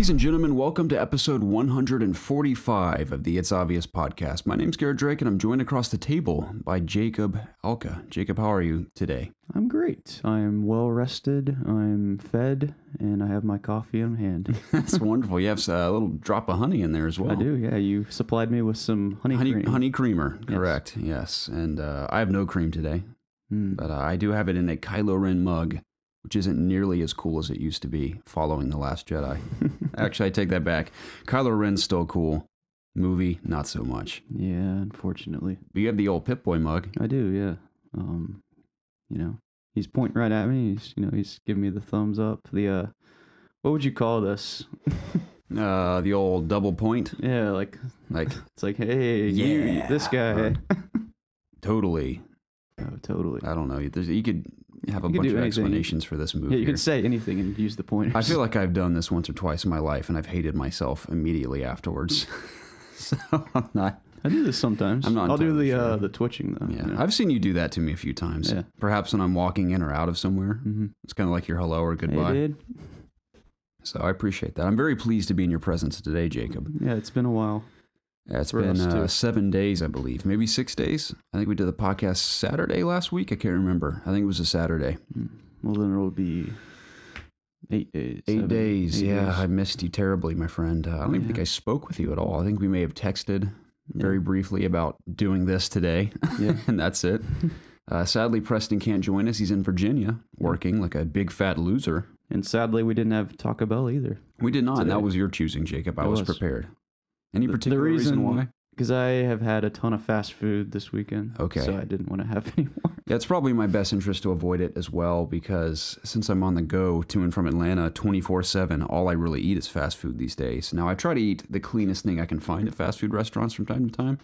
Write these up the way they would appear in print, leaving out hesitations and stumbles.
Ladies and gentlemen, welcome to episode 145 of the It's Obvious podcast. My name's Garrett Drake, and I'm joined across the table by Jacob Alka. Jacob, how are you today? I'm great. I'm well rested, I'm fed, and I have my coffee in hand. That's wonderful. You have a little drop of honey in there as well. I do, yeah. You supplied me with some honey cream. Honey creamer, correct, yes. And I have no cream today, but I do have it in a Kylo Ren mug, which isn't nearly as cool as it used to be following The Last Jedi. Actually, I take that back. Kylo Ren's still cool. Movie, not so much. Yeah, unfortunately. But you have the old Pip-Boy mug. I do, yeah. He's pointing right at me. He's giving me the thumbs up. The, what would you call this? The old double point. Yeah, like it's like, hey, yeah, this guy. Totally. Oh, totally. I don't know. You could have a bunch of explanations for this movie. Yeah, you can say anything and use the pointers. I feel like I've done this once or twice in my life, and I've hated myself immediately afterwards. So I'm not. I do this sometimes. I'll do the twitching though. Yeah, I've seen you do that to me a few times. Yeah. Perhaps when I'm walking in or out of somewhere. Mm-hmm. It's kind of like your hello or goodbye. Hey, dude. So I appreciate that. I'm very pleased to be in your presence today, Jacob. Yeah, it's been a while. Yeah, it's been 7 days, I believe. Maybe 6 days. I think we did the podcast Saturday last week. I can't remember. I think it was a Saturday. Well, then it'll be 8 days. 8 days, yeah. I missed you terribly, my friend. I don't even think I spoke with you at all. I think we may have texted very briefly about doing this today, and that's it. Sadly, Preston can't join us. He's in Virginia working like a big fat loser. And sadly, we didn't have Taco Bell either. We did not, and that was your choosing, Jacob. I was prepared. Any particular reason why? Because I have had a ton of fast food this weekend. Okay. So I didn't want to have any more. Yeah, it's probably my best interest to avoid it as well, because since I'm on the go to and from Atlanta 24/7, all I really eat is fast food these days. Now, I try to eat the cleanest thing I can find at fast food restaurants from time to time.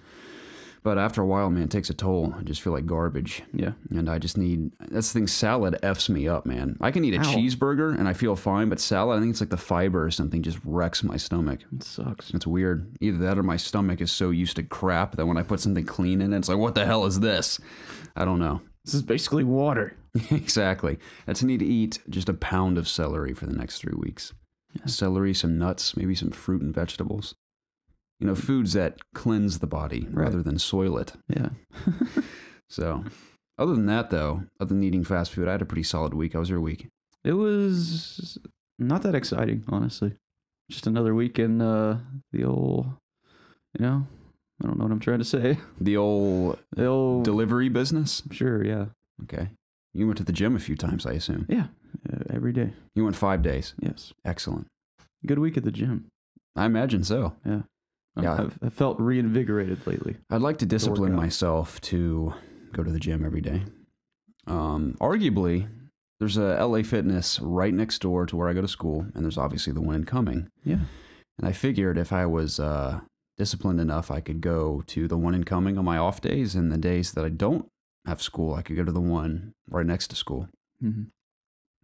But after a while, man, it takes a toll. I just feel like garbage. Yeah. And I just need... That's the thing, salad F's me up, man. I can eat a cheeseburger and I feel fine, but salad, I think it's like the fiber or something, just wrecks my stomach. It sucks. It's weird. Either that or my stomach is so used to crap that when I put something clean in it, it's like, what the hell is this? I don't know. This is basically water. Exactly. I just need to eat just a pound of celery for the next 3 weeks. Yeah. Celery, some nuts, maybe some fruit and vegetables. You know, foods that cleanse the body rather than soil it. Yeah. So, other than that, though, other than eating fast food, I had a pretty solid week. How was your week? It was not that exciting, honestly. Just another week in the old, I don't know what I'm trying to say. The old delivery business? Sure, yeah. Okay. You went to the gym a few times, I assume. Yeah, every day. You went 5 days? Yes. Excellent. Good week at the gym. I imagine so. Yeah. Yeah, I've felt reinvigorated lately. I'd like to discipline myself to go to the gym every day. Arguably, there's a LA Fitness right next door to where I go to school, and there's obviously the one in Cumming. Yeah. And I figured if I was disciplined enough, I could go to the one in Cumming on my off days, and the days that I don't have school, I could go to the one right next to school.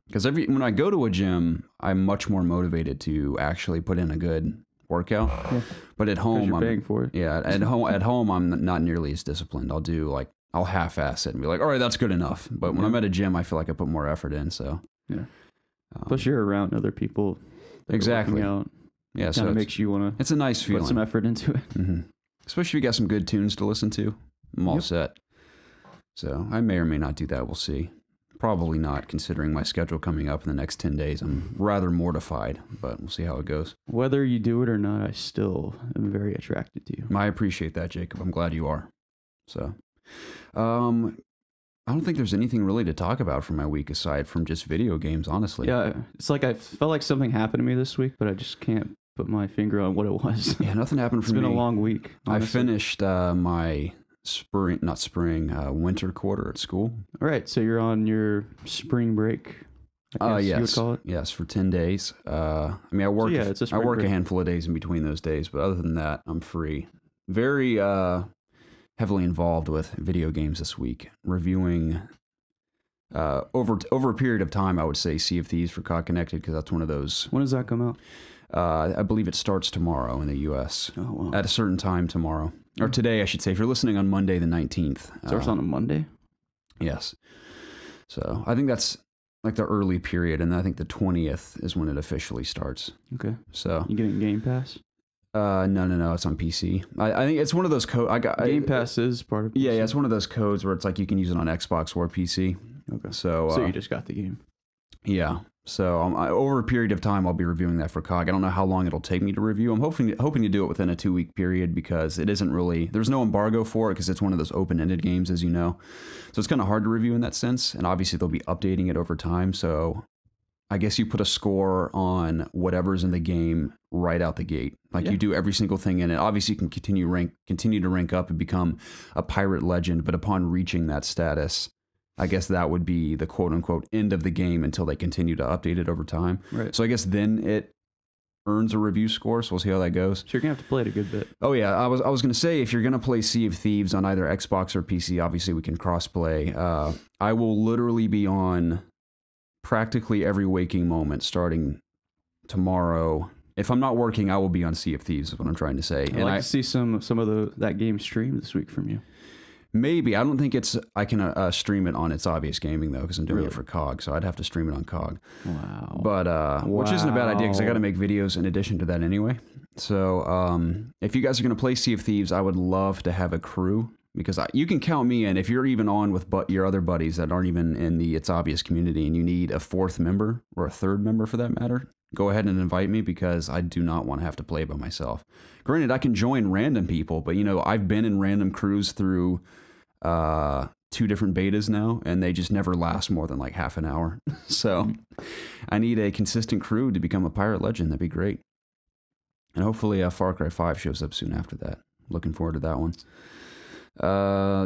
Because when I go to a gym, I'm much more motivated to actually put in a good workout. Yeah. But at home, I'm paying for it. Yeah, at home I'm not nearly as disciplined. I'll half-ass it and be like, all right, that's good enough. But when I'm at a gym, I feel like I put more effort in. So yeah. Plus, you're around other people. Exactly. Out. Yeah, so it makes you want to. It's a nice feeling. Put some effort into it. Mm-hmm. Especially if you got some good tunes to listen to. I'm all set. So I may or may not do that. We'll see. Probably not, considering my schedule coming up in the next 10 days. I'm rather mortified, but we'll see how it goes. Whether you do it or not, I still am very attracted to you. I appreciate that, Jacob. I'm glad you are. So, I don't think there's anything really to talk about from my week aside from just video games, honestly. Yeah, it's like I felt like something happened to me this week, but I just can't put my finger on what it was. Yeah, nothing happened for me. It's been a long week, honestly. I finished my... winter quarter at school. All right, so you're on your spring break, I guess you would call it? Yes, for 10 days. I work a handful of days in between those days, but other than that, I'm free. Very heavily involved with video games this week, reviewing over a period of time, I would say Sea of Thieves for COD Connected, because that's one of those. When does that come out? I believe it starts tomorrow in the U.S. Oh, wow. At a certain time tomorrow. Or today, I should say, if you're listening on Monday the 19th. Starts on a Monday? Yes. So I think that's like the early period, and I think the 20th is when it officially starts. Okay. So You getting Game Pass? no, it's on PC. I think it's one of those codes. Game Pass is part of PC. Yeah, it's one of those codes where it's like you can use it on Xbox or PC. Okay. So you just got the game. Yeah. So over a period of time, I'll be reviewing that for COG. I don't know how long it'll take me to review. I'm hoping to do it within a 2-week period because it isn't really, there's no embargo for it because it's one of those open-ended games, as you know. So it's kind of hard to review in that sense. And obviously they'll be updating it over time. So I guess you put a score on whatever's in the game right out the gate. Like you do every single thing in it. Obviously you can continue to rank up and become a pirate legend, but upon reaching that status, I guess that would be the quote unquote end of the game until they continue to update it over time. Right. So I guess then it earns a review score. So we'll see how that goes. So you're gonna have to play it a good bit. Oh yeah, I was gonna say if you're gonna play Sea of Thieves on either Xbox or PC, obviously we can cross-play. I will literally be on practically every waking moment starting tomorrow. If I'm not working, I will be on Sea of Thieves. Is what I'm trying to say. I'd like to see some of that game streamed this week from you. Maybe. I don't think I can stream it on It's Obvious Gaming, though, because I'm doing it for COG, so I'd have to stream it on COG. Wow. But, which isn't a bad idea, because I got to make videos in addition to that anyway. So, if you guys are going to play Sea of Thieves, I would love to have a crew, because you can count me in. If you're even on with your other buddies that aren't even in the It's Obvious community, and you need a 4th member, or a 3rd member for that matter, go ahead and invite me, because I do not want to have to play by myself. Granted, I can join random people, but, I've been in random crews through 2 different betas now, and they just never last more than like half an hour. So I need a consistent crew to become a pirate legend. That'd be great. And hopefully Far Cry 5 shows up soon after that. Looking forward to that one.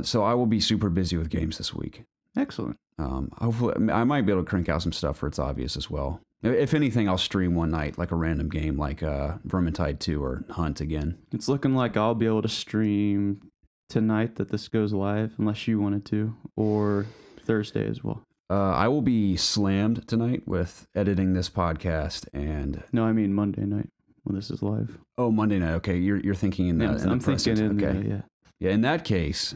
So I will be super busy with games this week. Excellent. Hopefully I might be able to crank out some stuff for It's Obvious as well. If anything, I'll stream one night, like a random game like Vermintide 2 or Hunt again. It's looking like I'll be able to stream tonight that this goes live, unless you wanted to, or Thursday as well. I will be slammed tonight with editing this podcast and... No, I mean Monday night when this is live. Oh, Monday night. Okay, you're thinking in that. Yeah, I'm thinking in okay. Yeah, in that case...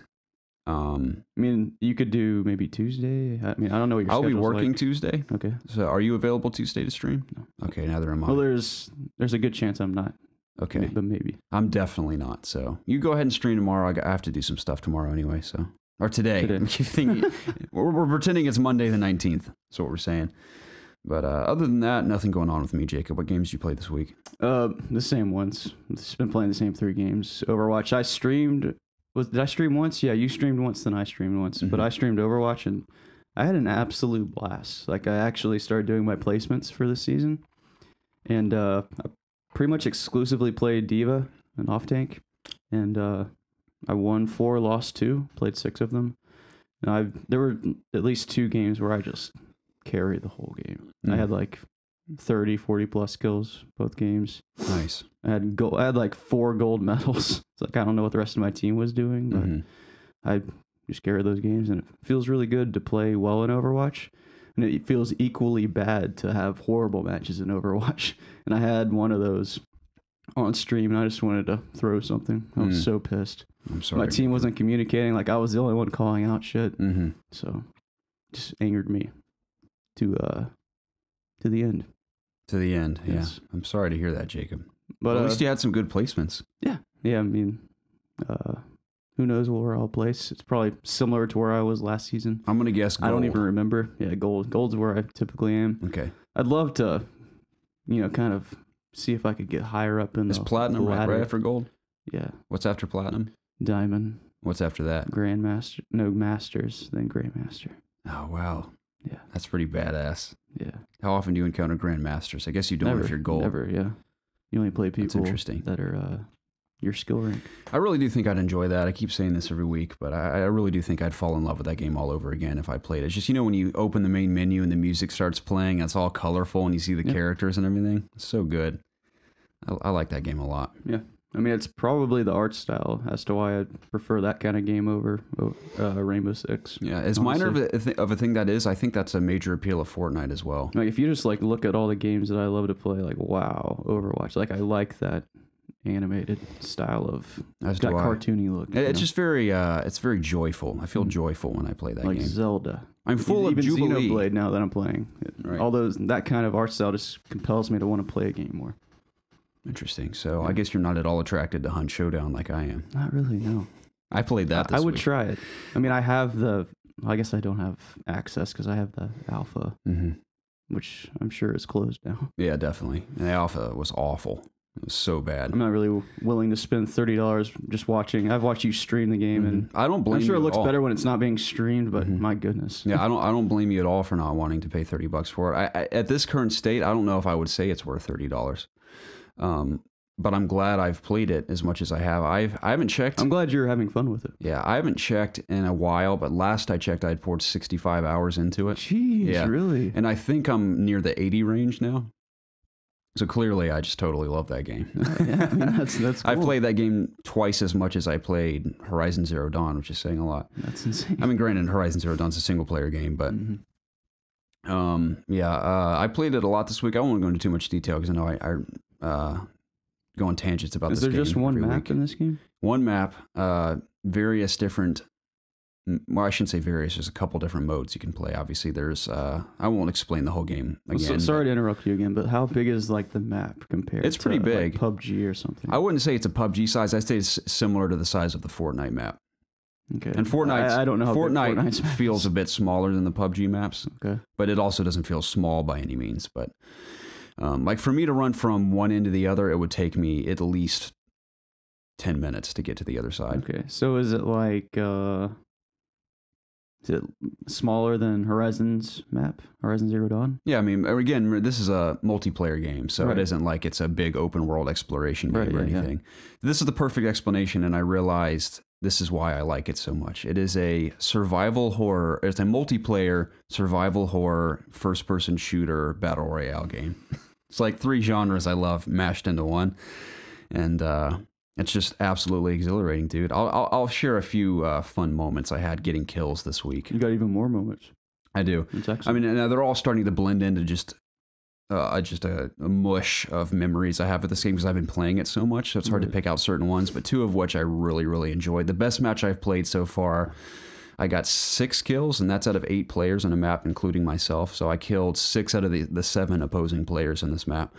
I mean, you could do maybe Tuesday. I mean, I don't know what your I'll be schedule's working like. Tuesday. Okay. So are you available Tuesday to stream? No. Okay, neither am I. Well, there's a good chance I'm not. Okay. But maybe. I'm definitely not. So you go ahead and stream tomorrow. I have to do some stuff tomorrow anyway. So or today. We're pretending it's Monday the 19th. That's what we're saying. But other than that, nothing going on with me, Jacob. What games did you play this week? The same ones. I've been playing the same 3 games. Overwatch. I streamed. Did I stream once? Yeah, you streamed once, then I streamed once. Mm-hmm. But I streamed Overwatch, and I had an absolute blast. Like, I actually started doing my placements for this season. And I pretty much exclusively played Diva and off-tank. And I won 4, lost 2, played 6 of them. And there were at least 2 games where I just carried the whole game. Mm-hmm. I had like 30, 40 plus kills both games. Nice. I had like 4 gold medals. It's like I don't know what the rest of my team was doing, but I just carried those games, and it feels really good to play well in Overwatch. And it feels equally bad to have horrible matches in Overwatch. And I had one of those on stream, and I just wanted to throw something. I was so pissed. I'm sorry. My team wasn't communicating. Like, I was the only one calling out shit. Mm-hmm. So it just angered me to the end. To the end, yes. Yeah. I'm sorry to hear that, Jacob. But at least you had some good placements. Yeah. I mean, who knows where I'll place? It's probably similar to where I was last season. I'm gonna guess gold. I don't even remember. Yeah, gold. Gold's where I typically am. Okay. I'd love to, kind of see if I could get higher up in the platinum right after gold? Yeah. What's after platinum? Diamond. What's after that? Grandmaster. No, Masters, then Grandmaster. Oh wow. Yeah. That's pretty badass. Yeah. How often do you encounter Grandmasters? I guess you don't if you're gold. Never, yeah. You only play people that are your skill rank. I really do think I'd enjoy that. I keep saying this every week, but I really do think I'd fall in love with that game all over again if I played it. It's just, when you open the main menu and the music starts playing, it's all colorful and you see the characters and everything. It's so good. I like that game a lot. Yeah. I mean, it's probably the art style as to why I prefer that kind of game over Rainbow Six. Yeah, as minor of a thing that is, I think that's a major appeal of Fortnite as well. Like, if you just look at all the games that I love to play, like, wow, Overwatch. Like, I like that animated style of As got do I. cartoony look. It's just very it's very joyful. I feel joyful when I play that like game. Zelda. I'm full of even Jubilee. Xenoblade now that I'm playing. Right. All that kind of art style just compels me to want to play a game more. Interesting. So I guess you're not at all attracted to Hunt Showdown like I am. Not really, no. I played that this I would week. try it. I mean, I guess I don't have access because I have the alpha, which I'm sure is closed now. Yeah, definitely. The alpha was awful. It was so bad. I'm not really willing to spend $30 just watching. I've watched you stream the game, and I don't blame I'm sure you it looks at all. better when it's not being streamed. But my goodness, Yeah, I don't blame you at all for not wanting to pay $30 for it. I at this current state, I don't know if I would say it's worth $30. But I'm glad I've played it as much as I have. I haven't checked. I'm glad you're having fun with it. Yeah, I haven't checked in a while, but last I checked, I'd poured 65 hours into it. Jeez, Yeah. really? And I think I'm near the 80 range now. So clearly, I just totally love that game. Yeah, I mean, that's cool. I've played that game twice as much as I played Horizon Zero Dawn, which is saying a lot. That's insane. I mean, granted, Horizon Zero Dawn's a single player game, but I played it a lot this week. I won't go into too much detail because I know I go on tangents about Is this game. there just one every map week. in this game? One map, various different. Well, I shouldn't say various. There's a couple different modes you can play. Obviously, there's. I won't explain the whole game again. Sorry to interrupt you again, but how big is like the map compared? It's pretty to, big. Like PUBG or something. I wouldn't say it's a PUBG size. I'd say it's similar to the size of the Fortnite map. Okay. And Fortnite, I don't know. How big Fortnite's Fortnite map feels is. a bit smaller than the PUBG maps. Okay. But it also doesn't feel small by any means. But like for me to run from one end to the other, it would take me at least 10 minutes to get to the other side. Okay. So is it like is it smaller than Horizon's map? Horizon Zero Dawn? Yeah, I mean, again, this is a multiplayer game, so Right. it isn't like it's a big open world exploration game Right, or yeah, yeah. anything. This is the perfect explanation, and I realized this is why I like it so much. It is a survival horror. It's a multiplayer survival horror first-person shooter battle royale game. It's like three genres I love mashed into one, and it's just absolutely exhilarating, dude. I'll share a few fun moments I had getting kills this week. You got even more moments. I do. It's I excellent. mean, and they're all starting to blend into just a mush of memories I have with this game because I've been playing it so much. So it's hard to pick out certain ones, but two of which I really, really enjoyed. The best match I've played so far, I got 6 kills, and that's out of 8 players in a map, including myself. So I killed 6 out of the 7 opposing players in this map.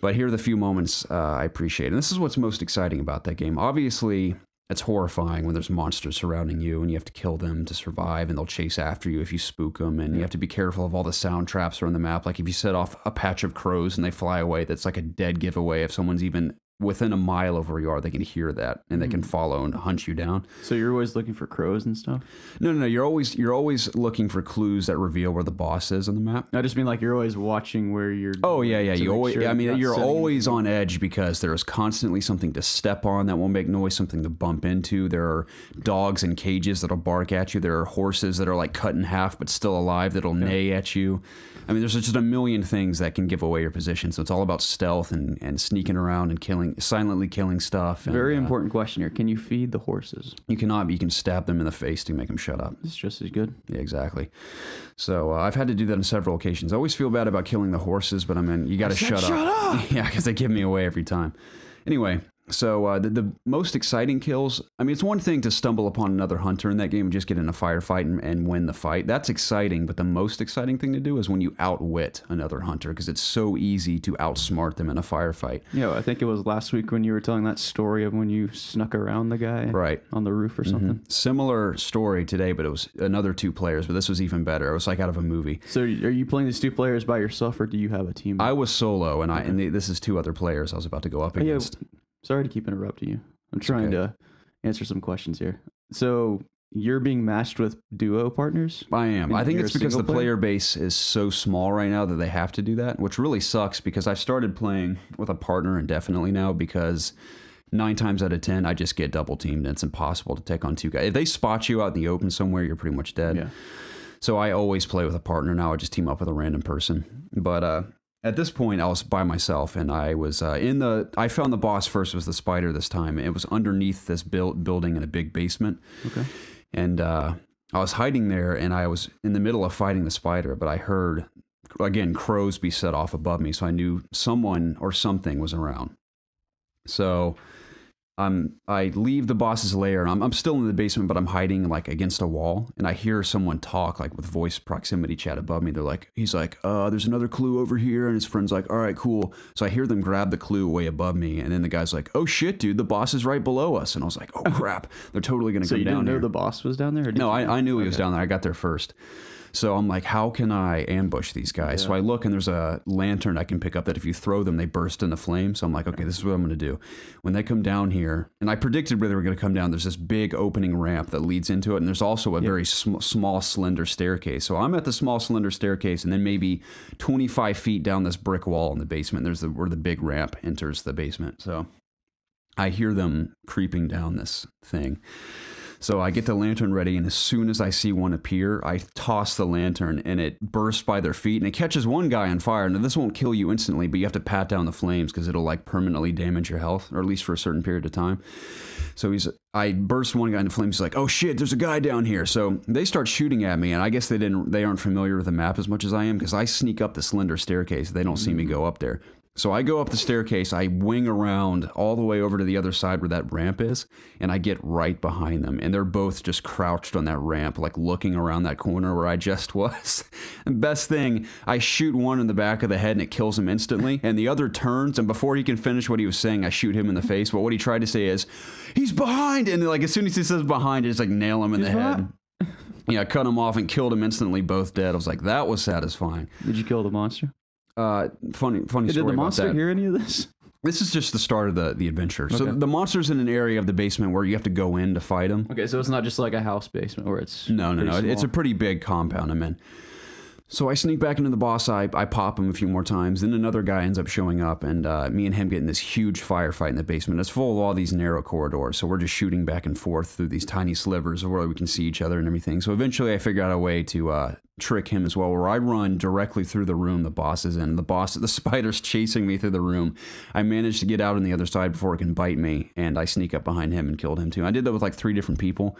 But here are the few moments I appreciate. And this is what's most exciting about that game. Obviously, it's horrifying when there's monsters surrounding you and you have to kill them to survive, and they'll chase after you if you spook them. And you have to be careful of all the sound traps around the map. Like if you set off a patch of crows and they fly away, that's like a dead giveaway. If someone's even within a mile of where you are, they can hear that and they can follow and hunt you down. So you're always looking for crows and stuff? No, you're always looking for clues that reveal where the boss is on the map. I just mean like you're always watching where you're. Oh yeah. to You make always. sure I mean, not you're setting always anything. on edge because there is constantly something to step on that will make noise, something to bump into. There are dogs in cages that'll bark at you. There are horses that are like cut in half but still alive that'll neigh at you. I mean, there's just a million things that can give away your position. So it's all about stealth and sneaking around and silently killing stuff. And, Very important question here. Can you feed the horses? You cannot, but you can stab them in the face to make them shut up. It's just as good. Yeah, exactly. So I've had to do that on several occasions. I always feel bad about killing the horses, but I mean, you got to shut up. Yeah, because they give me away every time. Anyway, so the most exciting kills, I mean, it's one thing to stumble upon another hunter in that game and just get in a firefight and win the fight. That's exciting, but the most exciting thing to do is when you outwit another hunter, because it's so easy to outsmart them in a firefight. Yeah, I think it was last week when you were telling that story of when you snuck around the guy Right. on the roof or something. Similar story today, but it was another 2 players, but this was even better. It was like out of a movie. So are you playing these 2 players by yourself, or do you have a team? I was solo, and this is 2 other players I was about to go up Yeah, against. sorry to keep interrupting you. I'm trying to answer some questions here. So you're being matched with duo partners? I am. And I think you're it's a because the single player? player base is so small right now that they have to do that, which really sucks because I've started playing with a partner indefinitely now because 9 times out of 10, I just get double teamed and it's impossible to take on 2 guys. If they spot you out in the open somewhere, you're pretty much dead. Yeah. So I always play with a partner now. I just team up with a random person. But at this point, I was by myself, and I was I found the boss first. Was the spider this time. It was underneath this building in a big basement. Okay. And I was hiding there, and I was in the middle of fighting the spider, but I heard, again, crows be set off above me, so I knew someone or something was around. So I leave the boss's lair, and I'm still in the basement, but I'm hiding like against a wall, and I hear someone talk like with voice proximity chat above me. He's like, there's another clue over here, and his friend's like, all right, cool. So I hear them grab the clue way above me, and then the guy's like, oh shit, dude, the boss is right below us. And I was like, oh crap, they're totally gonna come down here. So you didn't know the boss was down there? No, I knew he was down there. I got there first. So I'm like, how can I ambush these guys? Yeah. So I look, and there's a lantern I can pick up that if you throw them, they burst into flames. So I'm like, okay, this is what I'm going to do. When they come down here, and I predicted where they were going to come down, there's this big opening ramp that leads into it, and there's also a very small, slender staircase. So I'm at the small, slender staircase, and then maybe 25 feet down this brick wall in the basement, there's where the big ramp enters the basement. So I hear them creeping down this thing. So I get the lantern ready, and as soon as I see one appear, I toss the lantern, and it bursts by their feet, and it catches one guy on fire. Now, this won't kill you instantly, but you have to pat down the flames because it'll like permanently damage your health, or at least for a certain period of time. So I burst one guy into flames. He's like, oh shit, there's a guy down here. So they start shooting at me, and I guess they aren't familiar with the map as much as I am, because I sneak up the slender staircase. They don't see me go up there. So I go up the staircase, I wing around all the way over to the other side where that ramp is, and I get right behind them. And they're both just crouched on that ramp, like looking around that corner where I just was. And best thing, I shoot one in the back of the head and it kills him instantly. And the other turns, and before he can finish what he was saying, I shoot him in the face. But what he tried to say is, he's behind! And like as soon as he says behind, I just like nail him in the head. Yeah, cut him off and killed him instantly, both dead. I was like, that was satisfying. Did you kill the monster? Funny story. Did the monster hear any of this? This is just the start of the adventure. Okay. So the monster's in an area of the basement where you have to go in to fight him. Okay, so it's not just like a house basement where it's no. It's a pretty big compound I'm in. So I sneak back into the boss. I pop him a few more times. Then another guy ends up showing up, and me and him get in this huge firefight in the basement. It's full of all these narrow corridors, so we're just shooting back and forth through these tiny slivers where we can see each other and everything. So eventually I figure out a way to trick him as well, where I run directly through the room the boss is in. The spider's chasing me through the room. I managed to get out on the other side before it can bite me, and I sneak up behind him and killed him too. I did that with like 3 different people.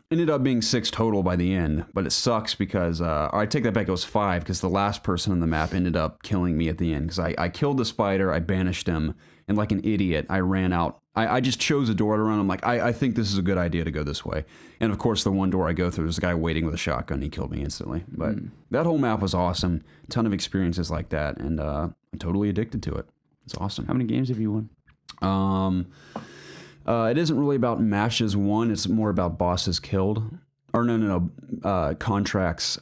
Ended up being 6 total by the end, but it sucks because, I take that back, it was 5 because the last person on the map ended up killing me at the end because I killed the spider, I banished him, and like an idiot, I ran out. I just chose a door to run. I'm like, I think this is a good idea to go this way. And of course, the one door I go through, there's a guy waiting with a shotgun. He killed me instantly. But that whole map was awesome. A ton of experiences like that, and I'm totally addicted to it. It's awesome. How many games have you won? It isn't really about matches won. It's more about bosses killed. Or no. Contracts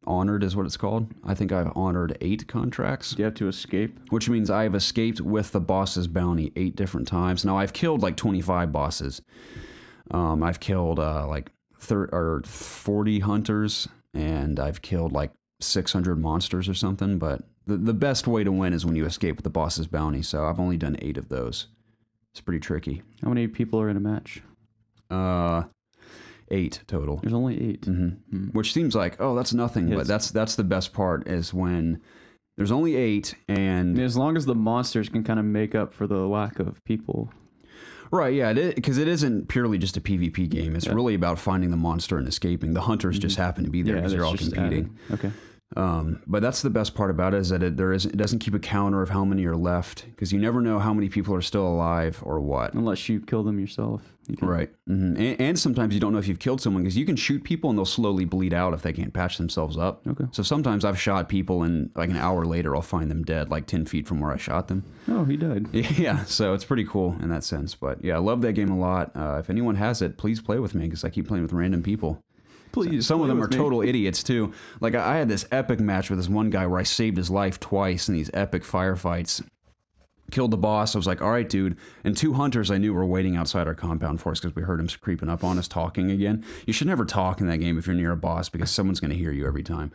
honored is what it's called. I think I've honored 8 contracts. Do you have to escape? Which means I've escaped with the boss's bounty 8 different times. Now, I've killed like 25 bosses. I've killed like 40 hunters, and I've killed like 600 monsters or something. But the best way to win is when you escape with the boss's bounty. So I've only done 8 of those. It's pretty tricky. How many people are in a match? 8 total. There's only 8. Which seems like, oh, that's nothing, but that's the best part is when there's only 8, and as long as the monsters can kind of make up for the lack of people. Right, yeah, because it isn't purely just a PvP game. It's really about finding the monster and escaping. The hunters just happen to be there because they're all competing. Okay. But that's the best part about it, is that it doesn't keep a counter of how many are left, because you never know how many people are still alive or what. Unless you kill them yourself. Right. And sometimes you don't know if you've killed someone, because you can shoot people and they'll slowly bleed out if they can't patch themselves up. Okay. So sometimes I've shot people and like an hour later I'll find them dead, like 10 feet from where I shot them. Oh, he died. Yeah, so it's pretty cool in that sense. But yeah, I love that game a lot. If anyone has it, please play with me, because I keep playing with random people. Please. Some of them are total idiots too. Like I had this epic match with this one guy where I saved his life twice in these epic firefights. Killed the boss. I was like, all right, dude. And 2 hunters I knew were waiting outside our compound for us because we heard him creeping up on us, talking again. You should never talk in that game if you're near a boss, because someone's going to hear you every time.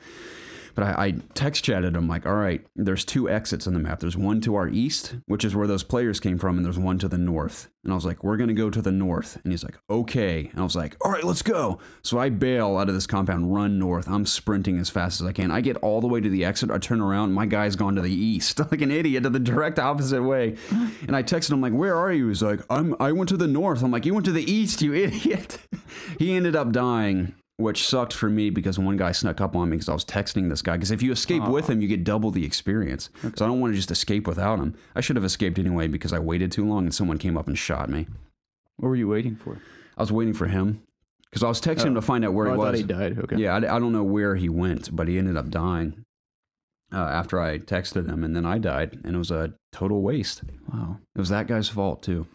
But I text chatted him like, all right, there's 2 exits on the map. There's one to our east, which is where those players came from, and there's one to the north. And I was like, we're going to go to the north. And he's like, okay. And I was like, all right, let's go. So I bail out of this compound, run north. I'm sprinting as fast as I can. I get all the way to the exit. I turn around, and my guy's gone to the east, like an idiot, to the direct opposite way. And I texted him like, where are you? He's like, I went to the north. I'm like, you went to the east, you idiot. He ended up dying which sucked for me because one guy snuck up on me because I was texting this guy. Because if you escape with him, you get double the experience. Okay. So I don't want to just escape without him. I should have escaped anyway because I waited too long and someone came up and shot me. What were you waiting for? I was waiting for him because I was texting him to find out where he was. I thought he died. Okay. Yeah, I don't know where he went, but he ended up dying after I texted him, and then I died, and it was a total waste. Wow. It was that guy's fault too.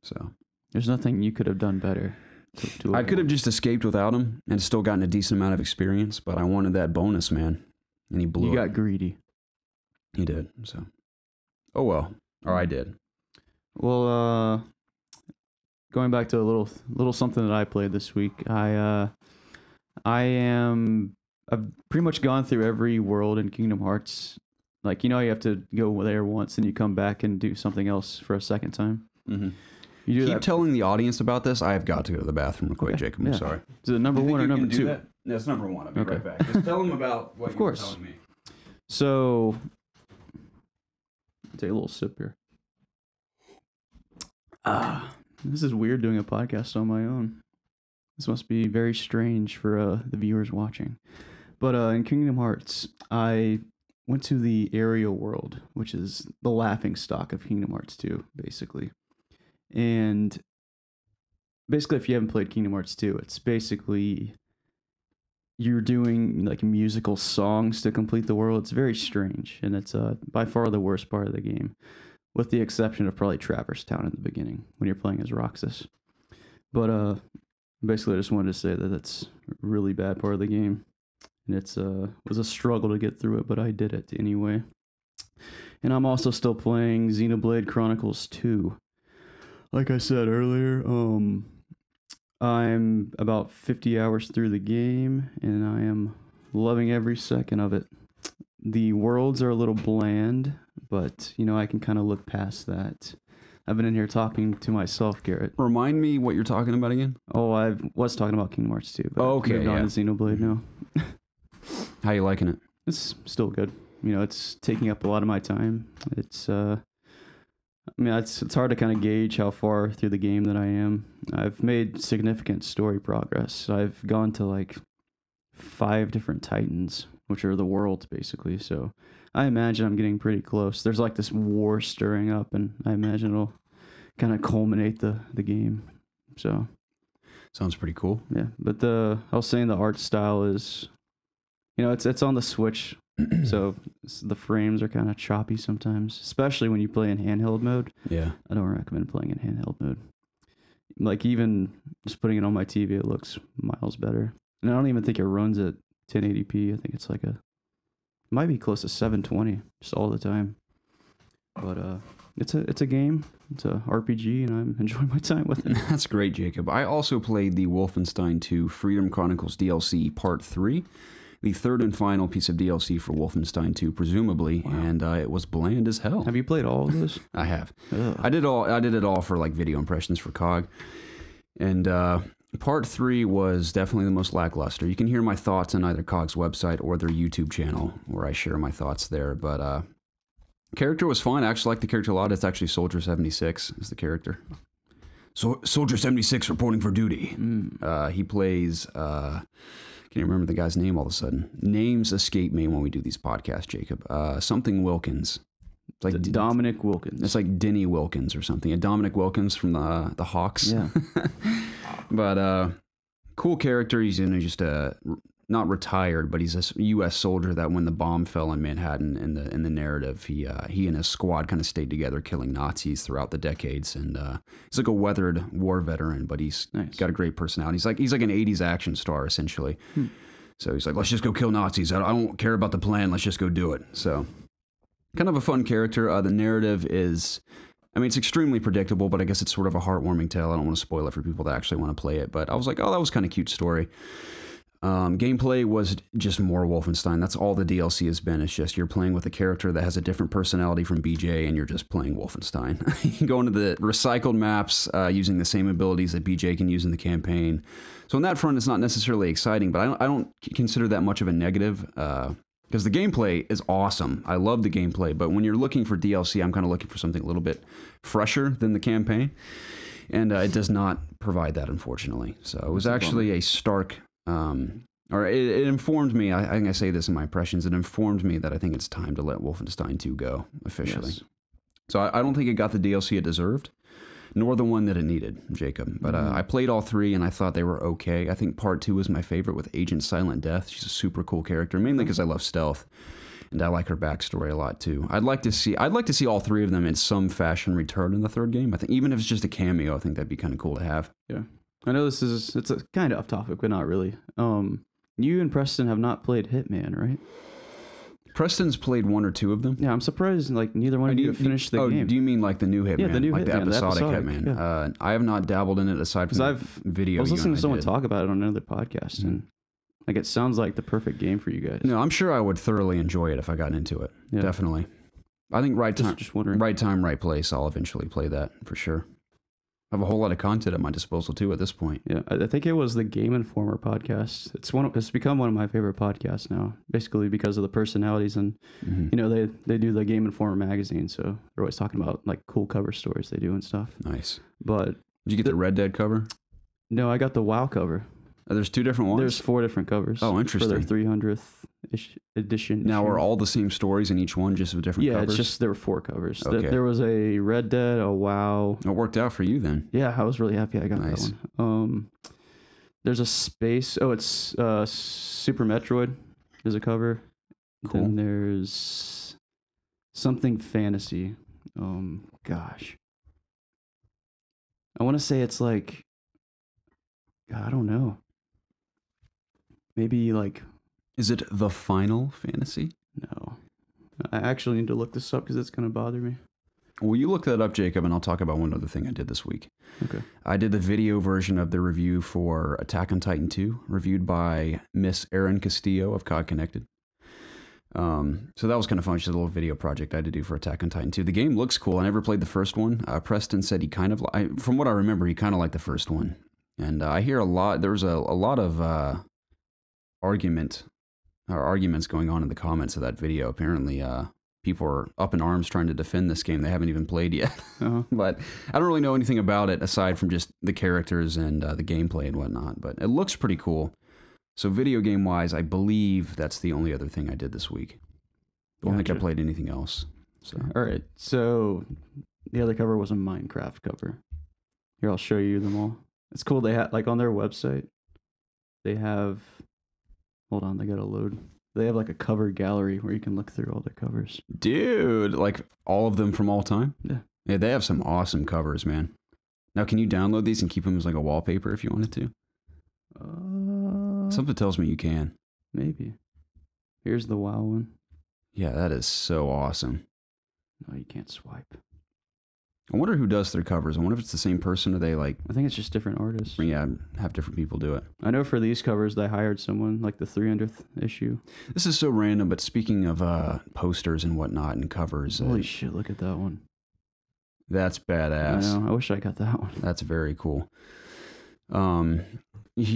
So there's nothing you could have done better. I could have just escaped without him and still gotten a decent amount of experience, but I wanted that bonus, man. And he blew it. You got greedy. He did, so. Oh well. Or I did. Well, going back to a little something that I played this week. I've pretty much gone through every world in Kingdom Hearts. Like, you have to go there once and you come back and do something else for a second time. Mm-hmm. You keep telling the audience about this. I have got to go to the bathroom real quick, Jacob. I'm sorry. Is it number one or number two? No, it's number one. I'll be right back. Just tell them about what you were telling me. So, take a little sip here. This is weird doing a podcast on my own. This must be very strange for the viewers watching. But in Kingdom Hearts, I went to the aerial world, which is the laughing stock of Kingdom Hearts 2, basically. And basically, if you haven't played Kingdom Hearts 2, it's basically you're doing like musical songs to complete the world. It's very strange, and it's by far the worst part of the game, with the exception of probably Traverse Town in the beginning when you're playing as Roxas. But basically, I just wanted to say that it's a really bad part of the game, and it was a struggle to get through it, but I did it anyway. And I'm also still playing Xenoblade Chronicles 2. Like I said earlier, I'm about 50 hours through the game, and I am loving every second of it. The worlds are a little bland, but, I can kind of look past that. I've been in here talking to myself, Garrett. Remind me what you're talking about again? Oh, I was talking about Kingdom Hearts 2, but okay, moved on to Xenoblade now. How you liking it? It's still good. It's taking up a lot of my time. It's it's hard to kind of gauge how far through the game that I am. I've made significant story progress. I've gone to like 5 different Titans, which are the worlds basically. So I imagine I'm getting pretty close. There's like this war stirring up, and I imagine it'll kind of culminate the game. So sounds pretty cool. Yeah, but I was saying the art style is, it's on the Switch. So the frames are kind of choppy sometimes, especially when you play in handheld mode. Yeah. I don't recommend playing in handheld mode. Like, even just putting it on my TV, it looks miles better. And I don't even think it runs at 1080p. I think it's like it might be close to 720 just all the time. But it's a game. It's a RPG, and I'm enjoying my time with it. That's great, Jacob. I also played the Wolfenstein 2 Freedom Chronicles DLC Part 3. The third and final piece of DLC for Wolfenstein 2, presumably, and it was bland as hell. Have you played all of this? I have. Ugh. I did it all for like video impressions for COG, and Part 3 was definitely the most lackluster. You can hear my thoughts on either COG's website or their YouTube channel, where I share my thoughts there. But character was fine. I actually like the character a lot. It's actually Soldier 76 is the character. So Soldier 76 reporting for duty. He plays. Can't remember the guy's name all of a sudden. Names escape me when we do these podcasts, Jacob. Something Wilkins. It's like Dominic Wilkins. It's like Denny Wilkins or something. A Dominic Wilkins from the Hawks. Yeah. But cool character. He's just not retired, but he's a U.S. soldier that when the bomb fell in Manhattan in the narrative, he and his squad kind of stayed together, killing Nazis throughout the decades. And he's like a weathered war veteran, but he's got a great personality. He's like an '80s action star essentially. So he's like, let's just go kill Nazis. I don't care about the plan. Let's just go do it. So kind of a fun character. The narrative is, it's extremely predictable, but I guess it's sort of a heartwarming tale. I don't want to spoil it for people that actually want to play it, but I was like, oh, that was kind of cute story. Gameplay was just more Wolfenstein. That's all the DLC has been. It's just you're playing with a character that has a different personality from BJ, and you're just playing Wolfenstein. You go into the recycled maps using the same abilities that BJ can use in the campaign. So on that front, it's not necessarily exciting, but I don't consider that much of a negative because the gameplay is awesome. I love the gameplay, but when you're looking for DLC, I'm kind of looking for something a little bit fresher than the campaign, and it does not provide that, unfortunately. So it was actually a stark or it informed me. I think I say this in my impressions. It informed me that I think it's time to let Wolfenstein 2 go officially. Yes. So I don't think it got the DLC it deserved, nor the one that it needed, Jacob. But I played all 3 and I thought they were okay. I think part 2 was my favorite with Agent Silent Death. She's a super cool character, mainly because I love stealth. And I like her backstory a lot too. I'd like to see all 3 of them in some fashion return in the 3rd game. I think even if it's just a cameo, I think that'd be kind of cool to have. Yeah, I know it's a kind of off topic, but not really. You and Preston have not played Hitman, right? Preston's played 1 or 2 of them. Yeah, I'm surprised like neither one of you have finished the game. Do you mean like the new Hitman? Yeah, the new like Hitman, the episodic Hitman. Yeah. I have not dabbled in it aside from video. I was listening to someone talk about it on another podcast, and like it sounds like the perfect game for you guys. No, I'm sure I would thoroughly enjoy it if I got into it. Yeah. Definitely. I think right time, right place. I'll eventually play that for sure. I have a whole lot of content at my disposal too at this point. Yeah, I think it was the Game Informer podcast. It's become one of my favorite podcasts now, basically because of the personalities and you know they do the Game Informer magazine, so they're always talking about like cool cover stories they do and stuff. Nice. But did you get the Red Dead cover? No, I got the WoW cover. There's 2 different ones? There's 4 different covers. Oh, interesting. For their 300th edition. Now, are all the same stories in each one, just with different covers? Yeah, it's just there were 4 covers. Okay. There was a Red Dead, a WoW. It worked out for you then. Yeah, I was really happy I got that one. There's a space. Oh, it's Super Metroid. There's a cover. Cool. Then there's something fantasy. Gosh. I want to say it's like, I don't know. Maybe like... Is it the Final Fantasy? No. I actually need to look this up because it's going to bother me. Well, you look that up, Jacob, and I'll talk about one other thing I did this week. Okay. I did the video version of the review for Attack on Titan 2, reviewed by Miss Erin Castillo of COD Connected. So that was kind of fun. Just a little video project I had to do for Attack on Titan 2. The game looks cool. I never played the first one. Preston said he kind of... from what I remember, he kind of liked the first one. And I hear a lot... There was a lot of arguments going on in the comments of that video. Apparently, people are up in arms trying to defend this game they haven't even played yet. But I don't really know anything about it aside from just the characters and the gameplay and whatnot. But it looks pretty cool. So video game wise, I believe that's the only other thing I did this week. I don't think I played anything else. So. All right. So the other cover was a Minecraft cover. Here, I'll show you them all. It's cool. They have like on their website, they have... Hold on, they gotta load. They have like a cover gallery where you can look through all their covers. Dude, like all of them from all time? Yeah. Yeah, they have some awesome covers, man. Now, can you download these and keep them as like a wallpaper if you wanted to? Something tells me you can. Maybe. Here's the WoW one. Yeah, that is so awesome. No, you can't swipe. I wonder who does their covers. I wonder if it's the same person or they like... I think it's just different artists. Yeah, have different people do it. I know for these covers, they hired someone, like the 300th issue. This is so random, but speaking of posters and whatnot and covers... Holy shit, look at that one. That's badass. I know, I wish I got that one. That's very cool. You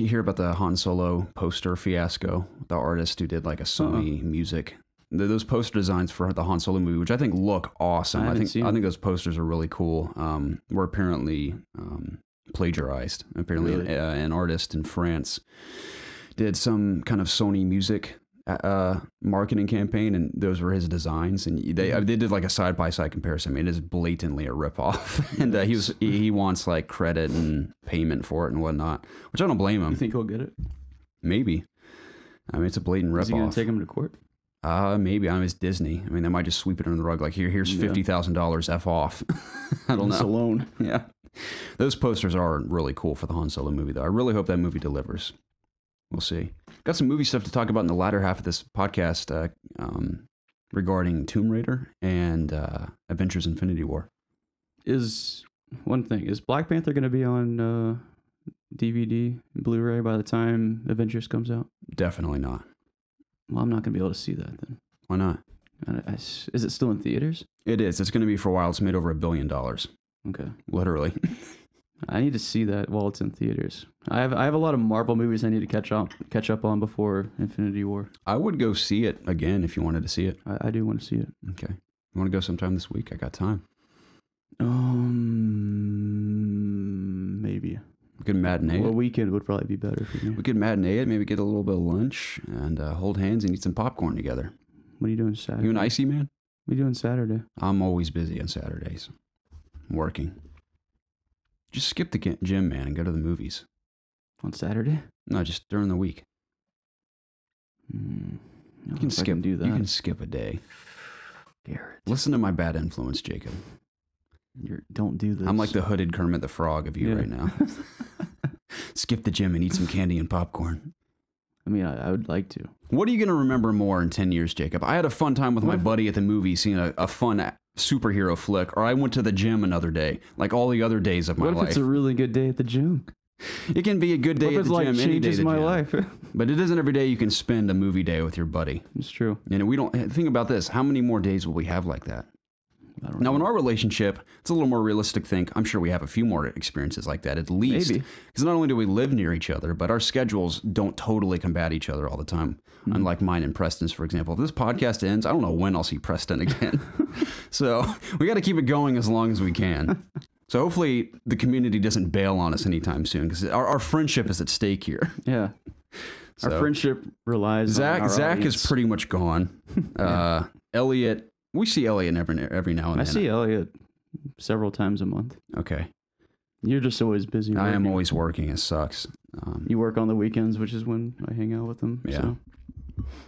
hear about the Han Solo poster fiasco? The artist who did like a Sony music... Those poster designs for the Han Solo movie, which I think look awesome. I think those posters are really cool. Were apparently plagiarized. Apparently, really? An artist in France did some kind of Sony music marketing campaign, and those were his designs. And they did like a side by side comparison. I mean, it is blatantly a ripoff, and he wants like credit and payment for it and whatnot, which I don't blame him. You think he'll get it? Maybe. I mean, it's a blatant ripoff. Is he gonna take him to court? Maybe. I mean, it's Disney. I mean, they might just sweep it under the rug. Like, here's $50,000 F off. I don't know. Alone. Yeah. Those posters are really cool for the Han Solo movie, though. I really hope that movie delivers. We'll see. Got some movie stuff to talk about in the latter half of this podcast regarding Tomb Raider and Avengers Infinity War. Is Black Panther going to be on DVD, Blu-ray by the time Avengers comes out? Definitely not. Well, I'm not going to be able to see that then. Why not? Is it still in theaters? It is. It's going to be for a while. It's made over $1 billion. Okay. Literally. I need to see that while it's in theaters. I have a lot of Marvel movies I need to catch up on before Infinity War. I would go see it again if you wanted to see it. I do want to see it. Okay. You want to go sometime this week? I got time. Maybe. Good matinee. Well, a weekend would probably be better for me. We could matinee it, maybe get a little bit of lunch and hold hands and eat some popcorn together. What are you doing Saturday? You and Icy, man? What are you doing Saturday? I'm always busy on Saturdays. I'm working. Just skip the gym, man, and go to the movies. On Saturday? No, just during the week. You can skip. do that. You can skip a day. Garrett. Listen to my bad influence, Jacob. Don't do this. I'm like the hooded Kermit the Frog of you right now. Skip the gym and eat some candy and popcorn. I mean, I would like to. What are you going to remember more in 10 years, Jacob? I had a fun time with my buddy at the movie seeing a fun superhero flick, or I went to the gym another day, like all the other days of my life. What if it's a really good day at the gym? It can be a good day at the gym. Any day changes my life. But it isn't every day you can spend a movie day with your buddy. It's true. And we don't think about this. How many more days will we have like that? Now, in our relationship, it's a little more realistic think. I'm sure we have a few more experiences like that, at least. Maybe. Because not only do we live near each other, but our schedules don't totally combat each other all the time. Mm-hmm. Unlike mine and Preston's, for example. If this podcast ends, I don't know when I'll see Preston again. So we got to keep it going as long as we can. So hopefully the community doesn't bail on us anytime soon, because our friendship is at stake here. Yeah. So, our friendship relies on our Zach audience. is pretty much gone. Elliot... We see Elliot every now and then. I see Elliot several times a month. Okay. You're just always busy. I am always working. It sucks. You work on the weekends, which is when I hang out with them. Yeah. So.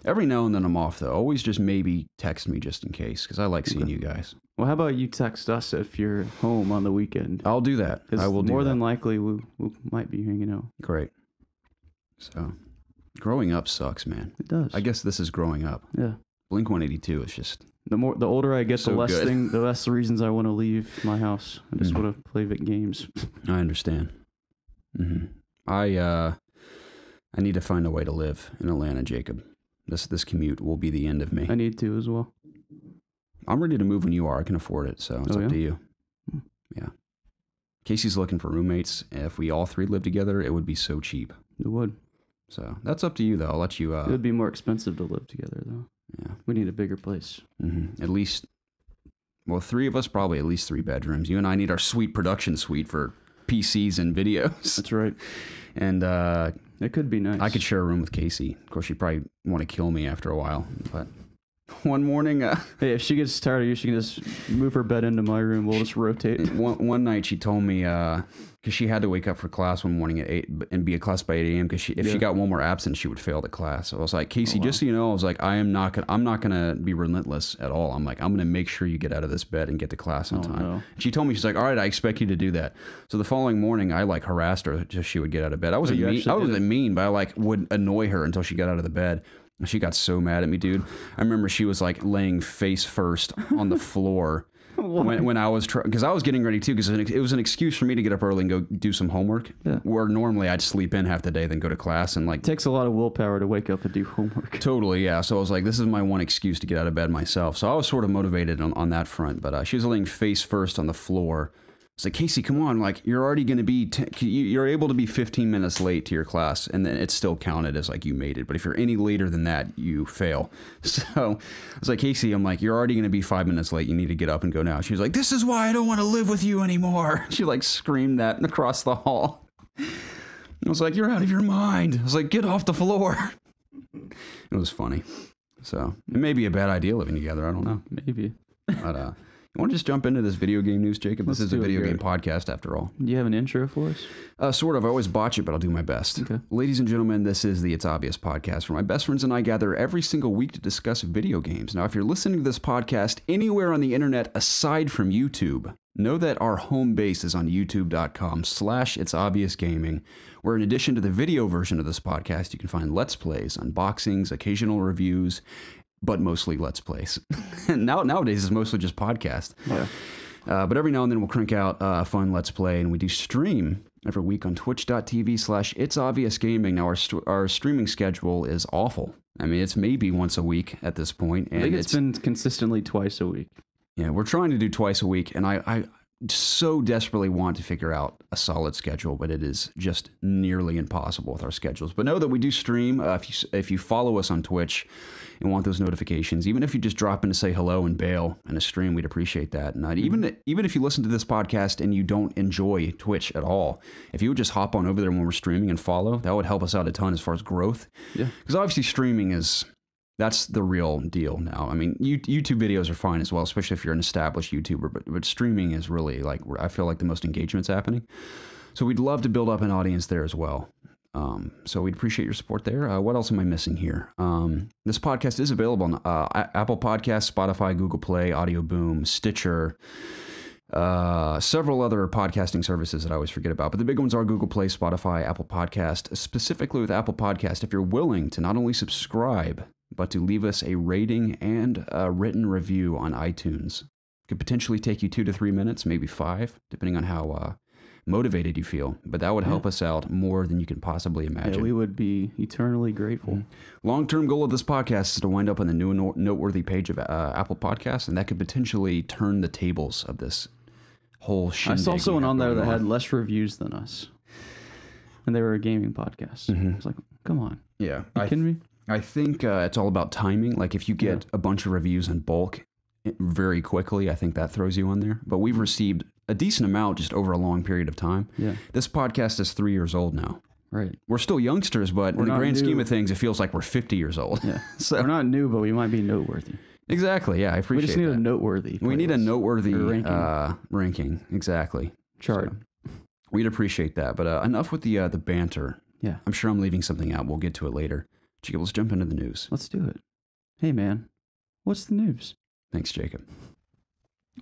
Every now and then I'm off, though. Always just maybe text me just in case, because I like seeing you guys. Well, how about you text us if you're home on the weekend? I'll do that. I will do that. More than likely, we might be hanging out. Great. So, growing up sucks, man. It does. I guess this is growing up. Yeah. Blink-182 is just... The older I get, So the less reasons I want to leave my house. I just want to play games. I understand. Mm-hmm. I need to find a way to live in Atlanta, Jacob. This commute will be the end of me. I need to as well. I'm ready to move when you are. I can afford it, so it's up to you. Yeah. Casey's looking for roommates. If we all three live together, it would be so cheap. It would. So that's up to you, though. I'll let you... it would be more expensive to live together, though. Yeah. We need a bigger place. Mm-hmm. At least... Well, three of us, probably at least 3 bedrooms. You and I need our sweet production suite for PCs and videos. That's right. And... it could be nice. I could share a room with Casey. Of course, she'd probably want to kill me after a while, but... One morning... hey, if she gets tired of you, she can just move her bed into my room. We'll just rotate. One night she told me, because she had to wake up for class one morning at 8 and be at class by 8 a.m. because if she got one more absence, she would fail the class. So I was like, Casey, just so you know, I was like, I'm not gonna be relentless at all. I'm like, I'm gonna make sure you get out of this bed and get to class on time. No. She told me, she's like, all right, I expect you to do that. So the following morning, I like harassed her just she would get out of bed. I wasn't mean, but I like would annoy her until she got out of the bed. She got so mad at me, dude. I remember she was like laying face first on the floor when I was because I was getting ready too, because it was an excuse for me to get up early and go do some homework. Yeah. Where normally I'd sleep in half the day, then go to class and like. It takes a lot of willpower to wake up and do homework. Totally, yeah. So I was like, this is my one excuse to get out of bed myself. So I was sort of motivated on that front, but she was laying face first on the floor. It's like, Casey, come on, like you're already going to be, you're able to be 15 minutes late to your class, and then it's still counted as like you made it. But if you're any later than that, you fail. So I was like, Casey, I'm like, you're already going to be 5 minutes late. You need to get up and go now. She was like, this is why I don't want to live with you anymore. She like screamed that across the hall. I was like, you're out of your mind. I was like, get off the floor. It was funny. So it may be a bad idea living together. I don't know. Maybe. But, you want to just jump into this video game news, Jacob? This is a video game podcast, after all. Do you have an intro for us? Sort of. I always botch it, but I'll do my best. Okay. Ladies and gentlemen, this is the It's Obvious podcast, where my best friends and I gather every single week to discuss video games. Now, if you're listening to this podcast anywhere on the internet aside from YouTube, know that our home base is on youtube.com/itsobviousgaming, where in addition to the video version of this podcast, you can find Let's Plays, unboxings, occasional reviews, but mostly Let's Plays. Nowadays, it's mostly just podcast. Yeah. But every now and then we'll crank out a fun Let's Play, and we do stream every week on twitch.tv/itsobviousgaming. Now, our streaming schedule is awful. I mean, it's maybe once a week at this point. And I think it's been consistently twice a week. Yeah, we're trying to do twice a week, and so desperately want to figure out a solid schedule, but it is just nearly impossible with our schedules. But know that we do stream. If you follow us on Twitch and want those notifications, even if you just drop in to say hello and bail in a stream, we'd appreciate that. And even if you listen to this podcast and you don't enjoy Twitch at all, if you would just hop on over there when we're streaming and follow, that would help us out a ton as far as growth. Yeah. Because obviously streaming that's the real deal now. I mean, YouTube videos are fine as well, especially if you're an established YouTuber, but streaming is really like, I feel like the most engagement's happening. So we'd love to build up an audience there as well. So we'd appreciate your support there. What else am I missing here? This podcast is available on Apple Podcasts, Spotify, Google Play, Audio Boom, Stitcher, several other podcasting services that I always forget about. But the big ones are Google Play, Spotify, Apple Podcast. Specifically with Apple Podcast, if you're willing to not only subscribe, but to leave us a rating and a written review on iTunes. Could potentially take you 2 to 3 minutes, maybe 5, depending on how motivated you feel. But that would help us out more than you can possibly imagine. Yeah, we would be eternally grateful. Long-term goal of this podcast is to wind up on the new and noteworthy page of Apple Podcasts, and that could potentially turn the tables of this whole shindig. I saw someone on there that had less reviews than us, and they were a gaming podcast. I was like, come on. Yeah. You kidding me? I think it's all about timing. Like if you get a bunch of reviews in bulk very quickly, I think that throws you on there. But we've received a decent amount just over a long period of time. Yeah. This podcast is 3 years old now. Right. We're still youngsters, but in the grand scheme of things, it feels like we're 50 years old. Yeah. So we're not new, but we might be noteworthy. Exactly. Yeah, I appreciate that. We just need a noteworthy. We need a noteworthy ranking. Exactly. Chart. So we'd appreciate that. But enough with the banter. Yeah. I'm sure I'm leaving something out. We'll get to it later. Jacob, let's jump into the news. Let's do it. Hey, man. What's the news? Thanks, Jacob.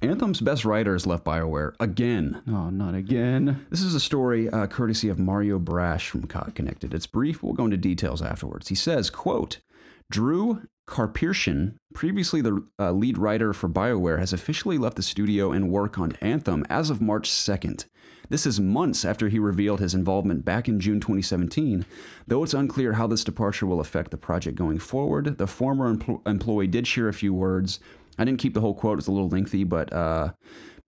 Anthem's best writer has left Bioware again. Oh, not again. This is a story courtesy of Mario Brash from COD Connected. It's brief. We'll go into details afterwards. He says, quote, Drew Karpyshyn, previously the lead writer for Bioware, has officially left the studio and work on Anthem as of March 2nd. This is months after he revealed his involvement back in June 2017. Though it's unclear how this departure will affect the project going forward, the former employee did share a few words. I didn't keep the whole quote. It's a little lengthy, but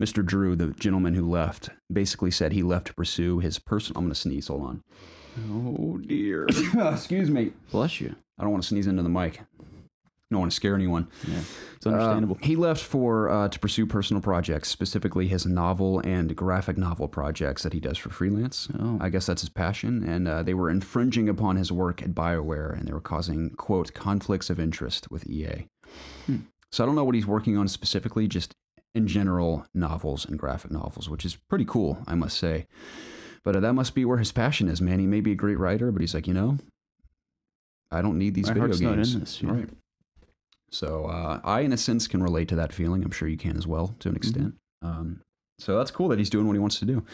Mr. Drew, the gentleman who left, basically said he left to pursue his personal... I'm going to sneeze. Hold on. Oh, dear. Excuse me. Bless you. I don't want to sneeze into the mic. I don't want to scare anyone. Yeah, it's understandable. He left to pursue personal projects, specifically his novel and graphic novel projects that he does for freelance. Oh. I guess that's his passion. And they were infringing upon his work at Bioware, and they were causing, quote, conflicts of interest with EA. So I don't know what he's working on specifically, just in general novels and graphic novels, which is pretty cool, I must say. But that must be where his passion is, man. He may be a great writer, but he's like, I don't need these video games. Not in this, yeah. Right. So I, in a sense, can relate to that feeling. I'm sure you can as well, to an extent. So that's cool that he's doing what he wants to do.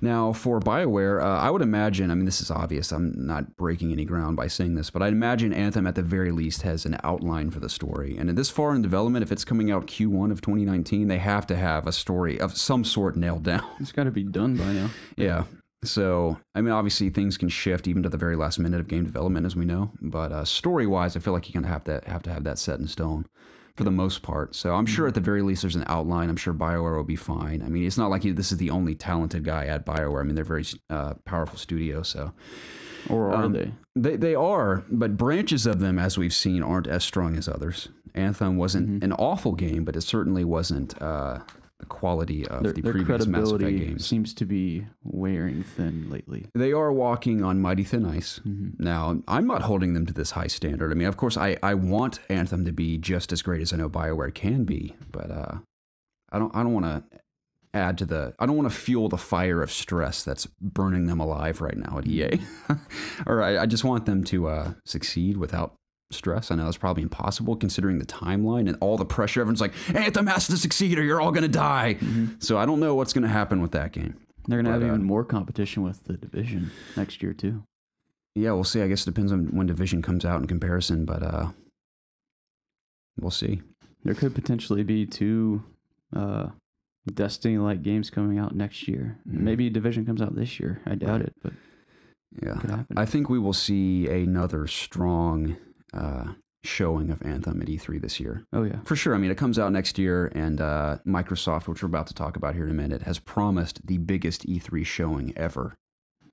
Now, for Bioware, I would imagine, I mean, this is obvious. I'm not breaking any ground by saying this, but I'd imagine Anthem, at the very least, has an outline for the story. And this far in development, if it's coming out Q1 of 2019, they have to have a story of some sort nailed down. It's got to be done by now. Yeah. So, I mean, obviously things can shift even to the very last minute of game development, as we know. But story-wise, I feel like you're going to have that set in stone for the most part. So I'm sure at the very least there's an outline. I'm sure Bioware will be fine. I mean, it's not like this is the only talented guy at Bioware. I mean, they're a very powerful studio. So, or are they? They are, but branches of them, as we've seen, aren't as strong as others. Anthem wasn't an awful game, but it certainly wasn't the quality of the previous Mass Effect games. Seems to be wearing thin lately. They are walking on mighty thin ice. Now, I'm not holding them to this high standard. I mean, of course, I want Anthem to be just as great as I know Bioware can be, but I don't want to add to I don't want to fuel the fire of stress that's burning them alive right now at EA. Or I just want them to succeed without stress. I know it's probably impossible considering the timeline and all the pressure. Everyone's like, Anthem has to succeed or you're all going to die. So I don't know what's going to happen with that game. They're going to have even more competition with the Division next year too. Yeah, we'll see. I guess it depends on when Division comes out in comparison, but we'll see. There could potentially be 2 Destiny-like games coming out next year. Maybe Division comes out this year. I doubt it, but yeah, I think we will see another strong showing of Anthem at E3 this year. Oh yeah, For sure. I mean, it comes out next year, and Microsoft, which we're about to talk about here in a minute, has promised the biggest E3 showing ever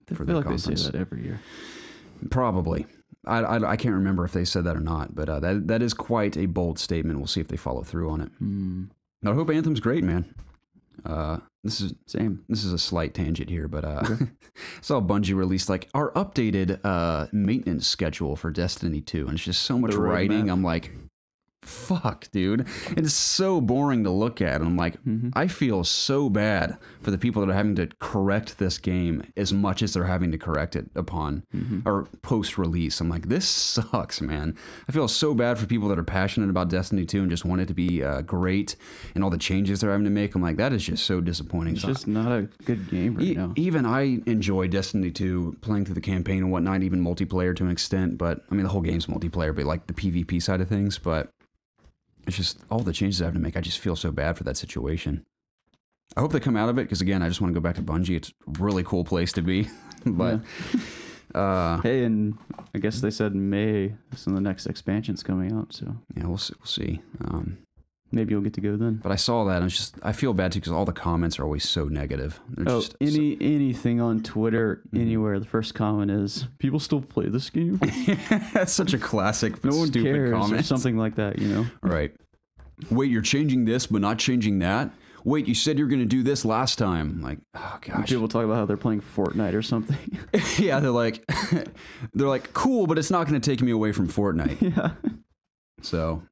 for the conference. They say that every year. Probably. I can't remember if they said that or not, but that is quite a bold statement. We'll see if they follow through on it. I hope Anthem's great, man. This is a slight tangent here, but okay. I saw Bungie released like our updated maintenance schedule for Destiny 2, and it's just so much writing. I'm like, fuck, dude. It's so boring to look at. And I'm like, I feel so bad for the people that are having to correct this game as much as they're having to correct it upon or post-release. I'm like, this sucks, man. I feel so bad for people that are passionate about Destiny 2 and just want it to be great, and all the changes they're having to make. I'm like, that is just so disappointing. It's just not a good game right now. Even I enjoy Destiny 2, playing through the campaign and whatnot, even multiplayer to an extent. But I mean, the whole game's multiplayer, but like the PvP side of things. But it's just all the changes I have to make. I just feel so bad for that situation. I hope they come out of it, because again, I just want to go back to Bungie. It's a really cool place to be. But hey, and I guess they said May some of the next expansion's coming out. So yeah, we'll see. Maybe you'll get to go then. But I saw that, and I feel bad too, because all the comments are always so negative. Anything on Twitter, anywhere, the first comment is, people still play this game? That's such a classic, no one stupid cares, comment. or something like that, you know? Right. Wait, you're changing this, but not changing that? Wait, you said you were going to do this last time. Like, oh gosh. People talk about how they're playing Fortnite or something. Yeah, they're like, cool, but it's not going to take me away from Fortnite. Yeah. So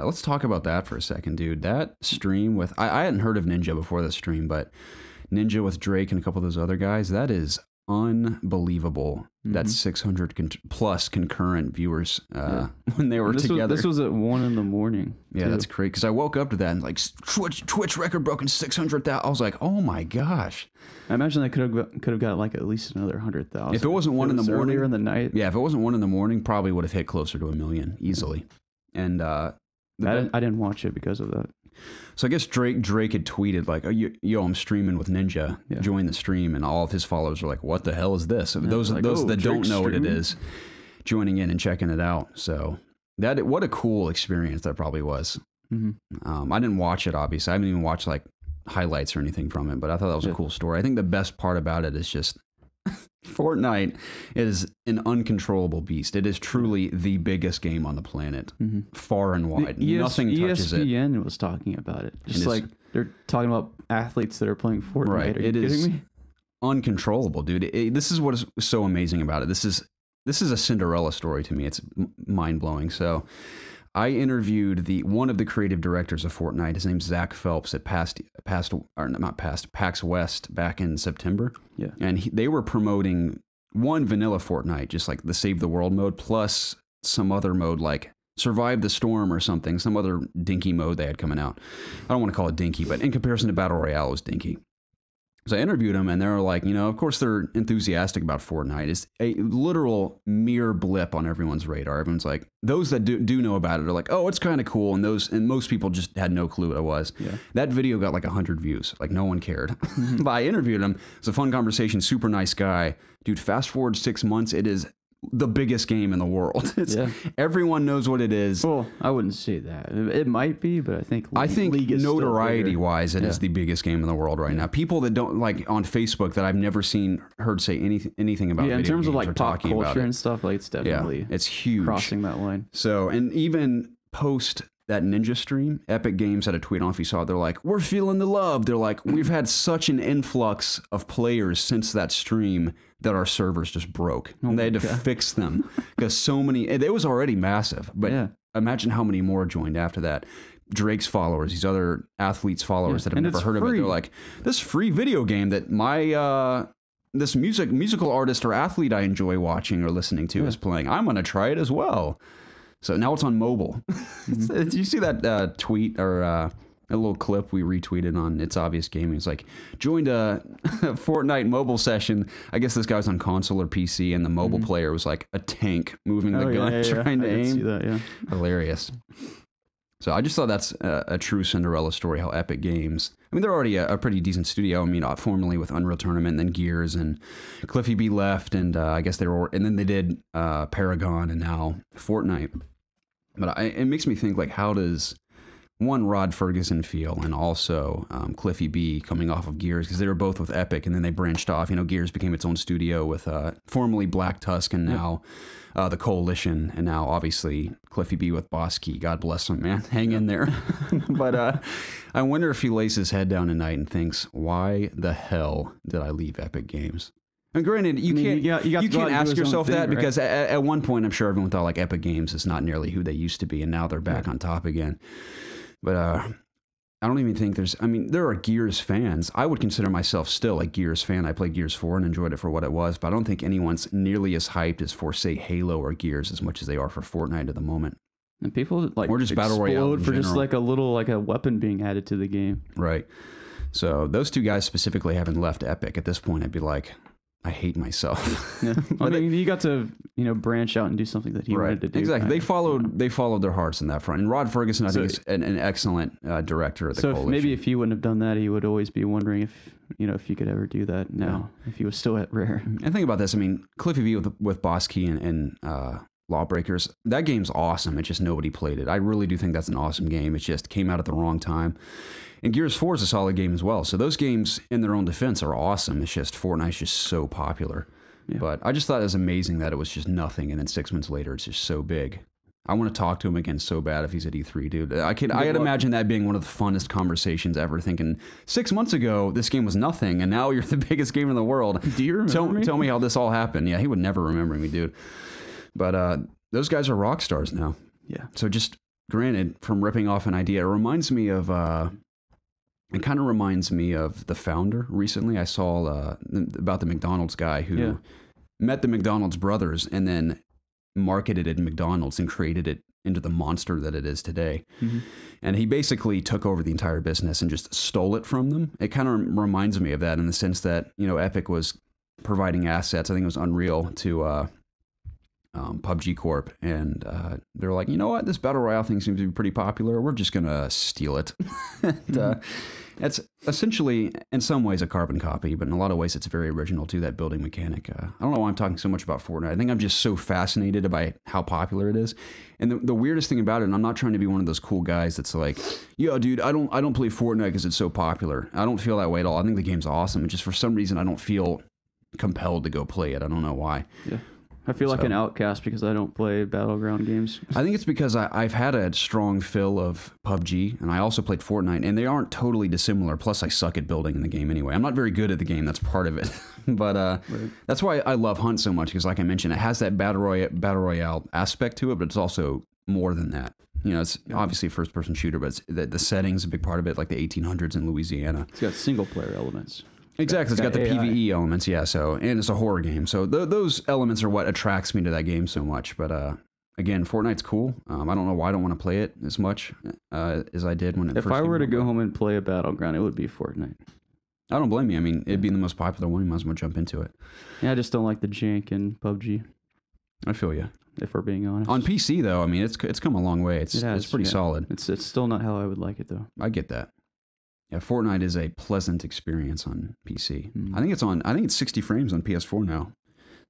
let's talk about that for a second, dude. That stream with, I hadn't heard of Ninja before the stream, but Ninja with Drake and a couple of those other guys, that is unbelievable. That's 600 plus concurrent viewers when they were together. This was at 1 a.m. Yeah, too. That's great, because I woke up to that and like Twitch record broken 600,000. I was like, oh my gosh. I imagine they could have got like at least another 100,000. If it wasn't 1 in the morning, earlier in the night. Yeah, if it wasn't 1 in the morning, probably would have hit closer to 1 million easily. And I didn't watch it because of that. So I guess Drake had tweeted like, yo, I'm streaming with Ninja. Yeah. Join the stream. And all of his followers are like, what the hell is this? Yeah, those that don't know what it is, joining in and checking it out. So what a cool experience that probably was. I didn't watch it, obviously. I haven't even watched like highlights or anything from it, but I thought that was a cool story. I think the best part about it is just Fortnite is an uncontrollable beast. It is truly the biggest game on the planet, far and wide. Nothing touches it. ESPN was talking about it. Just like they're talking about athletes that are playing Fortnite. Right. Are you kidding me? Uncontrollable, dude. This is what is so amazing about it. This is a Cinderella story to me. It's mind blowing. So I interviewed one of the creative directors of Fortnite. His name's Zach Phelps at PAX West back in September. Yeah. And they were promoting one vanilla Fortnite, just like the Save the World mode, plus some other mode like Survive the Storm or something, some other dinky mode they had coming out. I don't want to call it dinky, but in comparison to Battle Royale, it was dinky. So I interviewed them, and they were like, of course they're enthusiastic about Fortnite. It's a literal mere blip on everyone's radar. Everyone's like, those that do know about it are like, oh, it's kind of cool, and most people just had no clue what it was. Yeah. That video got like 100 views. Like no one cared. But I interviewed him. It's a fun conversation. Super nice guy, dude. Fast forward 6 months, it is the biggest game in the world. Everyone knows what it is. Well, I wouldn't say that. It might be, but I think notoriety wise, it is the biggest game in the world right now. People that don't like on Facebook that I've never heard say anything about. Yeah, in terms of like pop culture culture and stuff, like it's definitely it's huge, crossing that line. So, and even post that Ninja stream, Epic Games had a tweet on if you saw it. They're like, we're feeling the love. They're like, we've had such an influx of players since that stream that our servers just broke. And they had to fix them because so many, it was already massive, but imagine how many more joined after that. Drake's followers, these other athletes' followers that have never heard of it. They're like, this free video game that my, this musical artist or athlete I enjoy watching or listening to is playing. I'm going to try it as well. So now it's on mobile. Did you see that tweet or a little clip we retweeted on It's Obvious Gaming? It's like, joined a Fortnite mobile session. I guess this guy was on console or PC, and the mobile player was like a tank moving the gun, trying to aim. See that, Hilarious. So I just thought that's a true Cinderella story, how Epic Games, I mean, they're already a pretty decent studio. I mean, formerly with Unreal Tournament, and then Gears, and Cliffy B left, and I guess and then they did Paragon, and now Fortnite. But it makes me think, like, how does one Rod Ferguson feel, and also Cliffy B coming off of Gears, because they were both with Epic, and then they branched off. You know, Gears became its own studio with formerly Black Tusk, and now the Coalition, and now obviously Cliffy B with Boss Key. God bless him, man. Hang in there. But I wonder if he lays his head down at night and thinks, why the hell did I leave Epic Games? And granted, you can't ask yourself that, because at one point, I'm sure everyone thought like Epic Games is not nearly who they used to be, and now they're back on top again. But I don't even think there are Gears fans. I would consider myself still a Gears fan. I played Gears 4 and enjoyed it for what it was, but I don't think anyone's nearly as hyped as for, say, Halo or Gears as much as they are for Fortnite at the moment. And people like or just Battle Royale for just like a little like a weapon being added to the game. Right. So those two guys specifically haven't left Epic. At this point, I'd be like, I hate myself. Yeah. I mean, you got to branch out and do something that he wanted to do. Exactly. They followed their hearts in that front. And Rod Ferguson, I think, is an excellent director of the Coalition. Maybe if he wouldn't have done that, he would always be wondering if you could ever do that now, if he was still at Rare. And think about this. I mean, Cliffy B with Boss Key and Lawbreakers, that game's awesome. It's just nobody played it. I really do think that's an awesome game. It just came out at the wrong time. And Gears 4 is a solid game as well. So those games, in their own defense, are awesome. It's just Fortnite's just so popular. Yeah. But I just thought it was amazing that it was just nothing, and then 6 months later, it's just so big. I want to talk to him again so bad if he's at E3, dude. I'd imagine that being one of the funnest conversations ever, thinking 6 months ago, this game was nothing, and now you're the biggest game in the world. Do you remember me? Tell me how this all happened. Yeah, he would never remember me, dude. But those guys are rock stars now. Yeah. So just, granted, from ripping off an idea, it reminds me of... It kind of reminds me of The Founder. Recently, I saw about the McDonald's guy who met the McDonald's brothers and then marketed it in McDonald's and created it into the monster that it is today. Mm-hmm. And he basically took over the entire business and just stole it from them. It kind of reminds me of that in the sense that, Epic was providing assets. I think it was Unreal to PUBG Corp, and they're like, you know what, this Battle Royale thing seems to be pretty popular. We're just going to steal it. And, it's essentially, in some ways, a carbon copy, but in a lot of ways, it's very original to that building mechanic. I don't know why I'm talking so much about Fortnite. I think I'm just so fascinated by how popular it is. And the weirdest thing about it, and I'm not trying to be one of those cool guys that's like, yo, dude, I don't play Fortnite because it's so popular. I don't feel that way at all. I think the game's awesome. And just for some reason, I don't feel compelled to go play it. I don't know why. Yeah. I feel like an outcast because I don't play Battleground games. I think it's because I've had a strong fill of PUBG, and I also played Fortnite, and they aren't totally dissimilar. Plus, I suck at building in the game anyway. I'm not very good at the game. That's part of it. But that's why I love Hunt so much, because like I mentioned, it has that Battle Royale aspect to it, but it's also more than that. It's obviously a first-person shooter, but the setting's a big part of it, like the 1800s in Louisiana. It's got single-player elements. Exactly, it's got the PvE elements, yeah. So, and it's a horror game, so those elements are what attracts me to that game so much. But again, Fortnite's cool. I don't know why I don't want to play it as much as I did when it first came out. If I were to go home and play a Battleground, it would be Fortnite. I don't blame you. I mean, it'd be the most popular one. You might as well jump into it. Yeah, I just don't like the jank in PUBG. I feel you. If we're being honest. On PC though, I mean, it's come a long way. It's pretty solid. It's still not how I would like it though. I get that. Yeah, Fortnite is a pleasant experience on PC. I think it's 60 frames on PS4 now.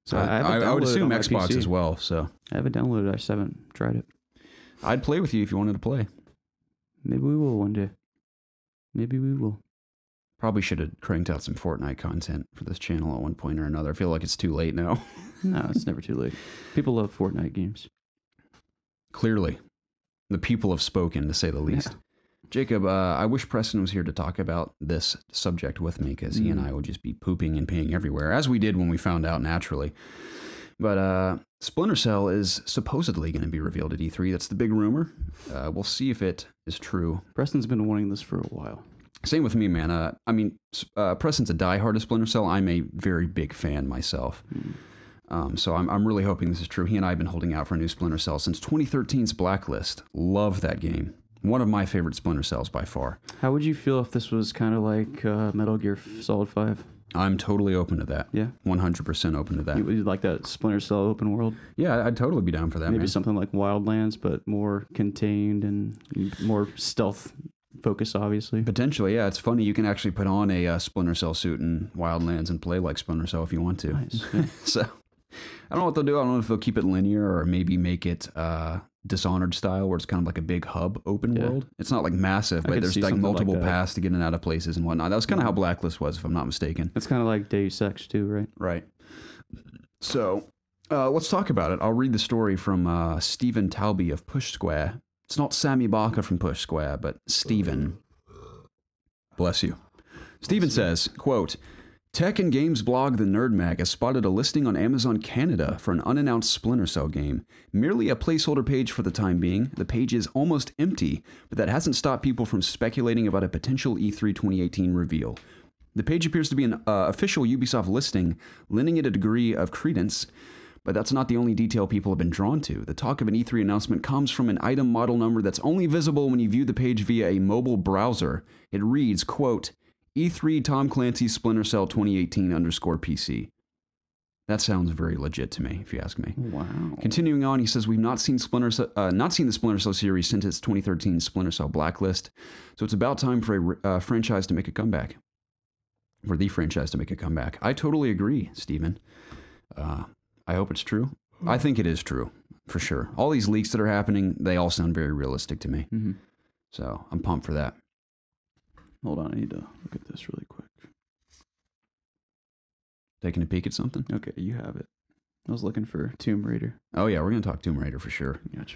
So I would assume Xbox as well. So I haven't downloaded it. I just haven't tried it. I'd play with you if you wanted to play. Maybe we will one day. Maybe we will. Probably should have cranked out some Fortnite content for this channel at one point or another. I feel like it's too late now. No, it's never too late. People love Fortnite games. Clearly. The people have spoken, to say the least. Yeah. Jacob, I wish Preston was here to talk about this subject with me, because he and I would just be pooping and peeing everywhere, as we did when we found out naturally. But Splinter Cell is supposedly going to be revealed at E3. That's the big rumor. We'll see if it is true. Preston's been wanting this for a while. Same with me, man. Preston's a diehard of Splinter Cell. I'm a very big fan myself. So I'm really hoping this is true. He and I have been holding out for a new Splinter Cell since 2013's Blacklist. Love that game. One of my favorite Splinter Cells by far. How would you feel if this was kind of like Metal Gear Solid 5? I'm totally open to that. Yeah? 100% open to that. You like that Splinter Cell open world? Yeah, I'd totally be down for that, Maybe man. something like Wildlands, but more contained and more stealth focused, obviously. Potentially, yeah. It's funny. You can actually put on a Splinter Cell suit in Wildlands and play like Splinter Cell if you want to. Nice. Yeah. So, I don't know what they'll do. I don't know if they'll keep it linear or maybe make it Dishonored style, where it's kind of like a big hub open world. It's not like massive, I but could there's see like something multiple like that. paths to get in and out of places and whatnot. That was kind of how Blacklist was, if I'm not mistaken. It's kind of like Deus Ex too, right? Right. So let's talk about it. I'll read the story from Stephen Talby of Push Square. It's not Sammy Barker from Push Square, but Stephen. Bless you. Stephen says, quote, Tech and Games blog The Nerd Mag has spotted a listing on Amazon Canada for an unannounced Splinter Cell game. Merely a placeholder page for the time being. The page is almost empty, but that hasn't stopped people from speculating about a potential E3 2018 reveal. The page appears to be an official Ubisoft listing, lending it a degree of credence, but that's not the only detail people have been drawn to. The talk of an E3 announcement comes from an item model number that's only visible when you view the page via a mobile browser. It reads, quote, E3 Tom Clancy's Splinter Cell 2018_PC. That sounds very legit to me, if you ask me. Wow. Continuing on, he says we've not seen the Splinter Cell series since its 2013 Splinter Cell Blacklist, so it's about time for a franchise to make a comeback. For the franchise to make a comeback. I totally agree, Stephen. I hope it's true. I think it is true, for sure. All these leaks that are happening, they all sound very realistic to me. Mm-hmm. So I'm pumped for that. Hold on, I need to look at this really quick. Taking a peek at something? Okay, you have it. I was looking for Tomb Raider. Oh yeah, we're going to talk Tomb Raider for sure. Gotcha.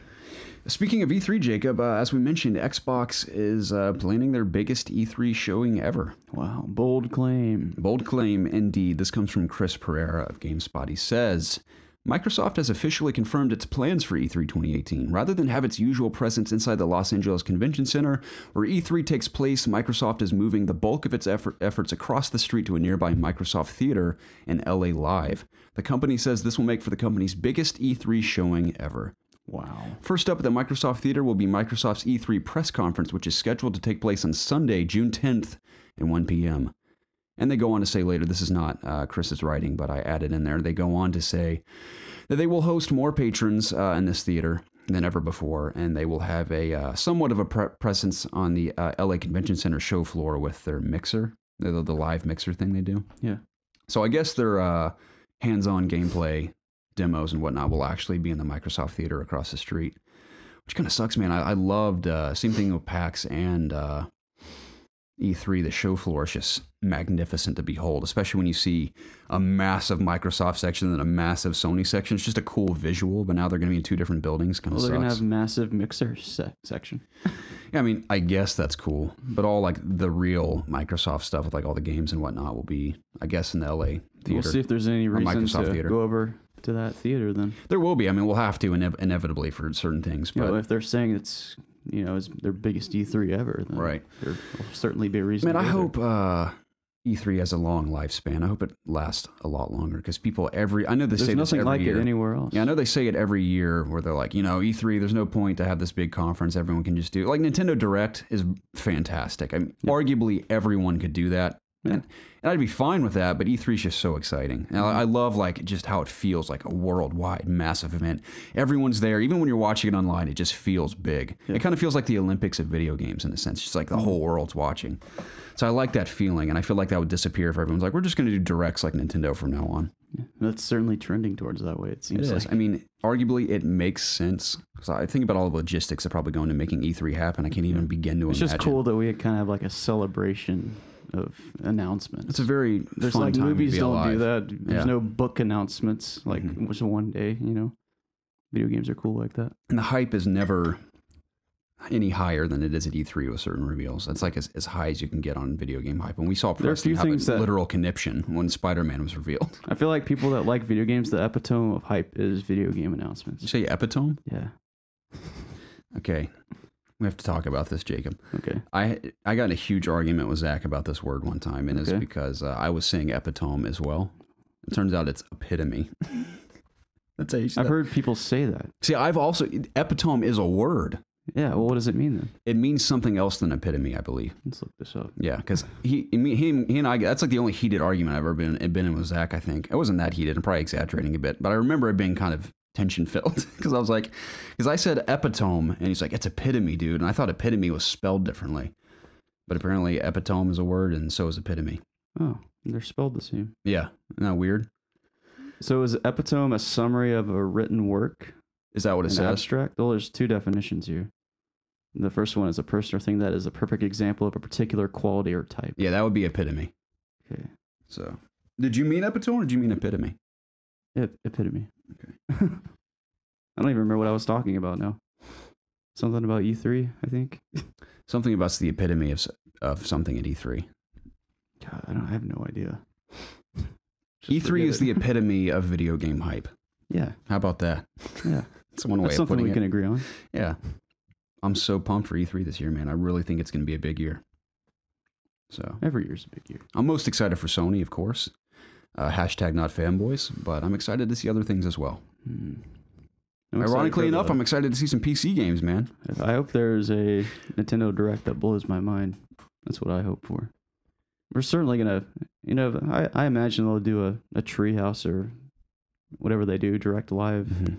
Speaking of E3, Jacob, as we mentioned, Xbox is planning their biggest E3 showing ever. Wow, bold claim. Bold claim indeed. This comes from Chris Pereira of GameSpot. He says, Microsoft has officially confirmed its plans for E3 2018. Rather than have its usual presence inside the Los Angeles Convention Center, where E3 takes place, Microsoft is moving the bulk of its efforts across the street to a nearby Microsoft Theater in LA Live. The company says this will make for the company's biggest E3 showing ever. Wow. First up at the Microsoft Theater will be Microsoft's E3 press conference, which is scheduled to take place on Sunday, June 10th at 1 p.m. And they go on to say later, this is not Chris's writing, but I added in there, they go on to say that they will host more patrons in this theater than ever before, and they will have a somewhat of a presence on the LA Convention Center show floor with their mixer, the live mixer thing they do. Yeah. So I guess their hands-on gameplay demos and whatnot will actually be in the Microsoft Theater across the street, which kind of sucks, man. I loved, same thing with PAX and E3, the show floor is just magnificent to behold, especially when you see a massive Microsoft section and a massive Sony section. It's just a cool visual, but now they're going to be in two different buildings. Kind of Well, they're going to sucks. have massive mixer section. Yeah, I mean, I guess that's cool, but all like the real Microsoft stuff with like all the games and whatnot will be, I guess, in the LA Theater. We'll see if there's any reason Microsoft to Theater. go over to that theater then. There will be. I mean, we'll have to inevitably for certain things. But If they're saying it's, is their biggest E3 ever, then right. there will certainly be a reason. Man, to I go hope E3 has a long lifespan. I hope it lasts a lot longer because people I know they say There's this nothing every like year. it anywhere else. Yeah, I know they say it every year where they're like, E3, there's no point to have this big conference. Everyone can just do it. Like Nintendo Direct is fantastic. I mean, arguably everyone could do that. Yeah. And I'd be fine with that, but E3 is just so exciting. And I love like just how it feels like a worldwide massive event. Everyone's there. Even when you're watching it online, it just feels big. Yeah. It kind of feels like the Olympics of video games in a sense. Just like the whole world's watching. So I like that feeling, and I feel like that would disappear if everyone's like, we're just going to do directs like Nintendo from now on. Yeah. That's certainly trending towards that way, it seems It is. like. I mean, arguably it makes sense. Because I think about all the logistics that probably go into making E3 happen. I can't even begin to imagine. It's just cool that we kind of have like a celebration of announcements. It's a very There's fun like time movies to be don't alive. do that. There's Yeah. no book announcements like just one day. Video games are cool like that. And the hype is never any higher than it is at E3 with certain reveals. That's like as high as you can get on video game hype. And we saw There are a Preston few have things a that- literal conniption when SpiderMan was revealed. I feel like people that like video games, the epitome of hype is video game announcements. You say Epitome? Yeah. Okay. We have to talk about this, Jacob. Okay. I got in a huge argument with Zach about this word one time, and it's Okay. because I was saying epitome as well. It turns out it's epitome. That's how you say I've that. heard people say that. See, epitome is a word. Yeah. Well, what does it mean then? It means something else than epitome, I believe. Let's look this up. Yeah, because he and I, that's like the only heated argument I've ever been in with Zach, I think. It wasn't that heated. I'm probably exaggerating a bit, but I remember it being kind of tension-filled because I said epitome, and he's like, it's epitome, dude. And I thought epitome was spelled differently. But apparently epitome is a word, and so is epitome. Oh, they're spelled the same. Yeah, isn't that weird? So is epitome a summary of a written work? Is that what it An says? abstract? Well, there's two definitions here. The first one is a person or thing that is a perfect example of a particular quality or type. Yeah, that would be epitome. Okay. So, did you mean epitome or did you mean epitome? Epitome. Okay. I don't even remember what I was talking about now. Something about E3, I think. Something about the epitome of something at E3. God, I have no idea. E3 is the epitome of video game hype. Yeah. How about that? Yeah. That's one way That's of something putting we it. can agree on. Yeah. I'm so pumped for E3 this year, man. I really think it's going to be a big year. So Every year's a big year. I'm most excited for Sony, of course. Hashtag not fanboys, but I'm excited to see other things as well. Ironically enough, I'm excited to see some PC games, man. I hope there's a Nintendo Direct that blows my mind. That's what I hope for. We're certainly gonna, I imagine they'll do a Treehouse or whatever they do, Direct Live. Mm-hmm.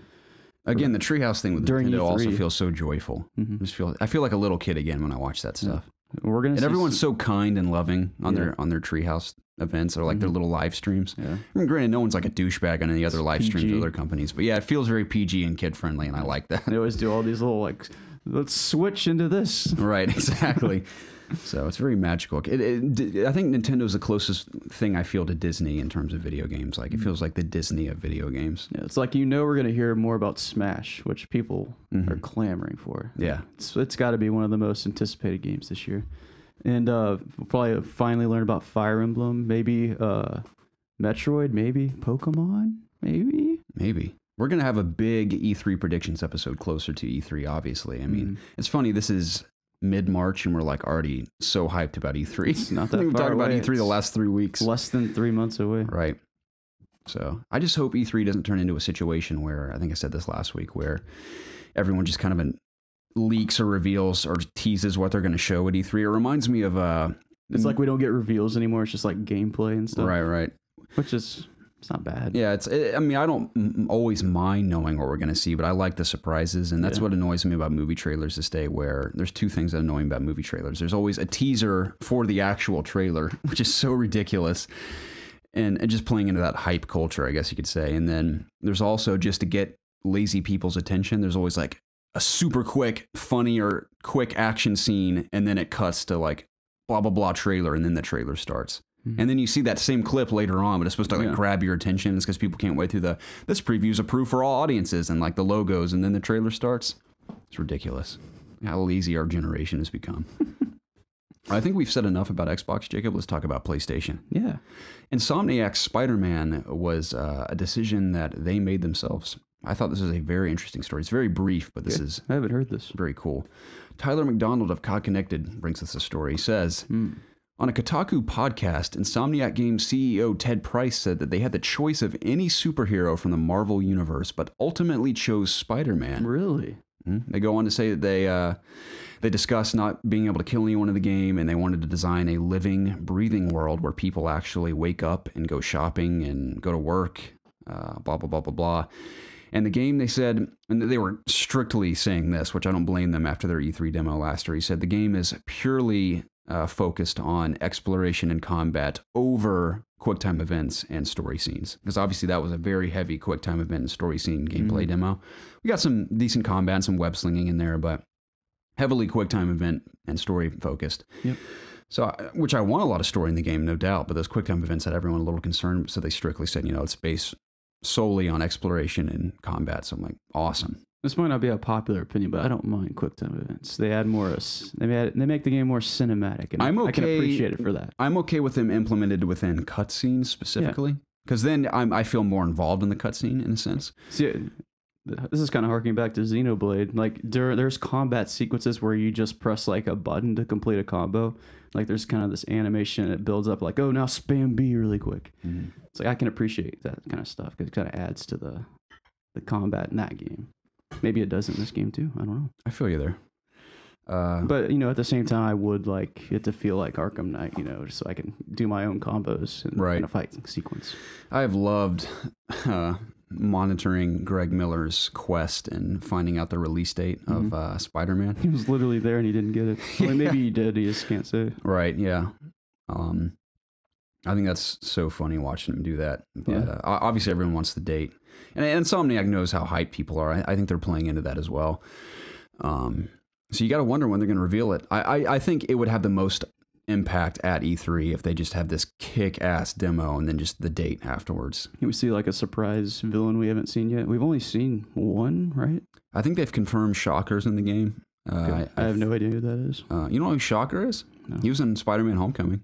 Again, the Treehouse thing with During Nintendo E3. also feels so joyful. Mm-hmm. I feel like a little kid again when I watch that stuff. We're gonna. And everyone's so kind and loving on Yeah. their Treehouse events or like their little live streams. Yeah. I mean, granted, no one's like a douchebag on any other It's live streams PG. of other companies, but yeah, it feels very PG and kid friendly, and I like that. They always do all these little like, let's switch into this. Right, exactly. So it's very magical. I think Nintendo's the closest thing I feel to Disney in terms of video games. Like it feels like the Disney of video games. Yeah, it's like we're gonna hear more about Smash, which people are clamoring for. Yeah. It's got to be one of the most anticipated games this year, and we'll probably finally learn about Fire Emblem, maybe Metroid, maybe Pokemon, maybe. Maybe. We're going to have a big E3 predictions episode closer to E3, obviously. I mean, it's funny, this is mid-March and we're like already so hyped about E3. It's not that We've been far talking about away. E3 the last 3 weeks. Less than 3 months away. Right. So I just hope E3 doesn't turn into a situation where, I think I said this last week, where everyone just kind of leaks or reveals or teases what they're going to show at E3. It reminds me of... It's like we don't get reveals anymore. It's just like gameplay and stuff. Right. Which is... It's not bad. Yeah, I mean, I don't always mind knowing what we're going to see, but I like the surprises, and that's what annoys me about movie trailers this day, where there's two things that annoy me about movie trailers. There's always a teaser for the actual trailer, which is so ridiculous, and just playing into that hype culture, I guess you could say. And then there's also, just to get lazy people's attention, there's always like a super quick, funny or quick action scene, and then it cuts to like blah, blah, blah trailer, and then the trailer starts. And then you see that same clip later on, but it's supposed to like grab your attention. It's because people can't wait through this preview is approved for all audiences and like the logos, and then the trailer starts. It's ridiculous how lazy our generation has become. I think we've said enough about Xbox, Jacob. Let's talk about PlayStation. Yeah. Insomniac's SpiderMan was a decision that they made themselves. I thought this was a very interesting story. It's very brief, but this is I haven't heard this. very cool. Tyler McDonald of COD Connected brings us a story. He says... On a Kotaku podcast, Insomniac Games CEO Ted Price said that they had the choice of any superhero from the Marvel Universe, but ultimately chose Spider-Man. Really? They go on to say that they discussed not being able to kill anyone in the game, and they wanted to design a living, breathing world where people actually wake up and go shopping and go to work, blah, blah, blah, blah, blah. And the game, they said, and they were strictly saying this, which I don't blame them after their E3 demo last year. He said the game is purely... focused on exploration and combat over QuickTime events and story scenes. Because obviously that was a very heavy QuickTime event and story scene gameplay demo. We got some decent combat and some web slinging in there, but heavily QuickTime event and story focused. Yep. So, which I want a lot of story in the game, no doubt, but those QuickTime events had everyone a little concerned, so they strictly said, it's based solely on exploration and combat. So I'm like, awesome. This might not be a popular opinion, but I don't mind QuickTime events. They add more. They make the game more cinematic, and I can appreciate it for that. I'm okay with them implemented within cutscenes specifically, because then I feel more involved in the cutscene in a sense. See, this is kind of harking back to Xenoblade. Like there's combat sequences where you just press like a button to complete a combo. Like there's kind of this animation, and it builds up like, oh, now spam B really quick. It's like I can appreciate that kind of stuff because it kind of adds to the combat in that game. Maybe it does in this game too. I don't know. I feel you there. But, at the same time, I would like it to feel like Arkham Knight, just so I can do my own combos in a fight sequence. I have loved monitoring Greg Miller's quest and finding out the release date of Spider-Man. He was literally there and he didn't get it. Well, maybe he did. He just can't say. Right, yeah. I think that's so funny watching him do that. But Yeah. obviously, everyone wants the date, and Insomniac knows how hyped people are. I think they're playing into that as well. So you got to wonder when they're going to reveal it. I think it would have the most impact at E3 if they just have this kick-ass demo and then just the date afterwards. Can we see like a surprise villain we haven't seen yet? We've only seen one, right? I think they've confirmed Shocker's in the game. Okay. I have no idea who that is. You know who Shocker is? No. He was in Spider-Man Homecoming.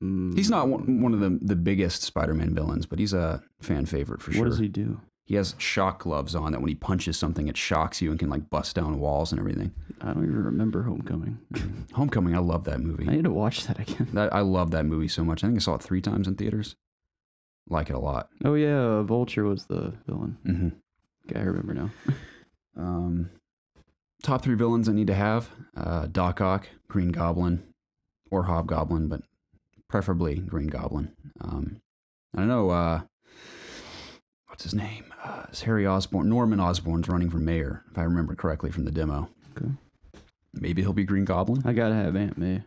He's not one of the biggest Spider-Man villains, but he's a fan favorite for sure. What does he do? He has shock gloves on that when he punches something, it shocks you and can like bust down walls and everything. I don't even remember Homecoming. Homecoming, I love that movie. I need to watch that again. I love that movie so much. I think I saw it 3 times in theaters. Like it a lot. Oh yeah, Vulture was the villain. Mm-hmm. Okay, I remember now. Top 3 villains I need to have: Doc Ock, Green Goblin, or Hobgoblin, but preferably Green Goblin. I don't know. What's his name? It's Harry Osborn. Norman Osborn's running for mayor, if I remember correctly from the demo. Okay. Maybe he'll be Green Goblin. I gotta have Aunt May.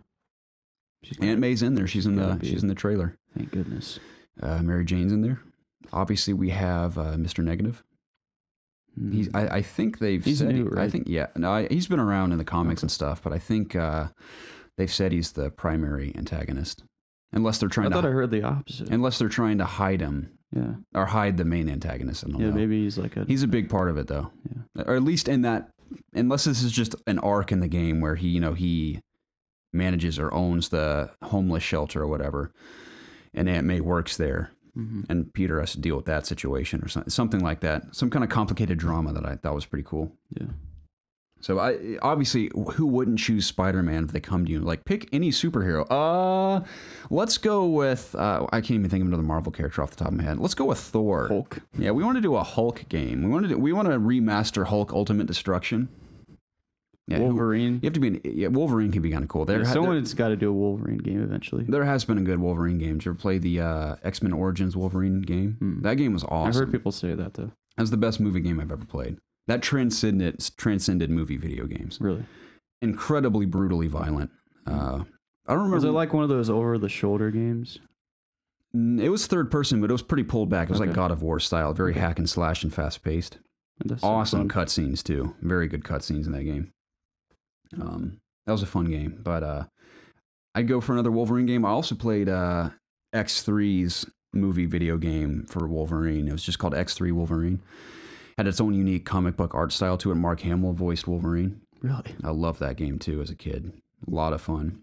Aunt May's in there. She's in the trailer. Thank goodness. Mary Jane's in there. Obviously, we have Mr. Negative. I think he's said new, right? I think No, he's been around in the comics and stuff, but I think they've said he's the primary antagonist, unless they're trying. I heard the opposite. Unless they're trying to hide him. Yeah. Or hide the main antagonist. I don't know. Maybe he's a big part of it though. Yeah. Or at least in that, unless this is just an arc in the game where he manages or owns the homeless shelter or whatever, and Aunt May works there, and Peter has to deal with that situation or something like that. Some kind of complicated drama that I thought was pretty cool. Yeah. So obviously, who wouldn't choose Spider-Man if they come to you? Like, pick any superhero. Let's go with, I can't even think of another Marvel character off the top of my head. Let's go with Thor. Hulk. Yeah, we want to do a Hulk game. We want to remaster Hulk Ultimate Destruction. Yeah, Wolverine. You have to be Wolverine can be kind of cool. Someone's got to do a Wolverine game eventually. There has been a good Wolverine game. Did you ever play the X-Men Origins Wolverine game? That game was awesome. I've heard people say that though. That was the best movie game I've ever played. That transcended movie video games. Really? Incredibly brutally violent. I don't remember. Was it like one of those over-the-shoulder games? It was third person, but it was pretty pulled back. It was like God of War style, very hack and slash and fast paced. Awesome cutscenes too. Very good cutscenes in that game. That was a fun game. But I'd go for another Wolverine game. I also played X3's movie video game for Wolverine. It was just called X3 Wolverine. Had its own unique comic book art style to it. Mark Hamill voiced Wolverine. Really? I loved that game too as a kid. A lot of fun.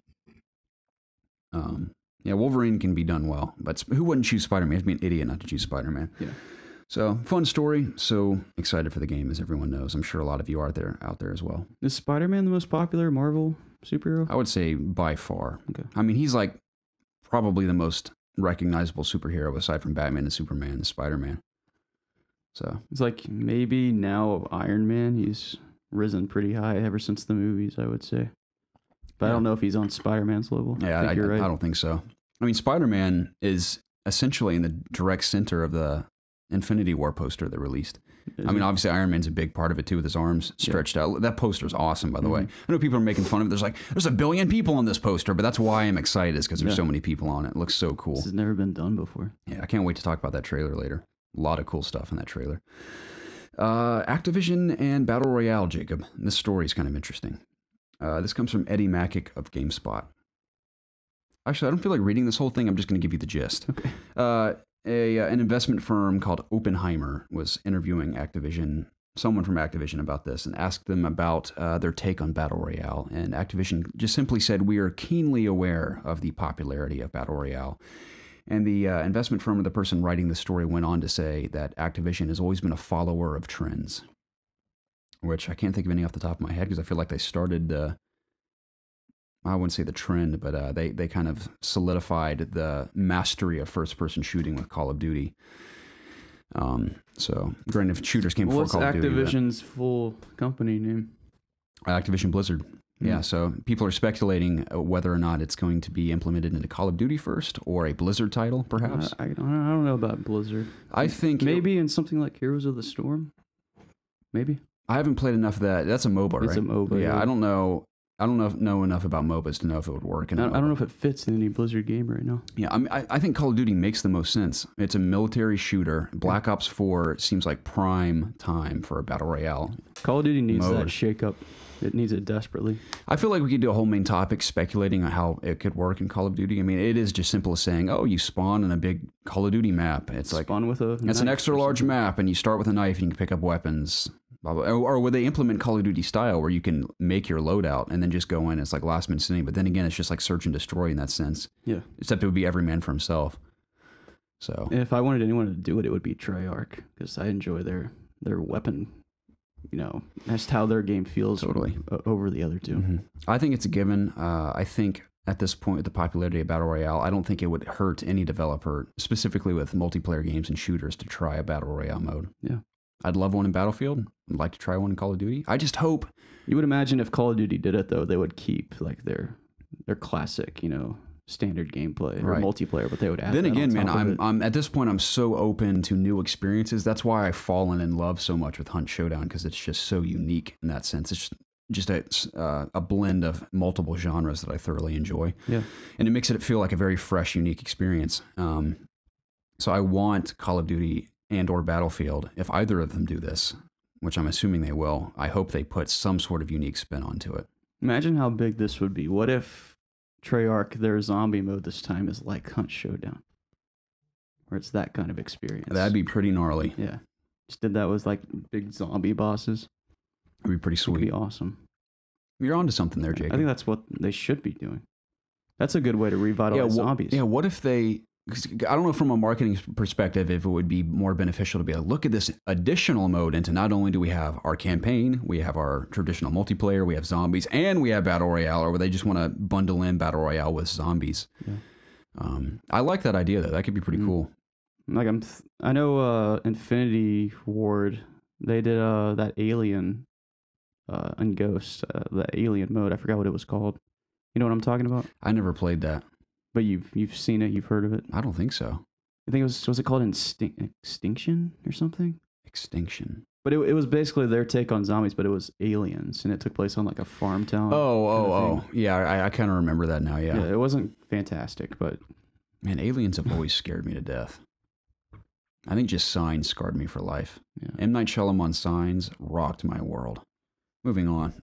Yeah, Wolverine can be done well, but who wouldn't choose Spider-Man? You have to be an idiot not to choose Spider-Man. Yeah. So, fun story. So excited for the game, as everyone knows. I'm sure a lot of you are out there as well. Is Spider-Man the most popular Marvel superhero? I would say by far. Okay. I mean, he's like probably the most recognizable superhero aside from Batman and Superman and Spider-Man. So it's like maybe now Iron Man, he's risen pretty high ever since the movies, I would say. But I don't know if he's on Spider-Man's level. Yeah, I don't think so. I mean, Spider-Man is essentially in the direct center of the Infinity War poster they released. I mean, obviously Iron Man's a big part of it too, with his arms stretched out. That poster's awesome, by the way. I know people are making fun of it. There's 1 billion people on this poster, but that's why I'm excited, is because there's so many people on it. It looks so cool. This has never been done before. Yeah, I can't wait to talk about that trailer later. A lot of cool stuff in that trailer. Activision and Battle Royale, Jacob. This story is kind of interesting. This comes from Eddie Makic of GameSpot. Actually, I don't feel like reading this whole thing. I'm just going to give you the gist. Okay. An investment firm called Oppenheimer was interviewing someone from Activision about this, and asked them about their take on Battle Royale. And Activision just simply said, "We are keenly aware of the popularity of Battle Royale." And the investment firm, or the person writing the story, went on to say that Activision has always been a follower of trends, which I can't think of any off the top of my head, because I feel like they started I wouldn't say the trend, but they kind of solidified the mastery of first-person shooting with Call of Duty. So, granted, shooters came before Call of Duty. What's Activision's full company name? Activision Blizzard. Yeah, so people are speculating whether or not it's going to be implemented into Call of Duty first, or a Blizzard title, perhaps. I don't know about Blizzard. I think maybe in something like Heroes of the Storm. Maybe. I haven't played enough of that. That's a MOBA, right? It's a MOBA. Yeah, I don't know. I don't know enough about MOBAs to know if it would work. I don't know if it fits in any Blizzard game right now. Yeah, I mean, I think Call of Duty makes the most sense. It's a military shooter. Black Ops 4 seems like prime time for a battle royale. Call of Duty needs mode. that shake-up. It needs it desperately. I feel like we could do a whole main topic speculating on how it could work in Call of Duty. I mean, it is just simple as saying, oh, you spawn in a big Call of Duty map. It's like spawn with a it's an extra large map, and you start with a knife, and you can pick up weapons. Blah, blah. Or would they implement Call of Duty style where you can make your loadout and then just go in? It's like last man standing, but then again, it's just like search and destroy in that sense. Yeah. Except it would be every man for himself. So if I wanted anyone to do it, it would be Treyarch, because I enjoy their weapon. You know, that's how their game feels totally over the other two. Mm-hmm. I think it's a given. I think at this point with the popularity of Battle Royale, I don't think it would hurt any developer, specifically with multiplayer games and shooters, to try a Battle Royale mode. Yeah. I'd love one in Battlefield. I'd like to try one in Call of Duty. I just hope. You would imagine if Call of Duty did it, though, they would keep like their classic, you know, standard gameplay or multiplayer, but they would add then that again, on top man, of it. I'm at this point I'm so open to new experiences. That's why I've fallen in love so much with Hunt Showdown, because it's just so unique in that sense. It's just a blend of multiple genres that I thoroughly enjoy. Yeah, and it makes it feel like a very fresh, unique experience. So I want Call of Duty and or Battlefield, if either of them do this, which I'm assuming they will, I hope they put some sort of unique spin onto it. Imagine how big this would be. What if Treyarch, their zombie mode this time is like Hunt Showdown, where it's that kind of experience? That'd be pretty gnarly. Yeah, just did that with like big zombie bosses. It'd be pretty sweet. It'd be awesome. You're onto something there, Jacob. I think that's what they should be doing. That's a good way to revitalize zombies. Yeah, what if they... I don't know from a marketing perspective if it would be more beneficial to be like, look at this additional mode into not only do we have our campaign, we have our traditional multiplayer, we have zombies, and we have Battle Royale, or where they just want to bundle in Battle Royale with zombies. Yeah. I like that idea, though. That could be pretty cool. Like I know Infinity Ward, they did that Alien and Ghost, the Alien mode. I forgot what it was called. You know what I'm talking about? I never played that. But you've seen it, you've heard of it? I don't think so. I think was it called Extinction or something? Extinction. But it was basically their take on zombies, but it was aliens, and it took place on like a farm town. Oh. Yeah, I kind of remember that now, yeah. It wasn't fantastic, but... Man, aliens have always scared me to death. I think just Signs scarred me for life. Yeah. M. Night Shyamalan Signs rocked my world. Moving on.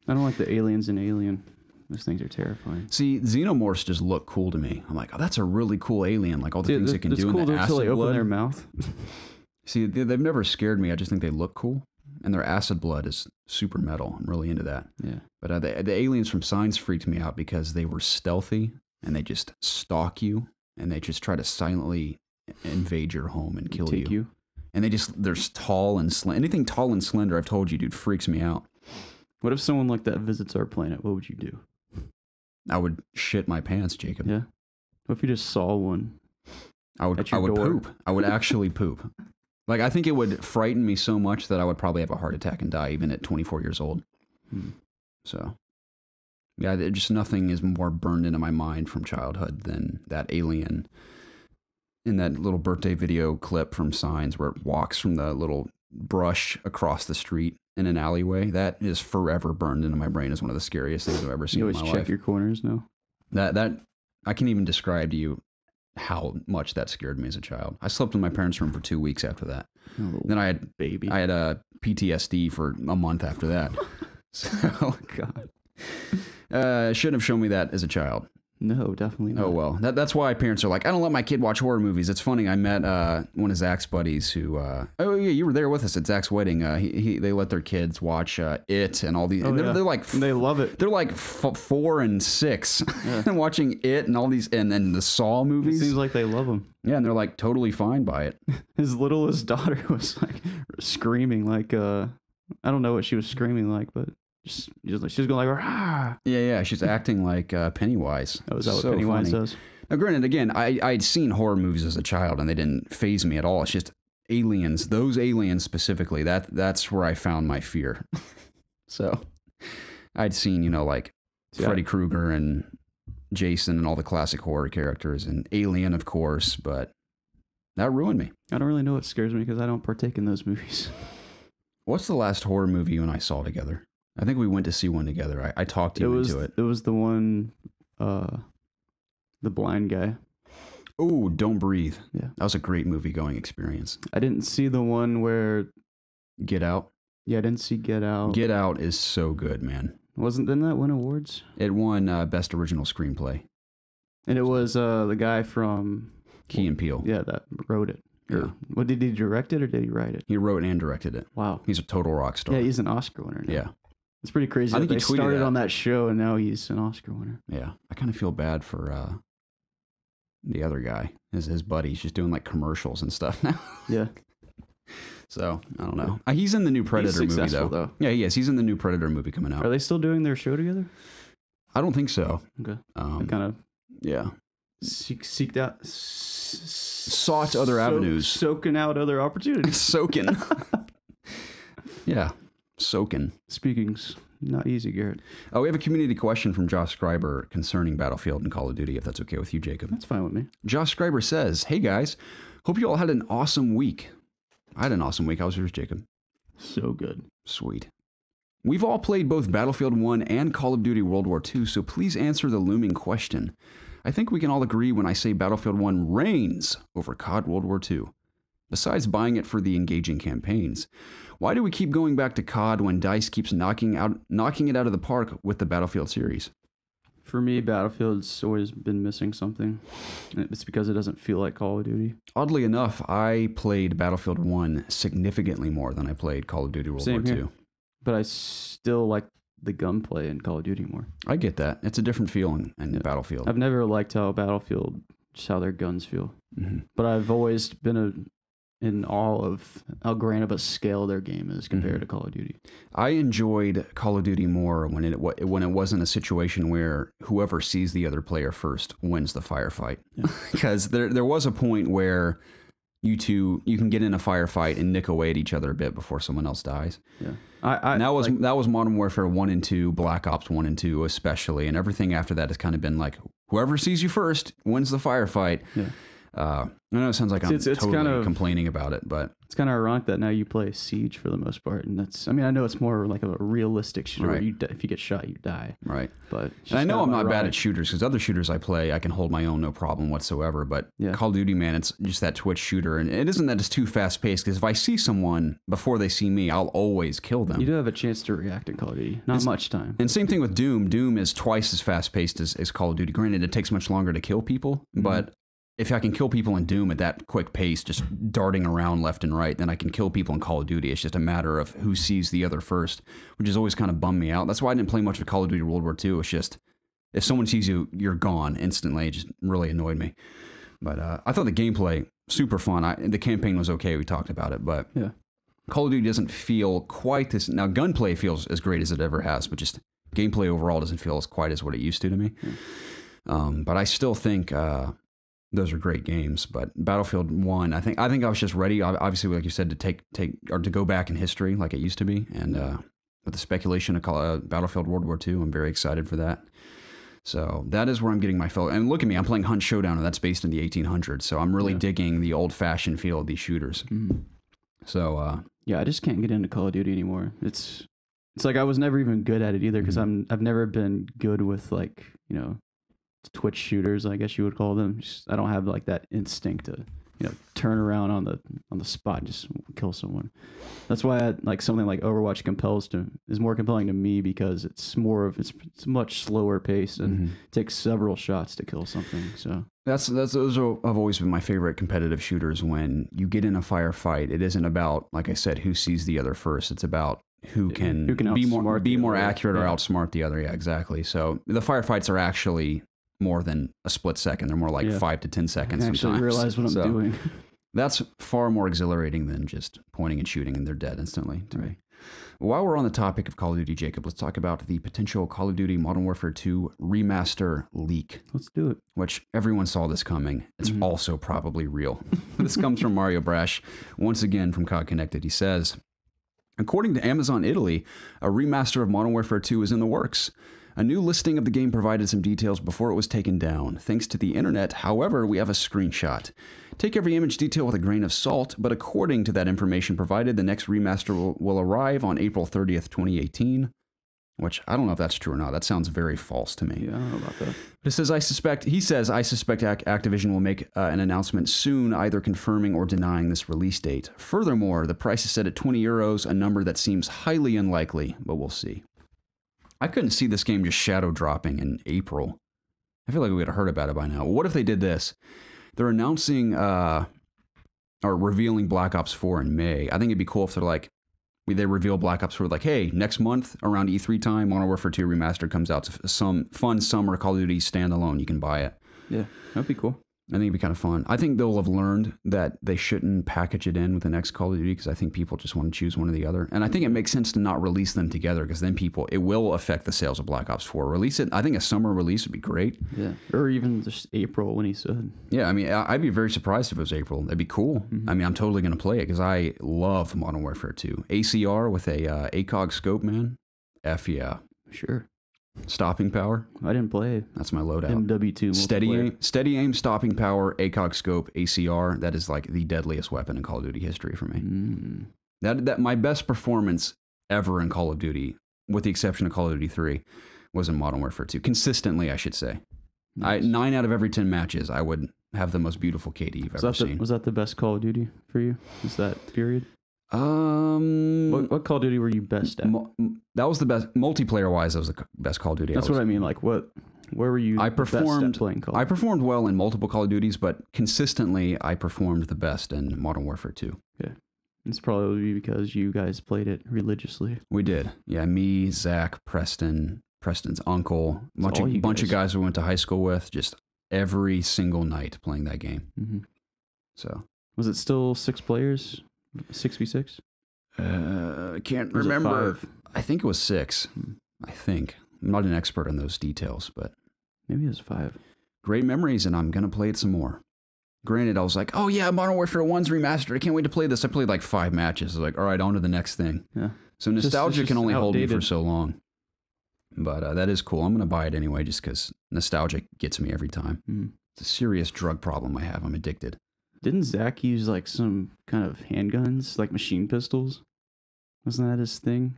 I don't like the aliens in Alien. Those things are terrifying. See, xenomorphs just look cool to me. I'm like, oh, that's a really cool alien. Like all the things it can do in the acid until they blood. open their mouth. See, they've never scared me. I just think they look cool. And their acid blood is super metal. I'm really into that. Yeah. But the aliens from Signs freaked me out because they were stealthy and they just stalk you and they just try to silently invade your home and kill you. And they're tall and slender. Anything tall and slender, I've told you, dude, freaks me out. What if someone like that visits our planet? What would you do? I would shit my pants, Jacob. Yeah. What if you just saw one? I would poop. I would actually poop. Like, I think it would frighten me so much that I would probably have a heart attack and die even at 24 years old. So, yeah, just nothing is more burned into my mind from childhood than that alien in that little birthday video clip from Signs where it walks from the little brush across the street in an alleyway. That is forever burned into my brain as one of the scariest things I've ever seen in my life. You always check your corners now? That I can't even describe to you how much that scared me as a child. I slept in my parents' room for 2 weeks after that. Oh, then I had a PTSD for a month after that. So God, shouldn't have shown me that as a child. No, definitely not. Oh well, that's why parents are like, I don't let my kid watch horror movies. It's funny. I met one of Zach's buddies who, oh yeah, you were there with us at Zach's wedding. They let their kids watch It and all these. Oh, and they're like, they love it. They're like 4 and 6, and watching It and all these, and then the Saw movies. It seems like they love them. Yeah, and they're like totally fine by it. His littlest daughter was like screaming like I don't know what she was screaming like, but. She was going like, ah. Yeah, she's acting like Pennywise. Oh, is that what Pennywise does? Now, granted, again, I'd seen horror movies as a child, and they didn't faze me at all. It's just aliens, those aliens specifically, that's where I found my fear. So, I'd seen, like Freddy Krueger and Jason and all the classic horror characters, and Alien, of course, but that ruined me. I don't really know what scares me because I don't partake in those movies. What's the last horror movie you and I saw together? I think we went to see one together. I talked you into it. It was the one, the blind guy. Oh, Don't Breathe. Yeah. That was a great movie going experience. I didn't see the one where... Get Out. Yeah, I didn't see Get Out. Get Out is so good, man. Didn't that win awards? It won Best Original Screenplay. And it was the guy from... Key and Peele. Yeah, that wrote it. Yeah. What, did he direct it or did he write it? He wrote and directed it. Wow. He's a total rock star. Yeah, he's an Oscar winner now. Yeah. It's pretty crazy. I think they he tweeted started that. on that show and now he's an Oscar winner. Yeah. I kind of feel bad for the other guy. His buddy. He's just doing like commercials and stuff now. Yeah. So, I don't know. He's in the new Predator movie, though. Yeah, he is. He's in the new Predator movie coming out. Are they still doing their show together? I don't think so. Okay. I kind of seeked out... Sought other avenues. Soaking out other opportunities. Soaking. Yeah. Soaking. Speaking's not easy, Garrett. Oh, we have a community question from Josh Schreiber concerning Battlefield and Call of Duty, if that's okay with you, Jacob. That's fine with me. Josh Schreiber says, "Hey guys, hope you all had an awesome week." I had an awesome week. How was yours, Jacob? So good. Sweet. We've all played both Battlefield 1 and Call of Duty World War II, so please answer the looming question. I think we can all agree when I say Battlefield 1 reigns over COD World War II. Besides buying it for the engaging campaigns, why do we keep going back to COD when DICE keeps knocking it out of the park with the Battlefield series? For me, Battlefield's always been missing something. It's because it doesn't feel like Call of Duty. Oddly enough, I played Battlefield 1 significantly more than I played Call of Duty World War II. But I still like the gunplay in Call of Duty more. I get that. It's a different feel in Battlefield. I've never liked how Battlefield, just how their guns feel. Mm-hmm. But I've always been in awe of how grand of a scale their game is compared to Call of Duty. I enjoyed Call of Duty more when it wasn't a situation where whoever sees the other player first wins the firefight. Yeah. Because there was a point where you can get in a firefight and nick away at each other a bit before someone else dies. Yeah. That was Modern Warfare 1 and 2, Black Ops 1 and 2 especially, and everything after that has kind of been like whoever sees you first wins the firefight. Yeah. I know it sounds like I'm totally kind of complaining about it, but it's kind of ironic that now you play Siege for the most part, and I know it's more like a realistic shooter. Right. If you get shot, you die. Right. But and I know I'm not bad at shooters because other shooters I play, I can hold my own no problem whatsoever. But Call of Duty, man, it's just that Twitch shooter, and it isn't that it's too fast paced. Because if I see someone before they see me, I'll always kill them. You do have a chance to react in Call of Duty. Not much time. And same thing with Doom. Doom is twice as fast paced as Call of Duty. Granted, it takes much longer to kill people, but if I can kill people in Doom at that quick pace, just darting around left and right, then I can kill people in Call of Duty. It's just a matter of who sees the other first, which has always kind of bummed me out. That's why I didn't play much of Call of Duty World War II. It's just, if someone sees you, you're gone instantly. It just really annoyed me. But I thought the gameplay, super fun. The campaign was okay. We talked about it. But Call of Duty doesn't feel quite this... Now, gunplay feels as great as it ever has, but just gameplay overall doesn't feel as quite as what it used to me. But I still think... those are great games, but Battlefield 1, I think I was just ready, obviously, like you said, to take or to go back in history like it used to be. And with the speculation of Battlefield World War II, I'm very excited for that. So that is where I'm getting my feel. And look at me, I'm playing Hunt Showdown, and that's based in the 1800s. So I'm really digging the old-fashioned feel of these shooters. So I just can't get into Call of Duty anymore. It's like I was never even good at it either because I've never been good with Twitch shooters, I guess you would call them. I don't have like that instinct to, turn around on the spot and just kill someone. That's why something like Overwatch is more compelling to me because it's much slower paced and takes several shots to kill something. So those have always been my favorite competitive shooters. When you get in a firefight, it isn't about, like I said, who sees the other first. It's about who can be more accurate or outsmart the other. Yeah, exactly. So the firefights are actually more than a split second. They're more like 5 to 10 seconds sometimes. I actually realize what I'm doing. That's far more exhilarating than just pointing and shooting and they're dead instantly to me. While we're on the topic of Call of Duty, Jacob, let's talk about the potential Call of Duty Modern Warfare 2 remaster leak. Let's do it. Which everyone saw this coming. It's also probably real. This comes from Mario Brash, once again from COD Connected. He says, according to Amazon Italy, a remaster of Modern Warfare 2 is in the works. A new listing of the game provided some details before it was taken down. Thanks to the internet, however, we have a screenshot. Take every image detail with a grain of salt, but according to that information provided, the next remaster will arrive on April 30th, 2018. which I don't know if that's true or not. That sounds very false to me. Yeah, I don't know about that. But it says, I suspect Activision will make an announcement soon, either confirming or denying this release date. Furthermore, the price is set at €20, a number that seems highly unlikely, but we'll see. I couldn't see this game just shadow dropping in April. I feel like we would have heard about it by now. What if they did this? They're announcing or revealing Black Ops 4 in May. I think it'd be cool if they're like, they reveal Black Ops 4 like, hey, next month around E3 time, Modern Warfare 2 Remastered comes out. It's some fun summer Call of Duty standalone. You can buy it. Yeah, that'd be cool. I think it'd be kind of fun. I think they'll have learned that they shouldn't package it in with the next Call of Duty because I think people just want to choose one or the other. And I think it makes sense to not release them together because then it will affect the sales of Black Ops 4. Release it. I think a summer release would be great. Yeah. Or even just April when he said. Yeah, I mean, I'd be very surprised if it was April. That'd be cool. Mm-hmm. I mean, I'm totally going to play it because I love Modern Warfare 2. ACR with a ACOG scope, man. F yeah. Sure. Stopping power. I didn't play. That's my loadout. MW2. Steady aim, stopping power, ACOG scope, ACR. That is like the deadliest weapon in Call of Duty history for me. Mm. That my best performance ever in Call of Duty, with the exception of Call of Duty 3, was in Modern Warfare 2. Consistently, I should say. Nice. 9 out of every 10 matches, I would have the most beautiful KD you've ever seen. Was that the best Call of Duty for you? Was that period? What Call of Duty were you best at? That was the best multiplayer wise. That was the best Call of Duty. That's what I mean. Like where were you? Best at playing Call? I performed well in multiple Call of Duties, but consistently I performed the best in Modern Warfare 2. Yeah, it's probably because you guys played it religiously. We did. Yeah, me, Zach, Preston's uncle, bunch of guys we went to high school with, just every single night playing that game. Mm-hmm. So was it still 6 players? 6v6? I can't remember. I think it was 6. I think. I'm not an expert on those details, but maybe it was 5. Great memories, and I'm going to play it some more. Granted, I was like, oh yeah, Modern Warfare 1's remastered. I can't wait to play this. I played like 5 matches. I was like, all right, on to the next thing. Yeah. So nostalgia can only hold me for so long. But that is cool. I'm going to buy it anyway just because nostalgia gets me every time. Mm. It's a serious drug problem I have. I'm addicted. Didn't Zach use like some kind of handguns, like machine pistols? Wasn't that his thing?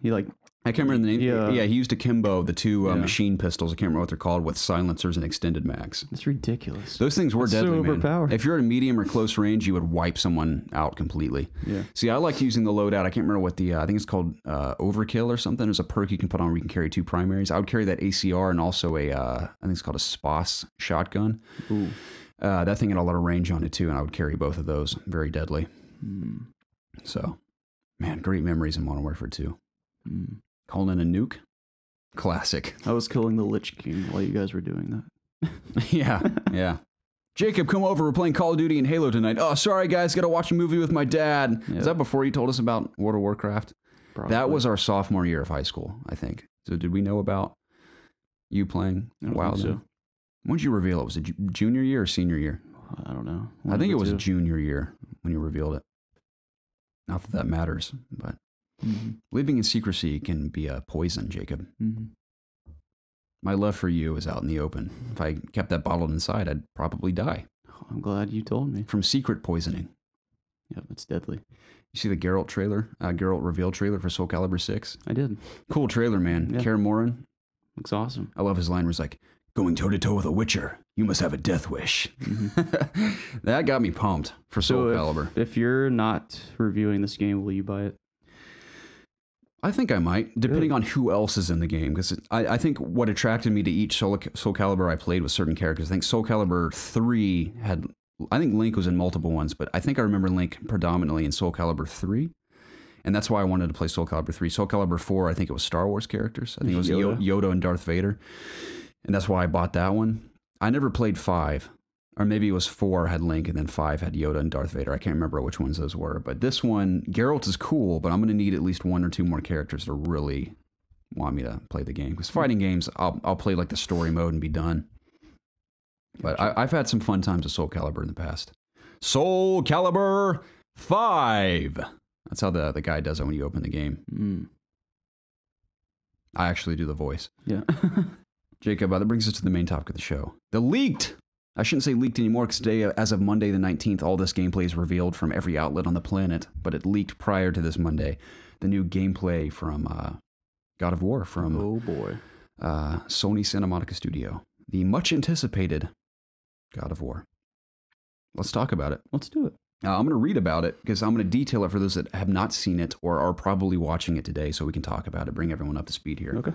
I can't remember the name. Yeah, he used akimbo, the 2 machine pistols. I can't remember what they're called, with silencers and extended mags. It's ridiculous. Those things were deadly, so overpowered. Man. If you're at a medium or close range, you would wipe someone out completely. Yeah. See, I liked using the loadout. I can't remember what I think it's called Overkill or something. There's a perk you can put on where you can carry 2 primaries. I would carry that ACR and also I think it's called a SPOS shotgun. Ooh. That thing had a lot of range on it too, and I would carry both of those. Very deadly. Mm. So, man, great memories in Modern Warfare 2. Mm. Calling in a nuke? Classic. I was killing the Lich King while you guys were doing that. Yeah. Jacob, come over. We're playing Call of Duty and Halo tonight. Oh, sorry, guys. Got to watch a movie with my dad. Yep. Is that before you told us about World of Warcraft? Probably. That was our sophomore year of high school, I think. So did we know about you playing WoW? So. When did you reveal it? Was it junior year or senior year? I don't know. I think it was junior year when you revealed it. Not that matters, but living in secrecy can be a poison, Jacob. Mm-hmm. My love for you is out in the open. If I kept that bottled inside, I'd probably die. Oh, I'm glad you told me. From secret poisoning. Yep, it's deadly. You see the Geralt trailer? Geralt reveal trailer for Soul Calibur 6? I did. Cool trailer, man. Yeah. Kaer Morhen. Looks awesome. I love his line where he's like, going toe-to-toe with a Witcher, you must have a death wish. Mm-hmm. That got me pumped for Soul Calibur. If you're not reviewing this game, will you buy it? I think I might, depending on who else is in the game. Because I think what attracted me to each Soul Calibur I played was certain characters. I think Soul Calibur 3 had... I think Link was in multiple ones, but I think I remember Link predominantly in Soul Calibur 3. And that's why I wanted to play Soul Calibur 3. Soul Calibur 4, I think it was Star Wars characters. I think it was Yoda and Darth Vader. And that's why I bought that one. I never played 5. Or maybe it was 4 had Link and then 5 had Yoda and Darth Vader. I can't remember which ones those were. But this one, Geralt is cool, but I'm going to need at least 1 or 2 more characters to really want me to play the game. Because fighting games, I'll play like the story mode and be done. But I've had some fun times with Soul Calibur in the past. Soul Calibur 5! That's how the guy does it when you open the game. Mm. I actually do the voice. Yeah. Jacob, that brings us to the main topic of the show. The leaked! I shouldn't say leaked anymore because today, as of Monday the 19th, all this gameplay is revealed from every outlet on the planet, but it leaked prior to this Monday. The new gameplay from God of War from Oh boy. Sony Santa Monica Studio. The much anticipated God of War. Let's talk about it. Let's do it. I'm going to read about it because I'm going to detail it for those that have not seen it or are probably watching it today so we can talk about it, bring everyone up to speed here. Okay.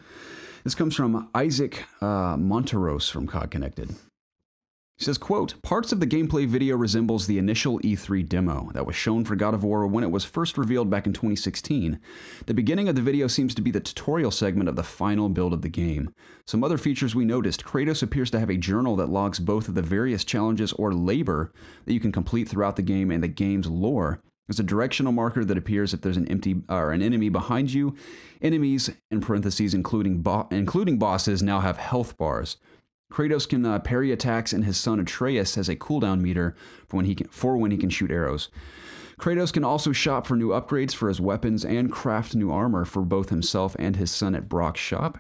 This comes from Isaac Monteros from COD Connected. He says, quote, parts of the gameplay video resembles the initial E3 demo that was shown for God of War when it was first revealed back in 2016. The beginning of the video seems to be the tutorial segment of the final build of the game. Some other features we noticed, Kratos appears to have a journal that logs both of the various challenges or labor that you can complete throughout the game and the game's lore. There's a directional marker that appears if there's an enemy behind you. Enemies, in parentheses, including bosses, now have health bars. Kratos can parry attacks, and his son Atreus has a cooldown meter for when he can shoot arrows. Kratos can also shop for new upgrades for his weapons and craft new armor for both himself and his son at Brock's shop.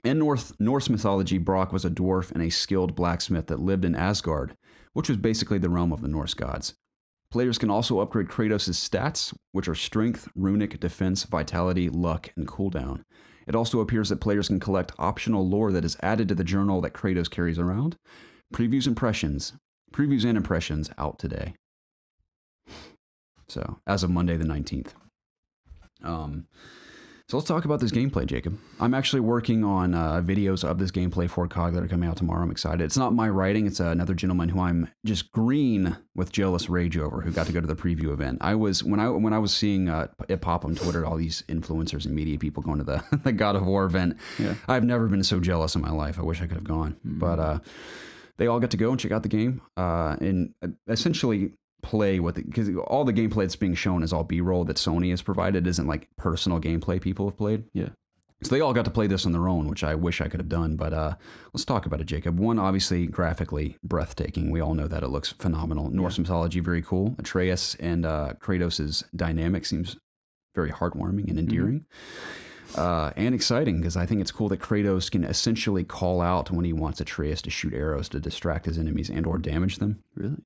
In Norse mythology, Brock was a dwarf and a skilled blacksmith that lived in Asgard, which was basically the realm of the Norse gods. Players can also upgrade Kratos' stats, which are strength, runic, defense, vitality, luck, and cooldown. It also appears that players can collect optional lore that is added to the journal that Kratos carries around. Previews and impressions out today. So, as of Monday the 19th. So let's talk about this gameplay, Jacob. I'm actually working on videos of this gameplay for COG that are coming out tomorrow. I'm excited. It's not my writing. It's another gentleman who I'm just green with jealous rage over, who got to go to the preview event. I was when I was seeing it pop on Twitter, all these influencers and media people going to the God of War event. Yeah. I've never been so jealous in my life. I wish I could have gone, but they all got to go and check out the game and essentially play with it, because all the gameplay that's being shown is all B-roll that Sony has provided. It isn't like personal gameplay people have played. Yeah. So they all got to play this on their own, which I wish I could have done. But let's talk about it, Jacob. One, obviously, graphically breathtaking. We all know that it looks phenomenal. Norse mythology, very cool. Atreus and Kratos' dynamic seems very heartwarming and endearing. And exciting, because I think it's cool that Kratos can essentially call out when he wants Atreus to shoot arrows to distract his enemies and or damage them. Really?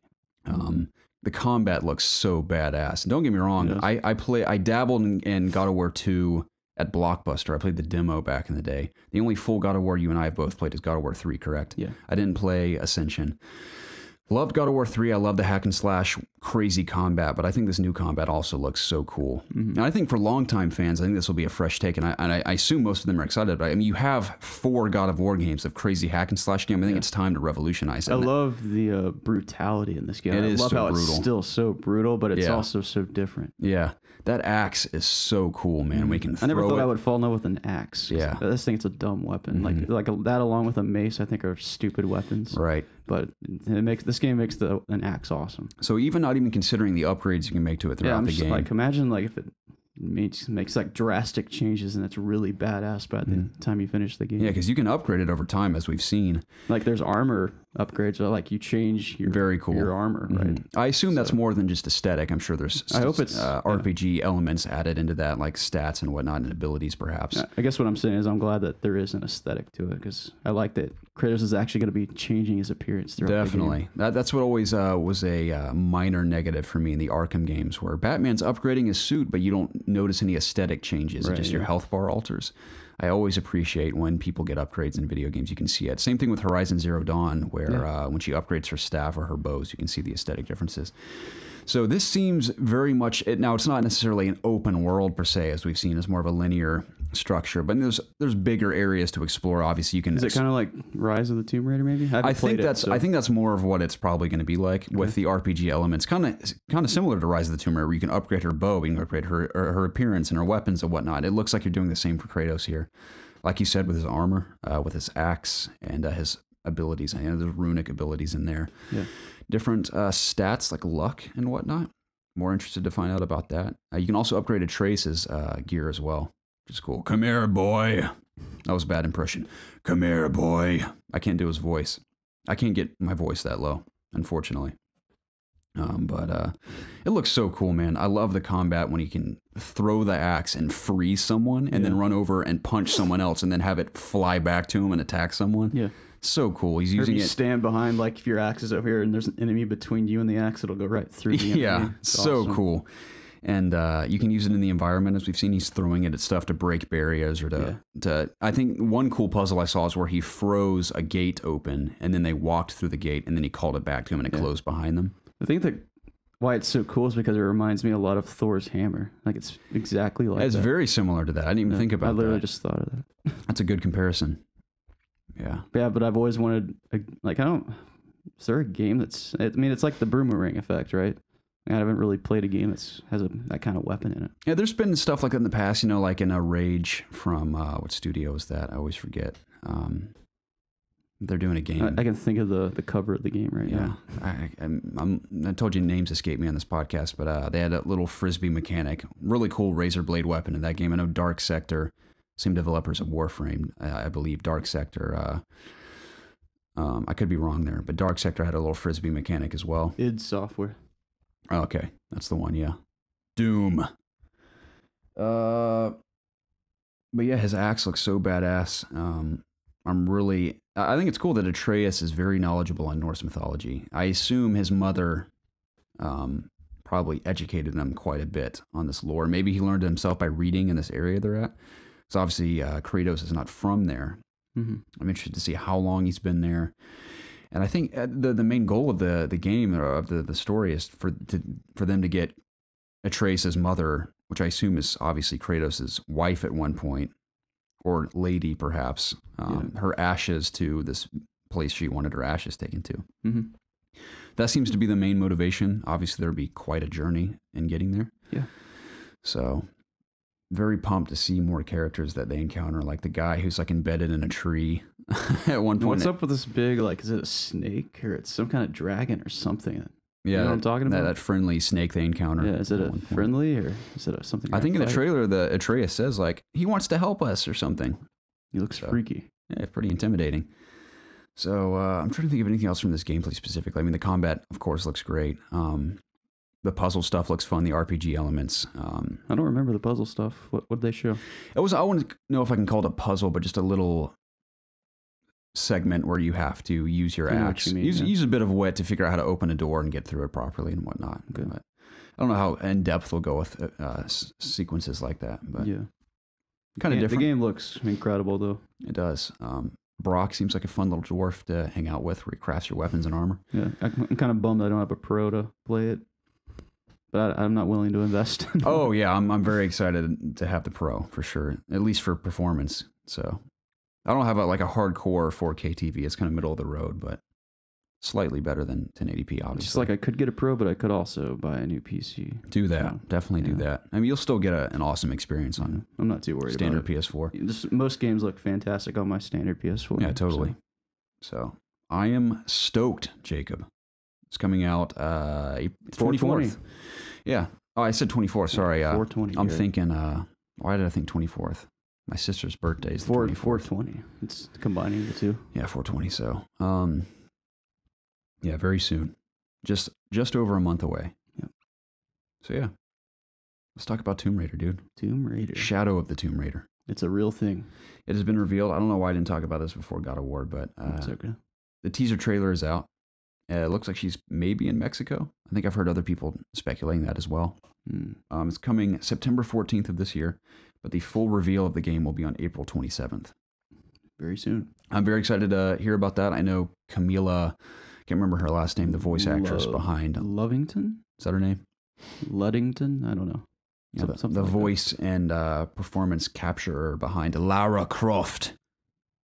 The combat looks so badass. Don't get me wrong. I dabbled in God of War 2 at Blockbuster. I played the demo back in the day. The only full God of War you and I have both played is God of War 3, correct? Yeah. I didn't play Ascension. Loved God of War 3. I love the hack and slash crazy combat, but I think this new combat also looks so cool. And I think for longtime fans, I think this will be a fresh take, and I assume most of them are excited about it. I mean, you have 4 God of War games of crazy hack and slash game. I think it's time to revolutionize it. I love the brutality in this game. I love how it's still so brutal, but it's also so different. Yeah. That axe is so cool, man. We can throw I never thought I would fall in love with an axe. Yeah. I just think it's a dumb weapon. Like that along with a mace, I think are stupid weapons. Right. But this game makes an axe awesome. So even not even considering the upgrades you can make to it throughout the game. Like, imagine like if it makes like drastic changes and it's really badass by the time you finish the game. Yeah, because you can upgrade it over time, as we've seen. Like there's armor upgrades, so like you change your your armor, right? I assume that's more than just aesthetic. I'm sure there's I hope it's RPG elements added into that, like stats and whatnot and abilities, perhaps. I guess what I'm saying is I'm glad that there is an aesthetic to it, because I like that Kratos is actually going to be changing his appearance throughout the game. That's what always was a minor negative for me in the Arkham games, where Batman's upgrading his suit, but you don't notice any aesthetic changes. Just your health bar alters. I always appreciate when people get upgrades in video games. You can see it. Same thing with Horizon Zero Dawn, where when she upgrades her staff or her bows, you can see the aesthetic differences. So this seems very much now. It's not necessarily an open world per se, as we've seen. It's more of a linear structure, but there's bigger areas to explore. Obviously, you can. Is it kind of like Rise of the Tomb Raider? Maybe I think that's more of what it's probably going to be like with the RPG elements. Kind of similar to Rise of the Tomb Raider, where you can upgrade her bow, you can upgrade her appearance and her weapons and whatnot. It looks like you're doing the same for Kratos here, like you said, with his armor, with his axe, and his abilities. And there's runic abilities in there. Yeah. Different stats like luck and whatnot. More interested to find out about that. You can also upgrade Atreus' gear as well, which is cool. Come here, boy. That was a bad impression. Come here, boy. I can't do his voice. I can't get my voice that low, unfortunately. But it looks so cool, man. I love the combat when he can throw the axe and freeze someone and then run over and punch someone else and then have it fly back to him and attack someone. Yeah. So cool. He's using it. Stand behind, like if your axe is over here and there's an enemy between you and the axe, it'll go right through the enemy. Yeah, so awesome. Cool. And you can use it in the environment, as we've seen. He's throwing it at stuff to break barriers or to. I think one cool puzzle I saw is where he froze a gate open, and then they walked through the gate, and then he called it back to him, and it closed behind them. I think that why it's so cool is because it reminds me a lot of Thor's hammer. Like it's exactly like it's that. very similar to that. I didn't even think about that. I literally just thought of that. That's a good comparison. Yeah. Yeah, but I've always wanted like is there a game that's? I mean, it's like the boomerang effect, right? I haven't really played a game that has that kind of weapon in it. Yeah, there's been stuff like that in the past. You know, like in a Rage from what studio is that? I always forget. They're doing a game. I can think of the cover of the game right now. I told you names escape me on this podcast, but they had a little frisbee mechanic, really cool razor blade weapon in that game. I know Dark Sector, same developers of Warframe, I believe. Dark Sector. I could be wrong there, but Dark Sector had a little frisbee mechanic as well. id Software. Oh, okay, that's the one. Yeah, Doom. But yeah, his axe looks so badass. I think it's cool that Atreus is very knowledgeable on Norse mythology. I assume his mother probably educated him quite a bit on this lore. Maybe he learned it himself by reading in this area they're at. So obviously Kratos is not from there. Mm-hmm. I'm interested to see how long he's been there. And I think the main goal of the game, or of the story, is for them to get Atreus' mother, which I assume is obviously Kratos' wife at one point, or lady perhaps, her ashes to this place she wanted her ashes taken to. Mm-hmm. That seems to be the main motivation. Obviously, there would be quite a journey in getting there. Yeah. So, very pumped to see more characters that they encounter, like the guy who's like embedded in a tree at one point. What's up with this big, like, is it a snake or it's some kind of dragon or something? Yeah, you know what I'm talking about? That friendly snake they encounter. Yeah, is it a friendly or is it something? I think in the trailer, the Atreus says like he wants to help us or something. He looks freaky. Yeah, pretty intimidating. So I'm trying to think of anything else from this gameplay specifically. I mean, the combat, of course, looks great. The puzzle stuff looks fun. The RPG elements. I don't remember the puzzle stuff. What did they show? I want to know if I can call it a puzzle, but just a little segment where you have to use your axe. Use a bit of wit to figure out how to open a door and get through it properly and whatnot. Okay. But I don't know how in depth we'll go with sequences like that. But yeah, kind of different. The game looks incredible though. It does. Brock seems like a fun little dwarf to hang out with, where he crafts your weapons and armor. Yeah, I'm kind of bummed I don't have a pro to play it, but I'm not willing to invest. Oh yeah, I'm very excited to have the pro for sure, at least for performance. So I don't have a hardcore 4K TV. It's kind of middle of the road, but slightly better than 1080p, obviously. Just like I could get a pro, but I could also buy a new PC. Do that. Definitely do that. I mean, you'll still get an awesome experience on I'm not too worried standard about it. PS4. Most games look fantastic on my standard PS4. Yeah, totally. So I am stoked, Jacob. It's coming out 24th. Yeah. Oh, I said 24th. Sorry. 420. I'm thinking, why did I think 24th? My sister's birthday is the 24th. 420. It's combining the two. Yeah, 420. So, yeah, very soon. Just over a month away. Yep. So yeah, let's talk about Tomb Raider, dude. Tomb Raider. Shadow of the Tomb Raider. It's a real thing. It has been revealed. I don't know why I didn't talk about this before God of War, but it's okay. The teaser trailer is out. It looks like she's maybe in Mexico. I think I've heard other people speculating that as well. It's coming September 14th of this year, but the full reveal of the game will be on April 27th. Very soon. I'm very excited to hear about that. I know Camila, can't remember her last name, the voice actress behind. Lovington? Is that her name? Luddington? I don't know. Yeah, the like voice and performance capturer behind Lara Croft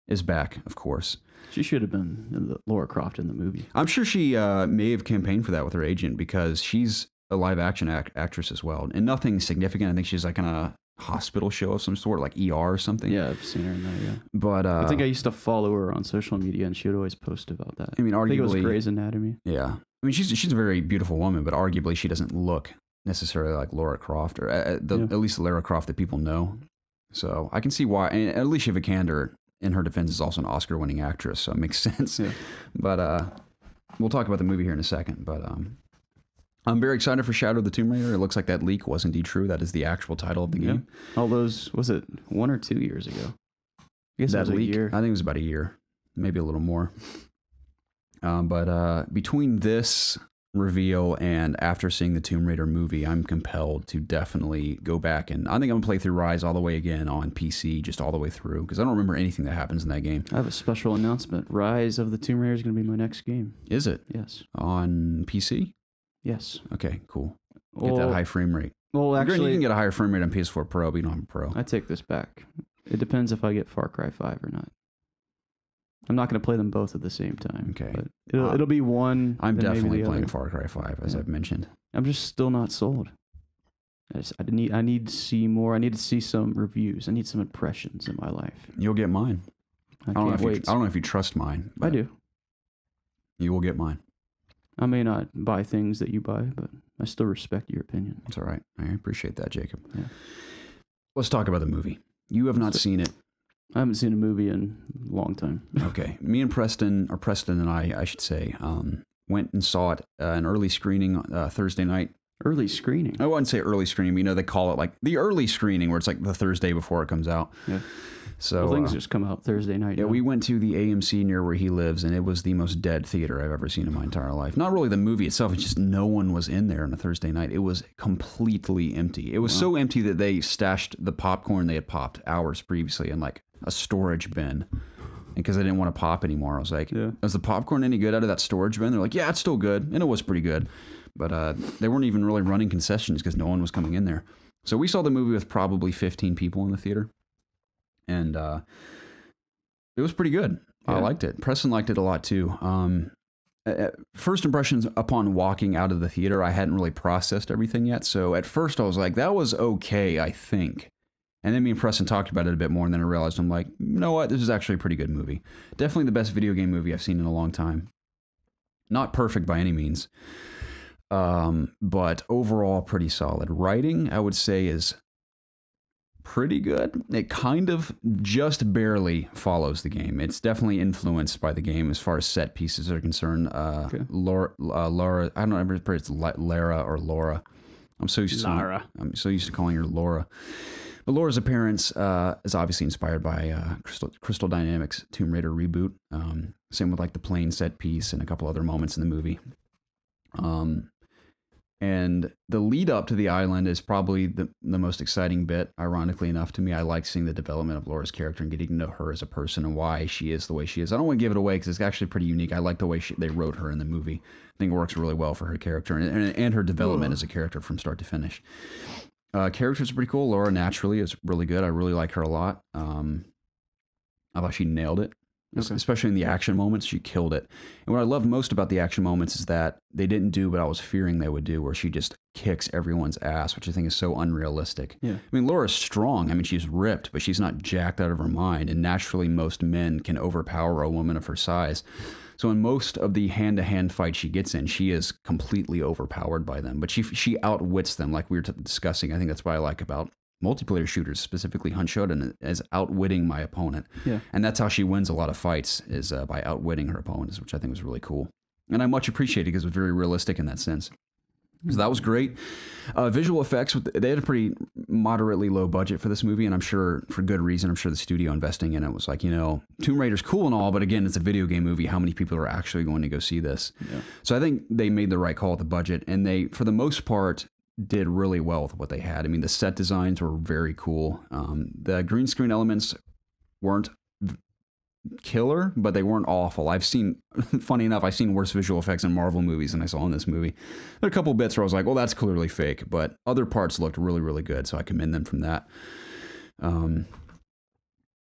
is back, of course. She should have been Lara Croft in the movie. I'm sure she may have campaigned for that with her agent, because she's a live action actress as well. And nothing significant. I think she's like in a hospital show of some sort, like ER or something. Yeah, I've seen her in that, yeah. But I think I used to follow her on social media, and she would always post about that. I mean, arguably, I think it was Grey's Anatomy. Yeah. I mean, she's a very beautiful woman, but arguably she doesn't look necessarily like Lara Croft, or at least the Lara Croft that people know. So I can see why. And Alicia Vikander, in her defense, is also an Oscar-winning actress, so it makes sense. Yeah. But we'll talk about the movie here in a second. But I'm very excited for Shadow of the Tomb Raider. It looks like that leak was indeed true. That is the actual title of the game. All those, was it 1 or 2 years ago? I guess that was leak, a year. I think it was about a year, maybe a little more. But between this reveal, and after seeing the Tomb Raider movie, I'm compelled to definitely go back, and I think I'm gonna play through Rise all the way again on PC, just all the way through, because I don't remember anything that happens in that game. I have a special announcement. Rise of the Tomb Raider is going to be my next game. Is it? Yes. On PC? Yes. Okay, cool. Get that high frame rate. Well, actually, you can get a higher frame rate on PS4 Pro, but you don't have a Pro. I take this back. It depends if I get Far Cry 5 or not. I'm not going to play them both at the same time. Okay. But it'll be one. I'm definitely playing other. Far Cry 5, as I've mentioned. I'm just still not sold. I need to see more. I need to see some reviews. I need some impressions in my life. You'll get mine. I can't wait. I don't know if you trust mine. I do. You will get mine. I may not buy things that you buy, but I still respect your opinion. That's all right. I appreciate that, Jacob. Yeah. Let's talk about the movie. You have not seen it. I haven't seen a movie in a long time. Okay. Me and Preston, or Preston and I should say, went and saw it an early screening Thursday night. Early screening? I wouldn't say early screening. You know, they call it like the early screening, where it's like the Thursday before it comes out. Yeah. So things just come out Thursday night. Yeah, we went to the AMC near where he lives, and it was the most dead theater I've ever seen in my entire life. Not really the movie itself; it's just no one was in there on a Thursday night. It was completely empty. It was so empty that they stashed the popcorn they had popped hours previously in like a storage bin, and because I didn't want to pop anymore, I was like, "Is the popcorn any good out of that storage bin?" They're like, "Yeah, it's still good," and it was pretty good, but they weren't even really running concessions because no one was coming in there. So we saw the movie with probably 15 people in the theater. And it was pretty good. Yeah. I liked it. Preston liked it a lot too. First impressions upon walking out of the theater, I hadn't really processed everything yet. So at first I was like, that was okay, I think. And then me and Preston talked about it a bit more, and then I realized, I'm like, you know what? This is actually a pretty good movie. Definitely the best video game movie I've seen in a long time. Not perfect by any means. But overall pretty solid. Writing, I would say, is pretty good. It kind of just barely follows the game. It's definitely influenced by the game as far as set pieces are concerned. Laura, I don't know if it's Lara or Laura. I'm so used to calling her Laura. But Laura's appearance is obviously inspired by Crystal Dynamics' Tomb Raider reboot. Same with like the plane set piece and a couple other moments in the movie. And the lead up to the island is probably the most exciting bit, ironically enough to me. I like seeing the development of Laura's character and getting to know her as a person and why she is the way she is. I don't want to give it away because it's actually pretty unique. I like the way they wrote her in the movie. I think it works really well for her character and her development as a character from start to finish. Character's pretty cool. Laura naturally is really good. I really like her a lot. I thought she nailed it. Okay. Especially in the action moments, she killed it. And what I love most about the action moments is that they didn't do what I was fearing they would do, where she just kicks everyone's ass, which I think is so unrealistic. Yeah. I mean, Laura's strong. I mean, she's ripped, but she's not jacked out of her mind. And naturally, most men can overpower a woman of her size. So in most of the hand-to-hand fights she gets in, she is completely overpowered by them. But she outwits them, like we were discussing. I think that's what I like about multiplayer shooters, specifically Hunt Showdown, as outwitting my opponent. Yeah. And that's how she wins a lot of fights, is by outwitting her opponents, which I think was really cool. And I much appreciate it because it was very realistic in that sense. So that was great. Visual effects, they had a pretty moderately low budget for this movie, and I'm sure for good reason. I'm sure the studio investing in it was like, you know, Tomb Raider's cool and all, but again, it's a video game movie. How many people are actually going to go see this? Yeah. So I think they made the right call with the budget, and they, for the most part, did really well with what they had. I mean, the set designs were very cool. The green screen elements weren't killer, but they weren't awful. Funny enough, I've seen worse visual effects in Marvel movies than I saw in this movie. There are a couple bits where I was like, well, that's clearly fake, but other parts looked really, really good, so I commend them from that.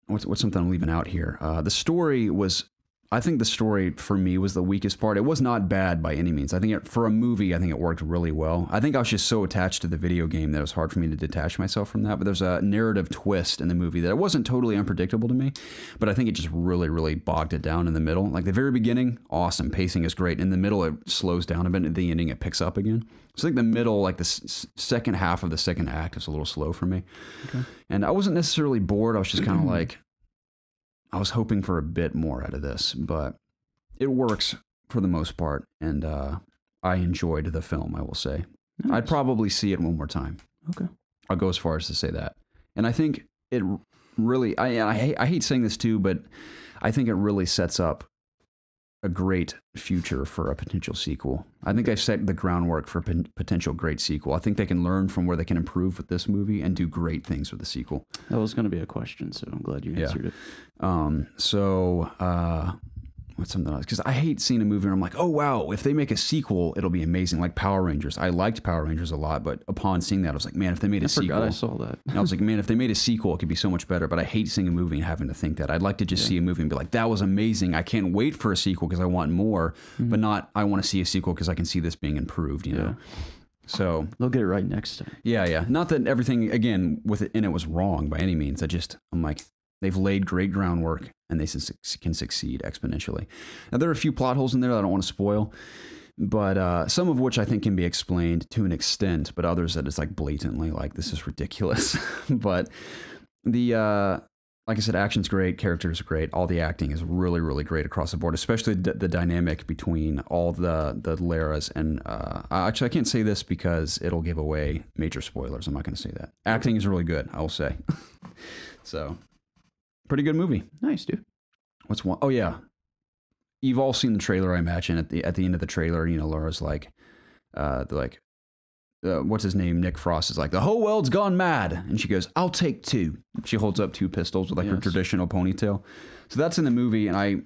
What's something I'm leaving out here? The story was... I think the story for me was the weakest part. It was not bad by any means. I think for a movie, I think it worked really well. I think I was just so attached to the video game that it was hard for me to detach myself from that. But there's a narrative twist in the movie that it wasn't totally unpredictable to me, but I think it just really, really bogged it down in the middle. Like the very beginning, awesome. Pacing is great. In the middle, it slows down a bit. At the ending, it picks up again. So I think the middle, like the second half of the second act is a little slow for me. Okay. And I wasn't necessarily bored. I was just kind of like... I was hoping for a bit more out of this, but it works for the most part, and I enjoyed the film, I will say. Nice. I'd probably see it one more time. Okay. I'll go as far as to say that. And I think it really, I hate saying this too, but I think it really sets up a great future for a potential sequel. I think they've set the groundwork for a potential great sequel. I think they can learn from where they can improve with this movie and do great things with the sequel. That was going to be a question, so I'm glad you answered it. What's something else? Because I hate seeing a movie where I'm like, oh, wow, if they make a sequel, it'll be amazing. Like Power Rangers. I liked Power Rangers a lot, but upon seeing that, I was like, man, if they made a sequel. I saw that. I was like, man, if they made a sequel, it could be so much better. But I hate seeing a movie and having to think that. I'd like to just see a movie and be like, that was amazing. I can't wait for a sequel because I want more, but not, I want to see a sequel because I can see this being improved, you know? So they'll get it right next time. Yeah. Not that everything, again, with it in it was wrong by any means. I'm like, they've laid great groundwork and they can succeed exponentially. Now, there are a few plot holes in there that I don't want to spoil, but some of which I think can be explained to an extent, but others that it's like blatantly like, this is ridiculous. But like I said, action's great, characters are great, all the acting is really, really great across the board, especially the dynamic between all the Laras. And actually, I can't say this because it'll give away major spoilers. I'm not going to say that. Acting is really good, I will say. So... pretty good movie. Nice, dude. What's one? Oh yeah, you've all seen the trailer, I imagine. At the end of the trailer, you know, Laura's like, what's his name? Nick Frost is like, the whole world's gone mad, and she goes, "I'll take two." She holds up two pistols with like her traditional ponytail. So that's in the movie, and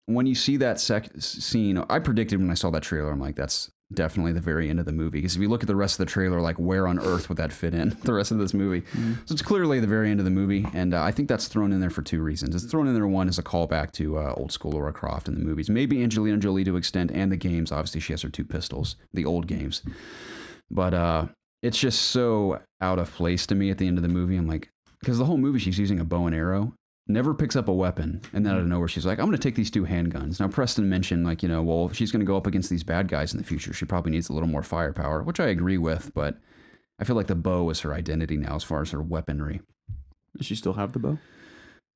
when you see that scene, I predicted when I saw that trailer, I'm like, that's definitely the very end of the movie, because if you look at the rest of the trailer, like where on earth would that fit in the rest of this movie? So it's clearly the very end of the movie, and I think that's thrown in there for two reasons. It's thrown in there, one, as a callback to old school Lara Croft in the movies, maybe Angelina Jolie to extent, and the games. Obviously she has her two pistols, the old games, but it's just so out of place to me at the end of the movie. I'm like, because the whole movie she's using a bow and arrow, never picks up a weapon, and then out of nowhere she's like, I'm going to take these two handguns. Now Preston mentioned, like, you know, well, if she's going to go up against these bad guys in the future, she probably needs a little more firepower, which I agree with, but I feel like the bow is her identity now as far as her weaponry. Does she still have the bow?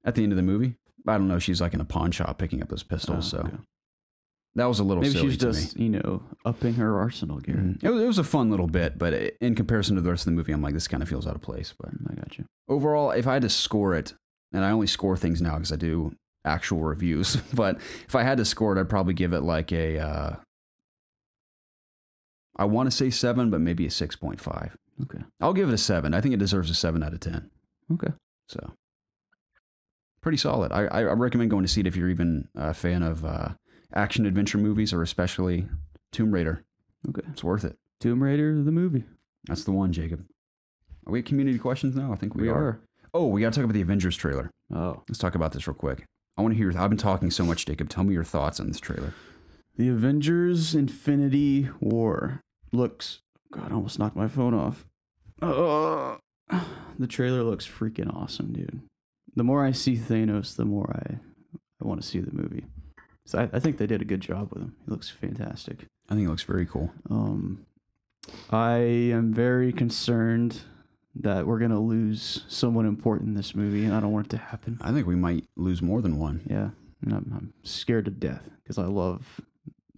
At the end of the movie? I don't know, she's like in a pawn shop picking up those pistols, so... Okay. That was a little silly to me. Maybe she's just, you know, upping her arsenal, Garrett. It was a fun little bit, but in comparison to the rest of the movie, I'm like, this kind of feels out of place. But I got you. Overall, if I had to score it, and I only score things now because I do actual reviews, but if I had to score it, I'd probably give it like a, I want to say 7, but maybe a 6.5. Okay. I'll give it a 7. I think it deserves a 7 out of 10. Okay. So, pretty solid. I recommend going to see it if you're even a fan of action-adventure movies, or especially Tomb Raider. Okay. It's worth it. Tomb Raider, the movie. That's the one, Jacob. Are we at community questions now? I think we are. Oh, we got to talk about the Avengers trailer. Oh. Let's talk about this real quick. I want to hear... I've been talking so much, Jacob. Tell me your thoughts on this trailer. The Avengers Infinity War looks... God, I almost knocked my phone off. The trailer looks freaking awesome, dude. The more I see Thanos, the more I want to see the movie. So I think they did a good job with him. He looks fantastic. I think it looks very cool. I am very concerned that we're going to lose someone important in this movie, and I don't want it to happen. I think we might lose more than one. Yeah, and I'm scared to death because I love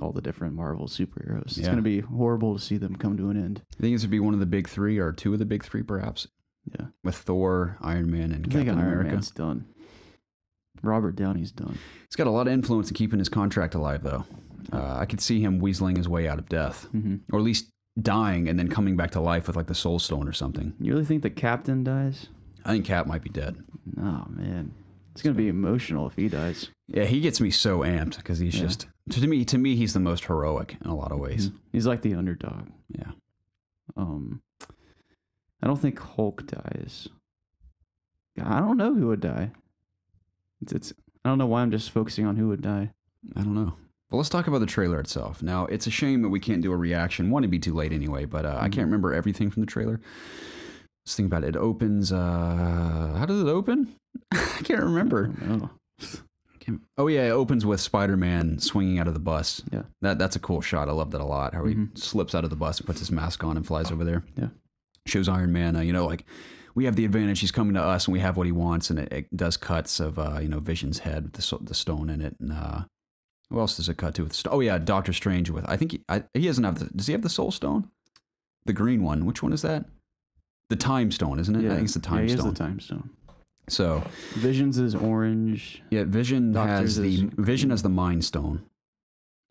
all the different Marvel superheroes. It's going to be horrible to see them come to an end. I think this would be one of the big three, or two of the big three, perhaps. Yeah. With Thor, Iron Man, and Captain America. Iron Man's done. Robert Downey's done. He's got a lot of influence in keeping his contract alive, though. I could see him weaseling his way out of death, or at least dying and then coming back to life with like the Soul Stone or something. You really think the Captain dies? I think Cap might be dead. Oh man, it's gonna be emotional if he dies. Yeah, he gets me so amped because he's just to me he's the most heroic in a lot of ways. He's like the underdog. Yeah. I don't think Hulk dies. I don't know who would die. It's I don't know why I'm just focusing on who would die. I don't know. Well, let's talk about the trailer itself. Now, it's a shame that we can't do a reaction. One, it'd be too late anyway, but I can't remember everything from the trailer. Let's think about it. It opens... how does it open? I can't remember. I don't know. Oh, yeah, it opens with Spider-Man swinging out of the bus. Yeah. That's a cool shot. I love that a lot, how he slips out of the bus and puts his mask on and flies over there. Yeah. Shows Iron Man, like, we have the advantage. He's coming to us, and we have what he wants, and it does cuts of, Vision's head with the stone in it, and... who else does it cut to? Oh, yeah, Doctor Strange with... I think he doesn't have the... Does he have the Soul Stone? The green one. Which one is that? The Time Stone, isn't it? Yeah. I think it's the Time Stone. Yeah, he has the Time Stone. So... Vision's is orange. Yeah, Vision has the Mind Stone.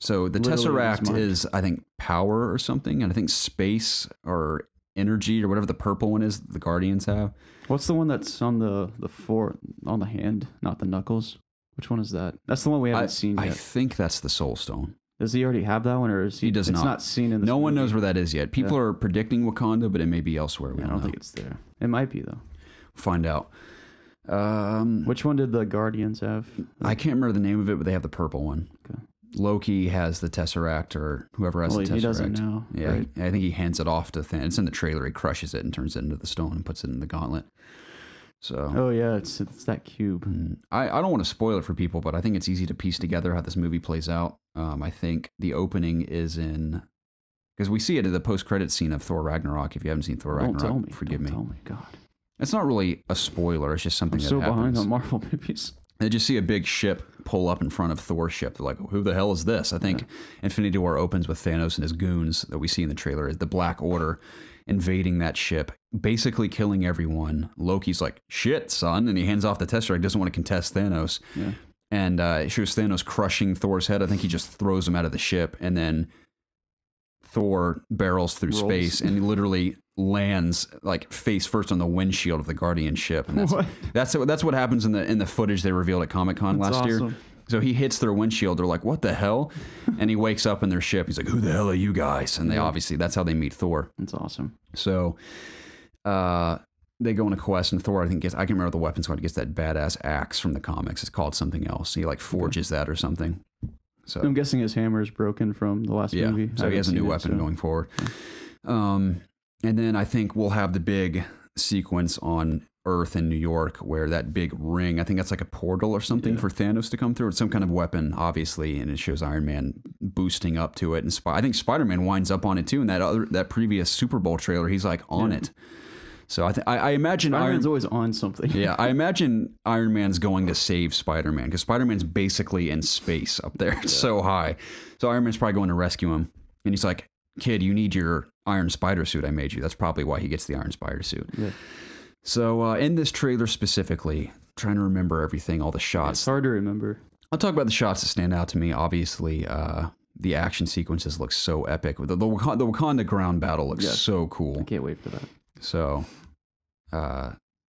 So the Literally in his Tesseract mind. is, I think, power or something, and I think space or energy or whatever the purple one is the Guardians have. What's the one that's on the on the hand, not the knuckles? Which one is that? That's the one we haven't seen I yet. think that's the Soul Stone. Does he already have that one, or is he? He does it's not. not seen in this No one movie? knows where that is yet. People are predicting Wakanda, but it may be elsewhere. We I don't know. think it's there. It might be though. Find out. Which one did the Guardians have? I can't remember the name of it, but they have the purple one. Okay. Loki has the Tesseract, or whoever has the Tesseract. He doesn't now. Yeah, right? I think he hands it off to Thanos. It's in the trailer. He crushes it and turns it into the stone and puts it in the gauntlet. So. Oh yeah, it's that cube. I don't want to spoil it for people, but I think it's easy to piece together how this movie plays out. I think the opening is in, because we see it in the post-credit scene of Thor Ragnarok. If you haven't seen Thor Ragnarok, Don't tell me. forgive me. Tell me, God. It's not really a spoiler. It's just something I'm that so happens. behind on Marvel movies. They just see a big ship pull up in front of Thor's ship. They're like, who the hell is this? I think Infinity War opens with Thanos and his goons that we see in the trailer. Is the Black Order invading that ship, basically killing everyone. Loki's like, shit, son. And he hands off the Tesseract, doesn't want to contest Thanos. Yeah. And it shows Thanos crushing Thor's head. I think he just throws him out of the ship. And then Thor barrels through space and he literally lands like face first on the windshield of the Guardian ship. And that's what happens in the footage they revealed at Comic-Con last year. So he hits their windshield. They're like, what the hell? And he wakes up in their ship. He's like, who the hell are you guys? And they obviously, that's how they meet Thor. That's awesome. So they go on a quest, and Thor, I think, I can remember the weapons called. He gets that badass axe from the comics. It's called something else. He like forges that or something. So I'm guessing his hammer is broken from the last movie. So he has a new weapon going forward. And then I think we'll have the big sequence on Earth in New York where that big ring, I think that's like a portal or something for Thanos to come through. It's some kind of weapon, obviously, and it shows Iron Man boosting up to it. And I think SpiderMan winds up on it too. In that previous Super Bowl trailer, he's like on it. So I imagine Iron Man's always on something. Yeah, I imagine Iron Man's going to save Spider-Man because Spider-Man's basically in space up there. It's so high. So Iron Man's probably going to rescue him. And he's like, kid, you need your Iron Spider suit I made you. That's probably why he gets the Iron Spider suit. Yeah. So in this trailer specifically, trying to remember everything, all the shots. It's hard to remember. I'll talk about the shots that stand out to me. Obviously, the action sequences look so epic. The Wakanda ground battle looks so cool. I can't wait for that. So,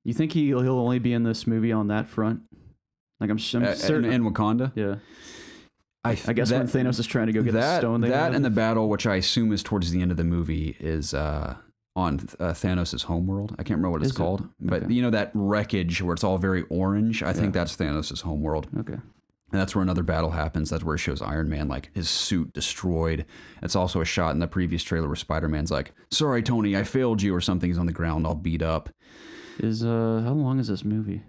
you think he'll only be in this movie on that front? Like I'm certain in Wakanda. Yeah. I guess when Thanos is trying to go get the stone, and the battle, which I assume is towards the end of the movie, is on Thanos' homeworld. I can't remember what it's called, but you know that wreckage where it's all very orange. I think that's Thanos' homeworld. Okay. And that's where another battle happens. That's where it shows Iron Man, like, his suit destroyed. It's also a shot in the previous trailer where Spider-Man's like, sorry, Tony, I failed you, or something. He's on the ground all beat up. How long is this movie?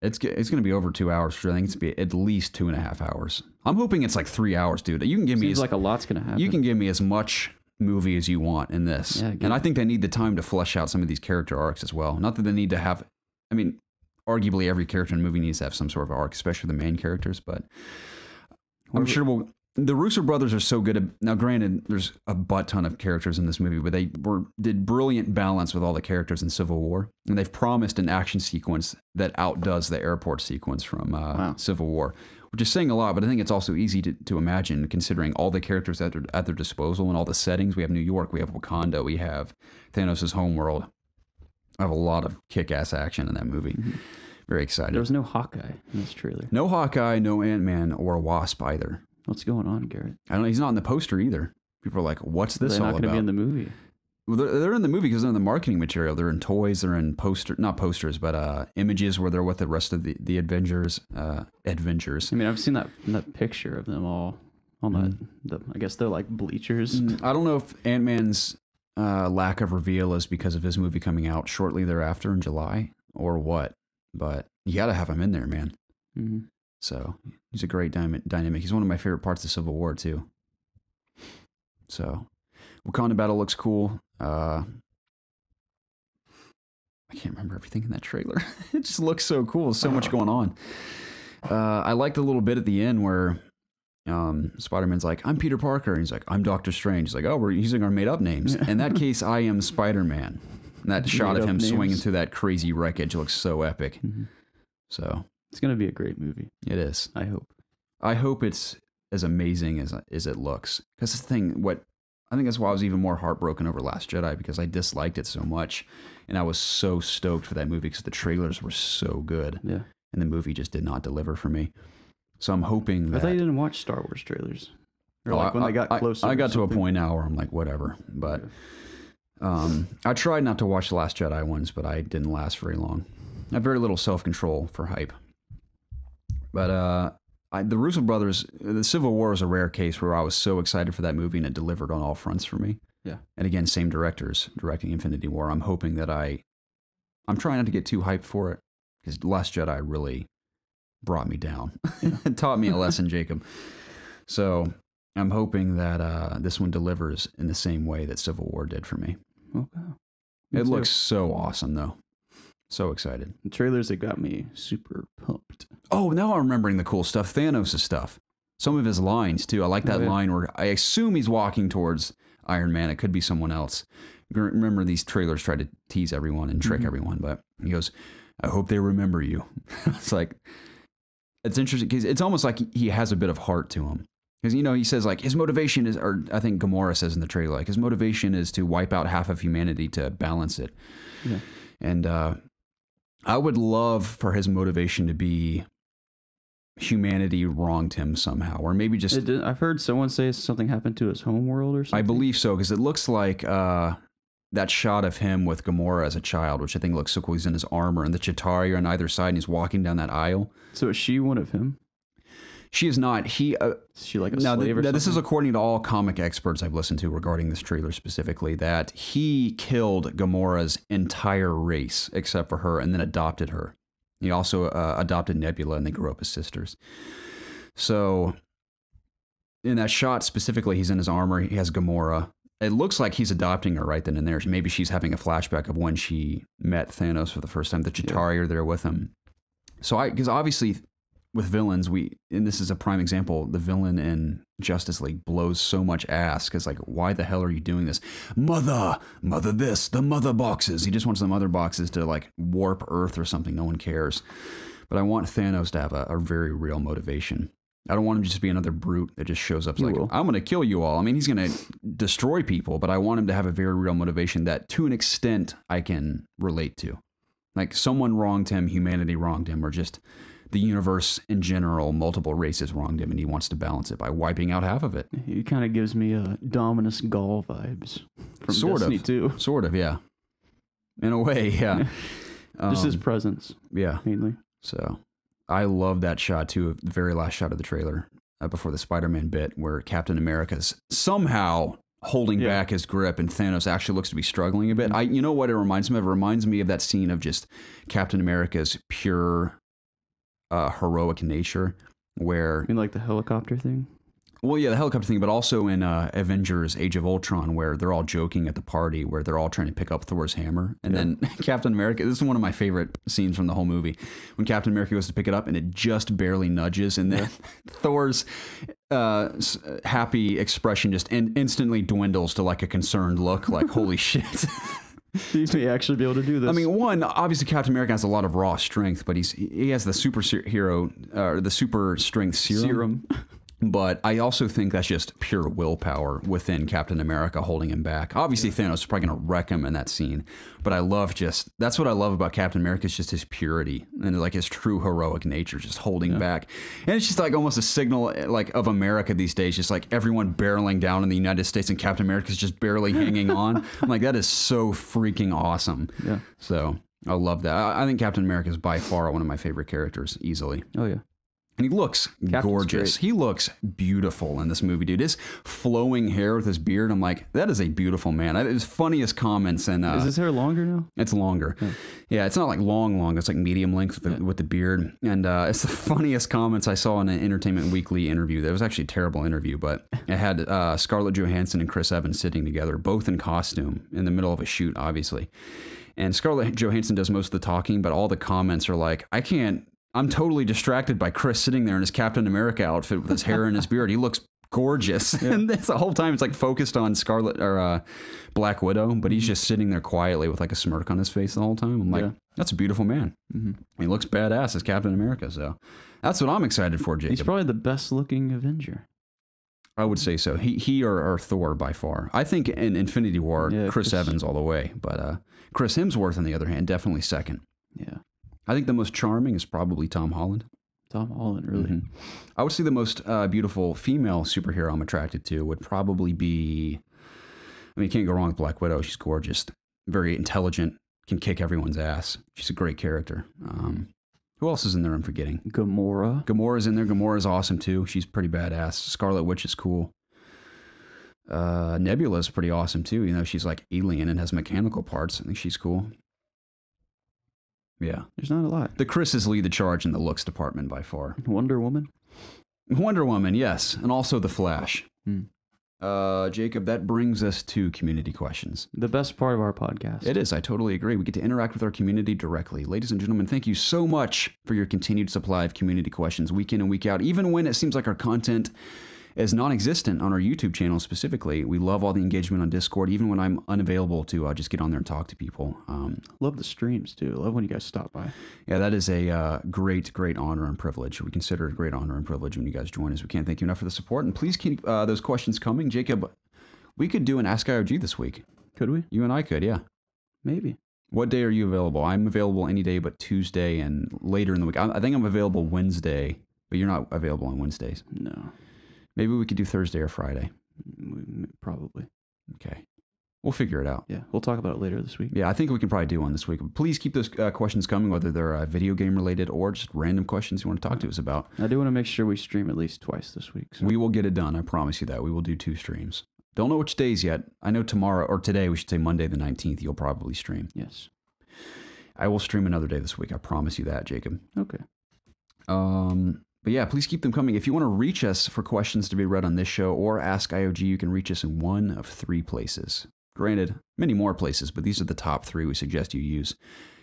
It's going to be over 2 hours. I think it's going to be at least 2.5 hours. I'm hoping it's like 3 hours, dude. You can give me like a lot's going to happen. You can give me as much movie as you want in this. Yeah, and I think they need the time to flesh out some of these character arcs as well. Not that they need to have, I mean, arguably every character in the movie needs to have some sort of arc, especially the main characters, but I'm sure the Russo brothers are so good at, now granted, there's a butt ton of characters in this movie, but they did brilliant balance with all the characters in Civil War, and they've promised an action sequence that outdoes the airport sequence from Civil War, which is saying a lot, but I think it's also easy to imagine considering all the characters that are at their disposal and all the settings. We have New York, we have Wakanda, we have Thanos' homeworld. I have a lot of kick-ass action in that movie. Mm-hmm. Very excited. There was no Hawkeye in this trailer. No Hawkeye, no Ant-Man, or Wasp either. What's going on, Garrett? I don't know. He's not in the poster either. People are like, what's this all about? They're not going to be in the movie. Well, they're in the movie because they're in the marketing material. They're in toys. They're in not posters, but images where they're with the rest of the Avengers. Adventures. I mean, I've seen that picture of them all on I guess they're like bleachers. I don't know if Ant-Man's lack of reveal is because of his movie coming out shortly thereafter in July or what, but you got to have him in there, man. Mm-hmm. So he's a great dynamic. He's one of my favorite parts of Civil War too. So Wakanda battle looks cool. I can't remember everything in that trailer. It just looks so cool. So much going on. I like the little bit at the end where Spider-Man's like, I'm Peter Parker. And he's like, I'm Doctor Strange. He's like, oh, we're using our made up names. In that case, I am Spider-Man. And that shot of him swinging through that crazy wreckage looks so epic. Mm-hmm. So it's going to be a great movie. It is. I hope. I hope it's as amazing as it looks. Because this thing, I think that's why I was even more heartbroken over Last Jedi, because I disliked it so much, and I was so stoked for that movie because the trailers were so good. Yeah. And the movie just did not deliver for me. So I'm hoping that... I thought you didn't watch Star Wars trailers. Or like when they got closer. I got to a point now where I'm like, whatever. But I tried not to watch the Last Jedi ones, but I didn't last very long. I have very little self-control for hype. But the Russo brothers, the Civil War is a rare case where I was so excited for that movie and it delivered on all fronts for me. Yeah. And again, same directors directing Infinity War. I'm hoping that I'm trying not to get too hyped for it, because Last Jedi really brought me down. It taught me a lesson, Jacob. So I'm hoping that this one delivers in the same way that Civil War did for me. Okay. It looks so awesome, though. So excited. The trailers that got me super pumped. Oh, now I'm remembering the cool stuff. Thanos' stuff. Some of his lines, too. I like that line where I assume he's walking towards Iron Man. It could be someone else. Remember, these trailers try to tease everyone and trick everyone, but he goes, I hope they remember you. It's like, it's interesting because it's almost like he has a bit of heart to him. Because, he says, like, his motivation is, or I think Gamora says in the trailer, like, his motivation is to wipe out half of humanity to balance it. Yeah. And I would love for his motivation to be humanity wronged him somehow, or maybe just... I've heard someone say something happened to his homeworld or something. I believe so, because it looks like that shot of him with Gamora as a child, which I think looks so cool. He's in his armor, and the Chitauri are on either side, and he's walking down that aisle. So is she one of him? She is not. Is she like a slave or something? This is according to all comic experts I've listened to regarding this trailer specifically, that he killed Gamora's entire race except for her and then adopted her. He also adopted Nebula, and they grew up as sisters. So in that shot specifically, he's in his armor. He has Gamora. It looks like he's adopting her right then and there. Maybe she's having a flashback of when she met Thanos for the first time. The Chitauri are there with him. So because obviously with villains, and this is a prime example, the villain in Justice League blows so much ass because, like, why the hell are you doing this? Mother this, the mother boxes. He just wants the mother boxes to, like, warp Earth or something. No one cares. But I want Thanos to have a very real motivation. I don't want him to just be another brute that just shows up like, I'm going to kill you all. I mean, he's going to destroy people, but I want him to have a very real motivation that, to an extent, I can relate to. Like, someone wronged him, humanity wronged him, or just the universe in general, multiple races wronged him, and he wants to balance it by wiping out half of it. He kind of gives me Dominus Gaul vibes from Destiny 2. Sort of, yeah. In a way, yeah. Just his presence. Yeah. Mainly. So I love that shot, too, the very last shot of the trailer, before the Spider-Man bit, where Captain America's somehow holding back his grip, and Thanos actually looks to be struggling a bit. You know what it reminds me of? It reminds me of that scene of just Captain America's pure heroic nature, where... You mean like the helicopter thing? Well, yeah, the helicopter thing, but also in Avengers Age of Ultron, where they're all joking at the party, where they're all trying to pick up Thor's hammer. And then Captain America, this is one of my favorite scenes from the whole movie, when Captain America goes to pick it up and it just barely nudges, and then Thor's happy expression just instantly dwindles to like a concerned look, like, holy shit. He may actually be able to do this. I mean, one, obviously Captain America has a lot of raw strength, but he has the superhero, the super strength serum. But I also think that's just pure willpower within Captain America holding him back. Obviously, Thanos is probably going to wreck him in that scene. But that's what I love about Captain America, is just his purity and like his true heroic nature, just holding back. And it's just like almost a signal like of America these days, just like everyone barreling down in the United States and Captain America's just barely hanging on. I'm like, that is so freaking awesome. Yeah. So I love that. I think Captain America is by far one of my favorite characters, easily. Oh, yeah. And he looks gorgeous. He looks beautiful in this movie, dude. His flowing hair with his beard, I'm like, that is a beautiful man. His funniest comments. And is his hair longer now? It's longer. Yeah, it's not like long. It's like medium length with the beard. And it's the funniest comments I saw in an Entertainment Weekly interview. That was actually a terrible interview, but it had Scarlett Johansson and Chris Evans sitting together, both in costume, in the middle of a shoot, obviously. And Scarlett Johansson does most of the talking, but all the comments are like, I'm totally distracted by Chris sitting there in his Captain America outfit with his hair and his beard. He looks gorgeous. And that's the whole time it's like focused on Scarlet or Black Widow, but he's just sitting there quietly with like a smirk on his face the whole time. I'm like, that's a beautiful man. He looks badass as Captain America. So that's what I'm excited for, Jacob. He's probably the best looking Avenger. I would say so. He or Thor by far. I think in Infinity War, Yeah, Chris Evans all the way. But Chris Hemsworth, on the other hand, definitely second. Yeah. I think the most charming is probably Tom Holland. Tom Holland, really. Mm-hmm. I would say the most beautiful female superhero I'm attracted to would probably be... I mean, you can't go wrong with Black Widow. She's gorgeous. Very intelligent. Can kick everyone's ass. She's a great character. Who else is in there I'm forgetting? Gamora. Gamora's in there. Gamora's awesome too. She's pretty badass. Scarlet Witch is cool. Nebula's pretty awesome too. You know, she's like alien and has mechanical parts. I think she's cool. Yeah. There's not a lot. The Chris's lead the charge in the looks department by far. Wonder Woman. Wonder Woman, yes. And also The Flash. Jacob, that brings us to community questions. The best part of our podcast. It is. I totally agree. We get to interact with our community directly. Ladies and gentlemen, thank you so much for your continued supply of community questions week in and week out. Even when it seems like our content is non-existent on our YouTube channel specifically, we love all the engagement on Discord, even when I'm unavailable to just get on there and talk to people. Love the streams, too. Love when you guys stop by. Yeah, that is a great honor and privilege. We consider it a great honor and privilege when you guys join us. We can't thank you enough for the support. And please keep those questions coming. Jacob, we could do an Ask IOG this week. Could we? You and I could, yeah. Maybe. What day are you available? I'm available any day but Tuesday and later in the week. I think I'm available Wednesday, but you're not available on Wednesdays. No. Maybe we could do Thursday or Friday. Probably. Okay. We'll figure it out. Yeah, we'll talk about it later this week. Yeah, I think we can probably do one this week. Please keep those questions coming, whether they're video game related or just random questions you want to talk to us about. I do want to make sure we stream at least twice this week. So. We will get it done. I promise you that. We will do 2 streams. Don't know which days yet. I know tomorrow, or today, we should say Monday the 19th, you'll probably stream. Yes. I will stream another day this week. I promise you that, Jacob. Okay. But yeah, please keep them coming. If you want to reach us for questions to be read on this show or Ask IOG, you can reach us in one of 3 places. Granted, many more places, but these are the top 3 we suggest you use.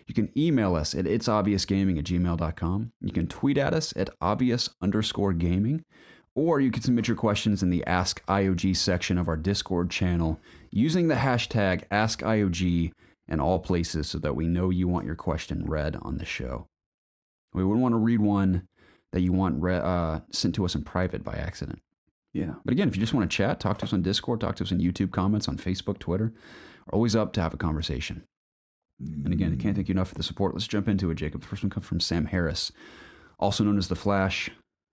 You can email us at itsobviousgaming@gmail.com. You can tweet at us at obvious_gaming. Or you can submit your questions in the Ask IOG section of our Discord channel using the hashtag AskIOG in all places so that we know you want your question read on the show. We wouldn't want to read one that you want sent to us in private by accident. Yeah. But again, if you just want to chat, talk to us on Discord, talk to us in YouTube comments, on Facebook, Twitter. We're always up to have a conversation. And again, I can't thank you enough for the support. Let's jump into it, Jacob. The first one comes from Sam Harris, also known as The Flash,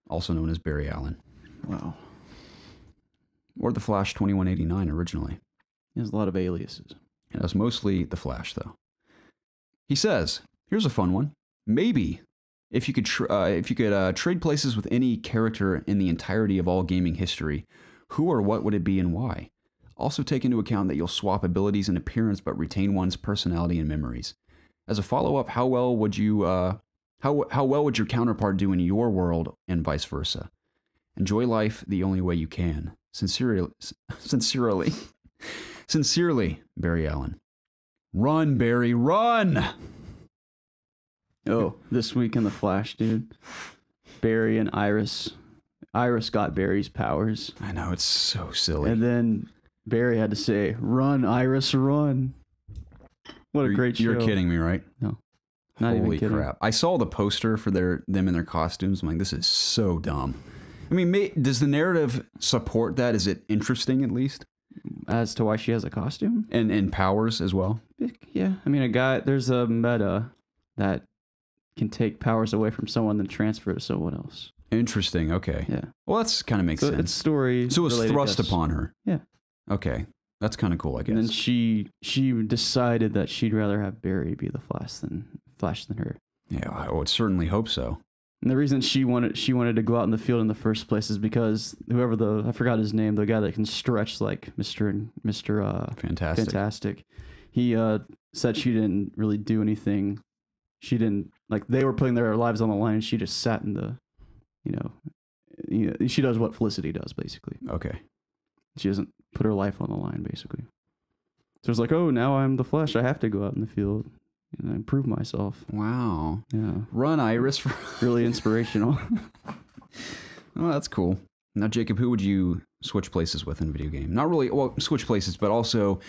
also known as Barry Allen. Wow. Or The Flash 2189 originally. He has a lot of aliases. It was mostly The Flash, though. He says, here's a fun one. Maybe if you could trade places with any character in the entirety of all gaming history, who or what would it be and why? Also take into account that you'll swap abilities and appearance but retain one's personality and memories. As a follow-up, how well would your counterpart do in your world and vice versa? Enjoy life the only way you can. Sincerely, Barry Allen. Run, Barry, run! Oh, this week in The Flash, dude. Barry and Iris. Iris got Barry's powers. I know, it's so silly. And then Barry had to say, "Run, Iris, run." What a great show. You're kidding me, right? No. Not Holy even kidding. crap. I saw the poster for them in their costumes. I'm like, this is so dumb. I mean, does the narrative support that? Is it interesting at least? As to why she has a costume? And powers as well? Yeah. I mean, there's a meta that can take powers away from someone then transfer to someone else. Interesting. Okay. Yeah. Well, that's kind of makes sense. It's story. So it was thrust upon her. Yeah. Okay. That's kind of cool, I guess. And then she decided that she'd rather have Barry be the Flash than her. Yeah, I would certainly hope so. And the reason she wanted to go out in the field in the first place is because whoever I forgot his name, the guy that can stretch like Mr. Fantastic. He said she didn't really do anything. She didn't, like, they were putting their lives on the line and she just sat in the, she does what Felicity does basically. Okay. She doesn't put her life on the line basically. So it's like, oh, now I'm the Flash. I have to go out in the field and improve myself. Wow. Yeah. Run, Iris. Really inspirational. Oh, that's cool. Now, Jacob, who would you switch places with in a video game? Not really, well, switch places, but also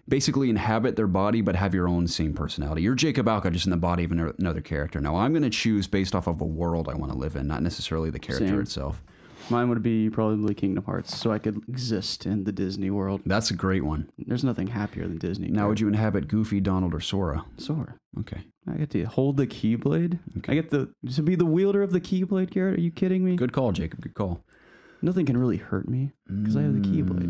basically inhabit their body, but have your own same personality. You're Jacob Alka, just in the body of another character. Now, I'm going to choose based off of a world I want to live in, not necessarily the character itself. Mine would be probably Kingdom Hearts, so I could exist in the Disney world. That's a great one. There's nothing happier than Disney. Now, would you inhabit Goofy, Donald, or Sora? Sora. Okay. I get to hold the Keyblade. Okay. I get to be the wielder of the Keyblade, Garrett. Are you kidding me? Good call, Jacob. Good call. Nothing can really hurt me because I have the Keyblade.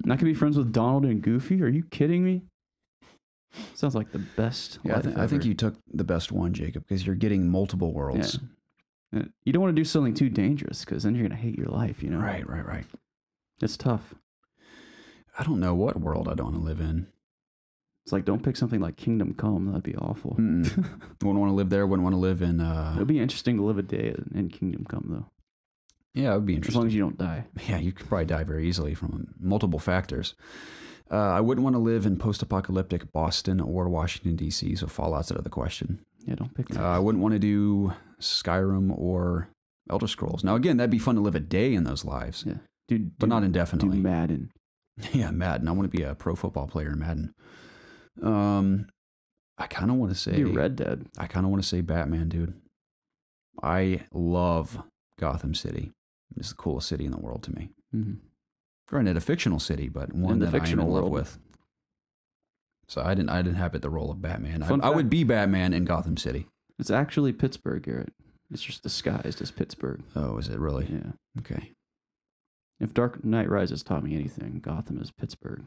And I can be friends with Donald and Goofy. Are you kidding me? Sounds like the best. Yeah, I think you took the best one, Jacob, because you're getting multiple worlds. Yeah. You don't want to do something too dangerous because then you're going to hate your life, you know? Right. It's tough. I don't know what world I'd want to live in. It's like, don't pick something like Kingdom Come. That'd be awful. Wouldn't want to live there. Wouldn't want to live in... It would be interesting to live a day in Kingdom Come, though. Yeah, it would be As interesting. long as you don't die. Yeah, you could probably die very easily from multiple factors. I wouldn't want to live in post-apocalyptic Boston or Washington, D.C., so Fallout's out of the question. Yeah, don't pick that. I wouldn't want to do Skyrim or Elder Scrolls. Now, again, that'd be fun to live a day in those lives, Yeah. but not indefinitely. Do Madden. Yeah, Madden. I want to be a pro football player in Madden. I kind of want to say... Do Red Dead. I kind of want to say Batman, dude. I love Gotham City. It's the coolest city in the world to me. Mm-hmm. Granted, a fictional city, but one that I'm in love with. So I'd inhabit the role of Batman. I would be Batman in Gotham City. It's actually Pittsburgh, Garrett. It's just disguised as Pittsburgh. Oh, is it really? Yeah. Okay. If Dark Knight Rises taught me anything, Gotham is Pittsburgh.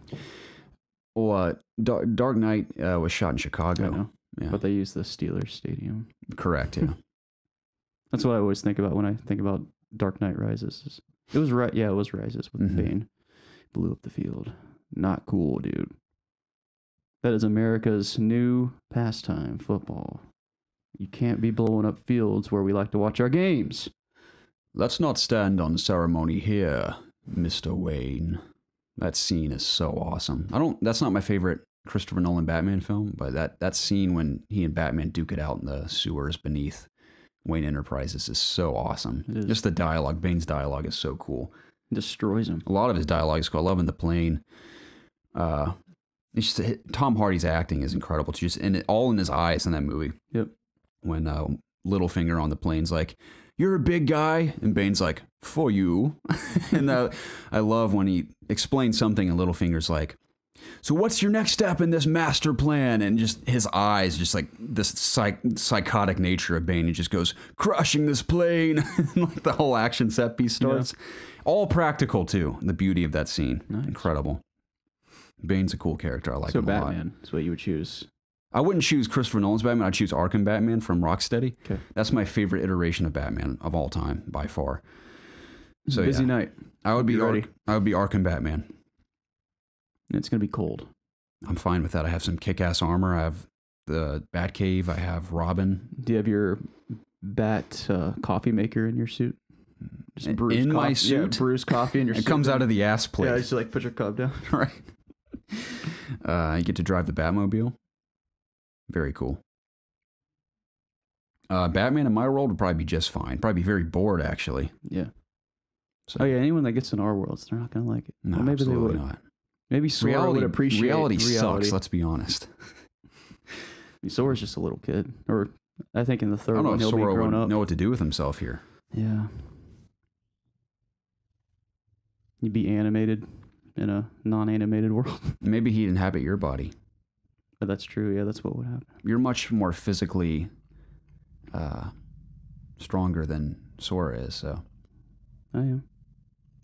Well, Dark Knight was shot in I Chicago. know. Yeah. But they use the Steelers Stadium. Correct, yeah. That's what I always think about when I think about Dark Knight Rises. It was right. Yeah, it was Rises with Bane. Blew up the field. Not cool, dude. That is America's new pastime, football. You can't be blowing up fields where we like to watch our games. Let's not stand on ceremony here, Mr. Wayne. That scene is so awesome. That's not my favorite Christopher Nolan Batman film, but that scene when he and Batman duke it out in the sewers beneath Wayne Enterprises is so awesome. It is. Just the dialogue, Bane's dialogue is so cool. Destroys him. A lot of his dialogue is cool. I love In the Plane. It's just, Tom Hardy's acting is incredible. It's just all in his eyes in that movie. Yep. When Littlefinger on the plane's like, "You're a big guy," and Bane's like, "For you." And I love when he explains something and Littlefinger's like, "So what's your next step in this master plan?" And just his eyes, just like this psychotic nature of Bane, he just goes, "Crushing this plane." Like the whole action set piece starts. Yeah. All practical too. The beauty of that scene. Nice. Incredible. Bane's a cool character. I like him a lot. So Batman is what you would choose. I wouldn't choose Christopher Nolan's Batman. I'd choose Arkham Batman from Rocksteady. Okay. That's my favorite iteration of Batman of all time, by far. So busy night. I would be Arkham Batman. It's gonna be cold. I'm fine with that. I have some kick-ass armor. I have the Batcave. I have Robin. Do you have your Bat coffee maker in your suit? Just in my suit? Yeah, brew's coffee in your suit. It comes out of the ass plate. Yeah, just like put your cup down. Right. You get to drive the Batmobile. Very cool. Batman in my world would probably be just fine. Probably be very bored, actually. Yeah. So, oh, yeah, anyone that gets in our worlds, they're not going to like it. No, well, maybe absolutely they would. not. Maybe Sora would appreciate reality sucks, let's be honest. Sora's just a little kid. Or I think in the third one, he'll Sora be grown would up. know what to do with himself here. Yeah. You'd be animated in a non-animated world. Maybe he'd inhabit your body. But that's true. Yeah, that's what would happen. You're much more physically stronger than Sora is, so. I am.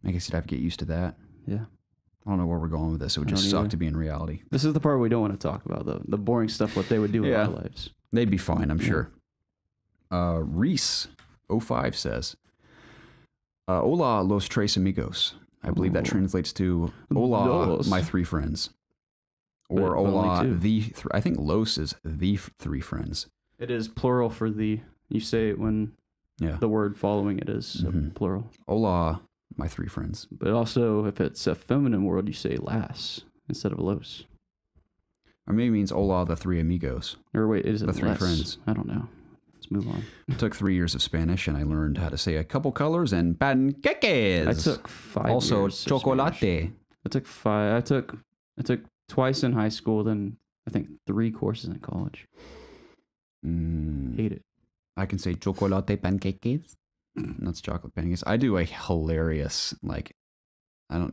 I guess you'd have to get used to that. Yeah. I don't know where we're going with this. It would just suck to be in reality. This is the part we don't want to talk about, though. The boring stuff, what they would do in our lives. They'd be fine, I'm sure. Reese05 says, Hola, los tres amigos. I believe that translates to Hola, my three friends. Or Hola, I think los is the three friends. It is plural for the, you say it when the word following it is plural. Hola, my three friends. But also, if it's a feminine word, you say las instead of los. Or maybe it means hola, the three amigos. Or wait, is it the three less? Friends? I don't know. Let's move on. I took 3 years of Spanish, and I learned how to say a couple colors and panqueques. I took 5 also years chocolate. I took 5. I took twice in high school, then I think 3 courses in college. Hate it. I can say chocolate panqueques. Nuts chocolate pancakes. I do a hilarious, like, I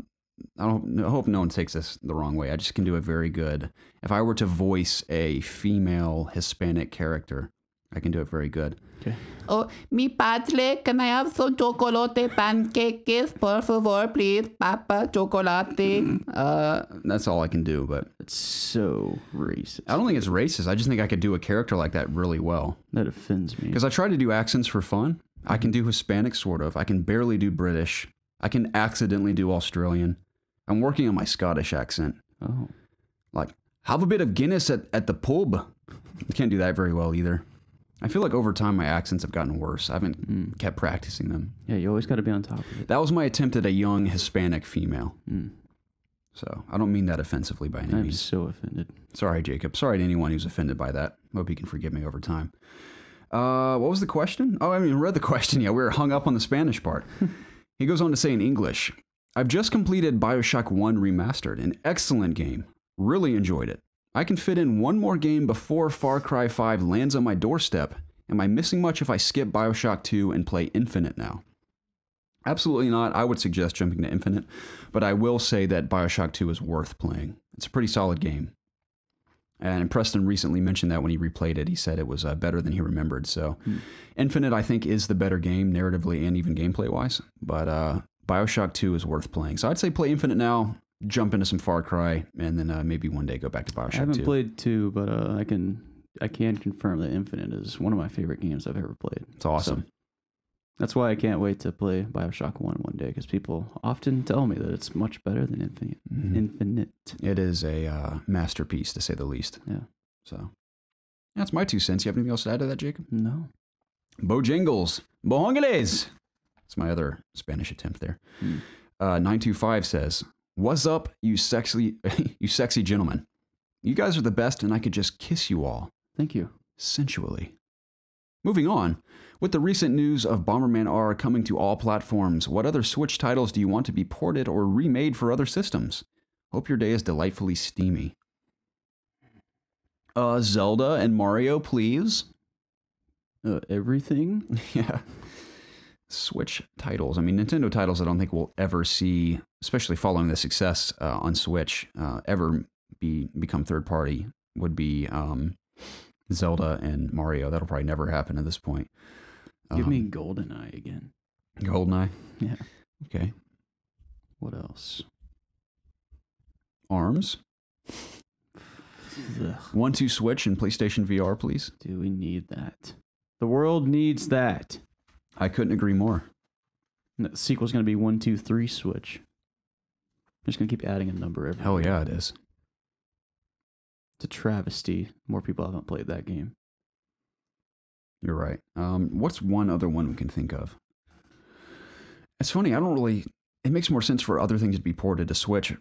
hope no one takes this the wrong way. I just can do it very good. If I were to voice a female Hispanic character, I can do it very good. Okay. Oh, mi padre, can I have some chocolate pancakes, por favor, please, Papa, chocolate? That's all I can do, but That's so racist. I don't think it's racist. I just think I could do a character like that really well. That offends me. Because I try to do accents for fun. I can do Hispanic, sort of. I can barely do British. I can accidentally do Australian. I'm working on my Scottish accent. Oh. Like, have a bit of Guinness at the pub. I can't do that very well either. I feel like over time my accents have gotten worse. I haven't kept practicing them. Yeah, you always got to be on top of it. That was my attempt at a young Hispanic female. So I don't mean that offensively by any I'm means. so offended. Sorry, Jacob. Sorry to anyone who's offended by that. Hope you can forgive me over time. What was the question? Oh, I mean, read the question. Yeah, we were hung up on the Spanish part. He goes on to say in English, I've just completed Bioshock 1 Remastered, an excellent game. Really enjoyed it. I can fit in one more game before Far Cry 5 lands on my doorstep. Am I missing much if I skip Bioshock 2 and play Infinite now? Absolutely not. I would suggest jumping to Infinite, but I will say that Bioshock 2 is worth playing. It's a pretty solid game. And Preston recently mentioned that when he replayed it, he said it was better than he remembered. So Infinite, I think, is the better game narratively and even gameplay-wise. But Bioshock 2 is worth playing. So I'd say play Infinite now, jump into some Far Cry, and then maybe one day go back to Bioshock 2. I haven't played 2, but I can confirm that Infinite is one of my favorite games I've ever played. It's awesome. So that's why I can't wait to play Bioshock 1 one day, because people often tell me that it's much better than Infinite. It is a masterpiece, to say the least. Yeah. So that's my 2 cents. You have anything else to add to that, Jacob? No. Bojangles. Bojongeles. That's my other Spanish attempt there. 925 says, what's up, you sexy gentlemen? You guys are the best, and I could just kiss you all. Thank you. Sensually. Moving on, with the recent news of Bomberman R coming to all platforms, what other Switch titles do you want to be ported or remade for other systems? Hope your day is delightfully steamy. Zelda and Mario, please. Everything? Yeah. Switch titles. I mean, Nintendo titles I don't think we'll ever see, especially following the success on Switch, ever become third party, would be Zelda and Mario. That'll probably never happen at this point. Give me GoldenEye again. GoldenEye? Yeah. Okay. What else? ARMS? Ugh. 1-2 Switch and PlayStation VR, please. Do we need that? The world needs that. I couldn't agree more. And the sequel's going to be 1, 2, 3 Switch. I'm just going to keep adding a number every Hell year. yeah, it is. It's a travesty. More people haven't played that game. You're right. What's one other one we can think of? It's funny, it makes more sense for other things to be ported to Switch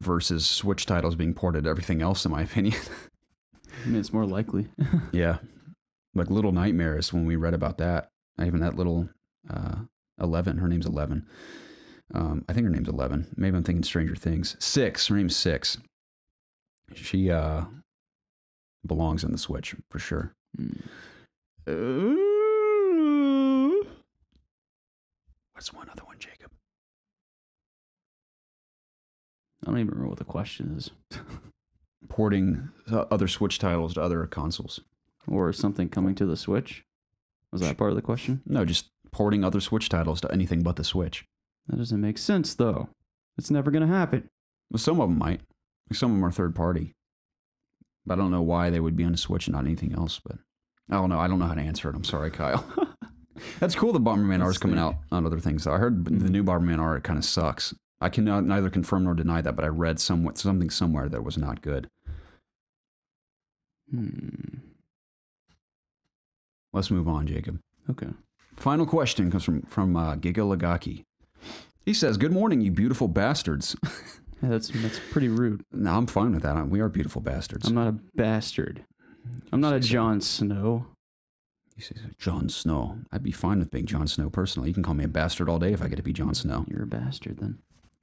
versus Switch titles being ported to everything else, in my opinion. I mean, it's more likely. Yeah. Like Little Nightmares, when we read about that, even that little 11, her name's 11. I think her name's 11. Maybe I'm thinking Stranger Things. 6, her name's 6. She belongs on the Switch for sure. What's one other one, Jacob? I don't even remember what the question is. Porting other Switch titles to other consoles. Or something coming to the Switch? Was that part of the question? No, just porting other Switch titles to anything but the Switch. That doesn't make sense, though. It's never going to happen. Well, some of them might. Some of them are third party. But I don't know why they would be on the Switch and not anything else. But I don't know. I don't know how to answer it. I'm sorry, Kyle. That's cool that Bomberman R is coming out on other things. So I heard the new Bomberman R, it kind of sucks. I can neither confirm nor deny that, but I read something somewhere that was not good. Let's move on, Jacob. Okay. Final question comes from Giga Lagaki. He says, "Good morning, you beautiful bastards." Yeah, that's pretty rude. No, I'm fine with that. We are beautiful bastards. I'm not a bastard. I'm not a Jon Snow. You say Jon Snow. I'd be fine with being Jon Snow personally. You can call me a bastard all day if I get to be Jon Snow. You're a bastard then.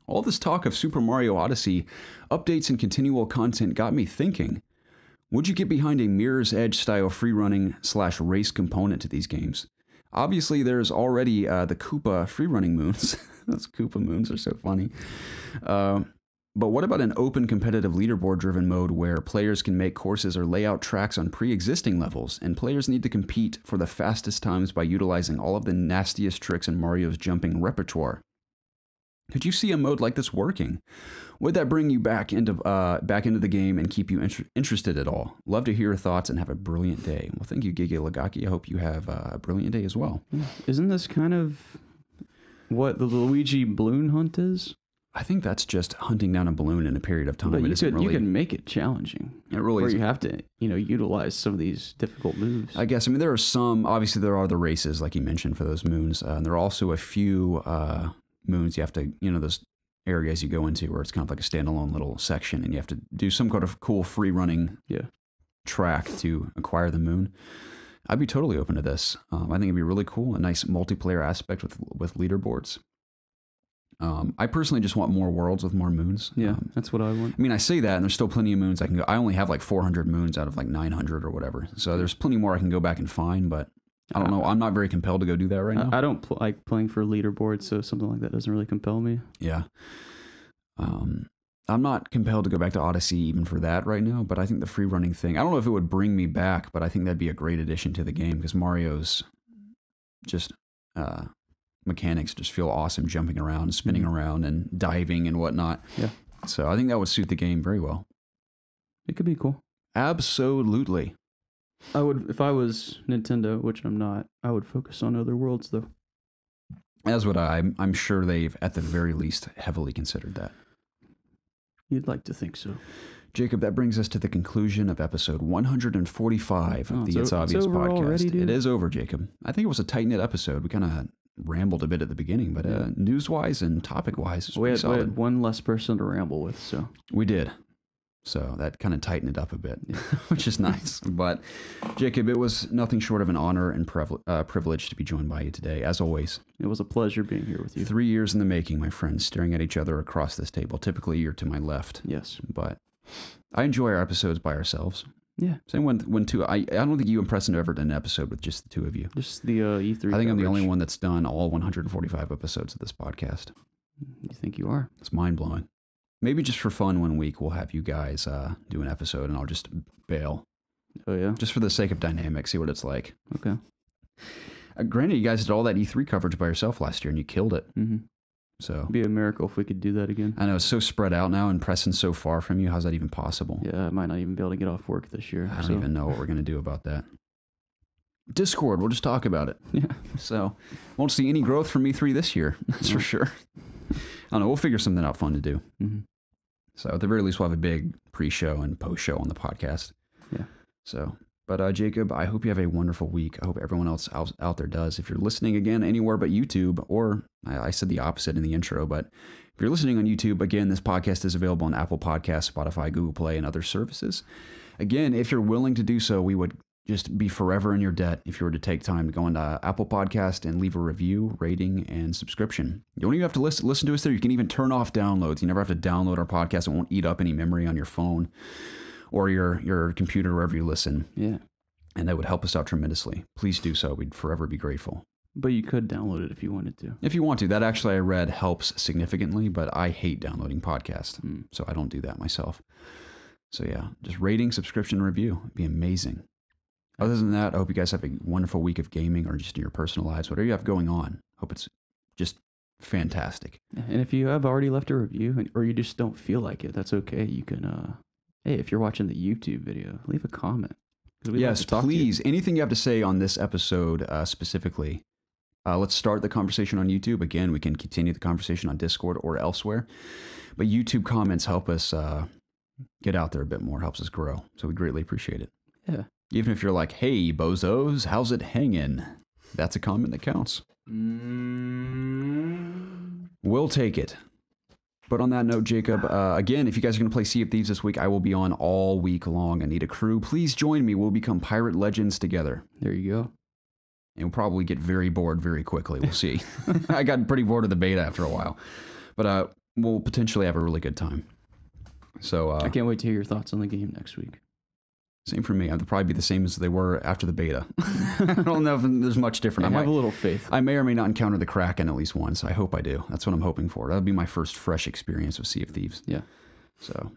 All this talk of Super Mario Odyssey, updates and continual content got me thinking. Would you get behind a Mirror's Edge style free-running / race component to these games? Obviously, there's already the Koopa free-running moons. Those Koopa moons are so funny. But what about an open competitive leaderboard-driven mode where players can make courses or lay out tracks on pre-existing levels, and players need to compete for the fastest times by utilizing all of the nastiest tricks in Mario's jumping repertoire? Could you see a mode like this working? Would that bring you back into the game and keep you interested at all? Love to hear your thoughts and have a brilliant day. Well, thank you, Gigi Lagaki. I hope you have a brilliant day as well. Isn't this kind of what the Luigi balloon hunt is? I think that's just hunting down a balloon in a period of time. But you could make it challenging. It really is. Where you have to, utilize some of these difficult moves. I guess. I mean, there are some. Obviously, there are the races, like you mentioned, for those moons. And there are also a few moons you have to, those areas you go into where it's kind of like a standalone little section, and you have to do some kind of cool free running track to acquire the moon. I'd be totally open to this. I think it'd be really cool. A nice multiplayer aspect with leaderboards. I personally just want more worlds with more moons. Yeah, that's what I want. I mean, I say that, and there's still plenty of moons I can go. I only have like 400 moons out of like 900 or whatever. So there's plenty more I can go back and find, but I don't know. I'm not very compelled to go do that right now. I don't like playing for leaderboards, so something like that doesn't really compel me. Yeah. I'm not compelled to go back to Odyssey even for that right now, but I think the free running thing, I don't know if it would bring me back, but I think that'd be a great addition to the game because Mario's just mechanics just feel awesome, jumping around, spinning around, and diving and whatnot. Yeah. So I think that would suit the game very well. It could be cool. Absolutely. I would, if I was Nintendo, which I'm not, I would focus on other worlds though. As would I. I'm sure they've, at the very least, heavily considered that. You'd like to think so. Jacob, that brings us to the conclusion of episode 145 of the It's Obvious podcast. Already, it is over, Jacob. I think it was a tight-knit episode. We kind of rambled a bit at the beginning, but news-wise and topic-wise, we had one less person to ramble with, so. We did. So that kind of tightened it up a bit, which is nice. But Jacob, it was nothing short of an honor and privilege to be joined by you today, as always. It was a pleasure being here with you. 3 years in the making, my friends, staring at each other across this table. Typically, you're to my left. Yes. But I enjoy our episodes by ourselves. Yeah. Same when two. I don't think you and Preston have ever done an episode with just the two of you. Just the E3 I think I'm the only one that's done all 145 episodes of this podcast. You think you are? It's mind-blowing. Maybe just for fun one week we'll have you guys do an episode and I'll just bail. Oh, yeah? Just for the sake of dynamic, see what it's like. Okay. Granted, you guys did all that E3 coverage by yourself last year and you killed it. Mm-hmm. So It'd be a miracle if we could do that again. I know, it's so spread out now and Preston's so far from you. How's that even possible? Yeah, I might not even be able to get off work this year. I don't even know what we're going to do about that. Discord, we'll just talk about it. Yeah. So, won't see any growth from E3 this year, that's for sure. I don't know, we'll figure something out fun to do. Mm-hmm. So, at the very least, we'll have a big pre-show and post-show on the podcast. Yeah. So, but Jacob, I hope you have a wonderful week. I hope everyone else out there does. If you're listening again anywhere but YouTube, or I said the opposite in the intro, but if you're listening on YouTube, again, this podcast is available on Apple Podcasts, Spotify, Google Play, and other services. Again, if you're willing to do so, we would just be forever in your debt if you were to take time to go into Apple Podcast and leave a review, rating, and subscription. You don't even have to listen to us there. You can even turn off downloads. You never have to download our podcast. It won't eat up any memory on your phone or your computer, wherever you listen. Yeah. And that would help us out tremendously. Please do so. We'd forever be grateful. But you could download it if you wanted to. If you want to. That actually I read helps significantly, but I hate downloading podcasts. So I don't do that myself. So yeah, just rating, subscription, review. It'd be amazing. Other than that, I hope you guys have a wonderful week of gaming or just in your personal lives, whatever you have going on. Hope it's just fantastic. And if you have already left a review or you just don't feel like it, that's okay. You can, hey, if you're watching the YouTube video, leave a comment. Yes, please. Anything you have to say on this episode specifically. Let's start the conversation on YouTube. Again, we can continue the conversation on Discord or elsewhere. But YouTube comments help us get out there a bit more, helps us grow. So we greatly appreciate it. Yeah. Even if you're like, hey, bozos, how's it hanging? That's a comment that counts. We'll take it. But on that note, Jacob, again, if you guys are going to play Sea of Thieves this week, I will be on all week long. I need a crew. Please join me. We'll become pirate legends together. There you go. And we'll probably get very bored very quickly. We'll see. I got pretty bored of the beta after a while. But we'll potentially have a really good time. So I can't wait to hear your thoughts on the game next week. Same for me. They'll probably be the same as they were after the beta. I don't know if there's much different. I have a little faith. I may or may not encounter the Kraken at least once. I hope I do. That's what I'm hoping for. That'll be my first fresh experience with Sea of Thieves. Yeah. So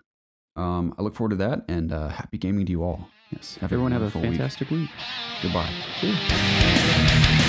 I look forward to that, and happy gaming to you all. Yes. Everyone have a fantastic week. Goodbye. See you.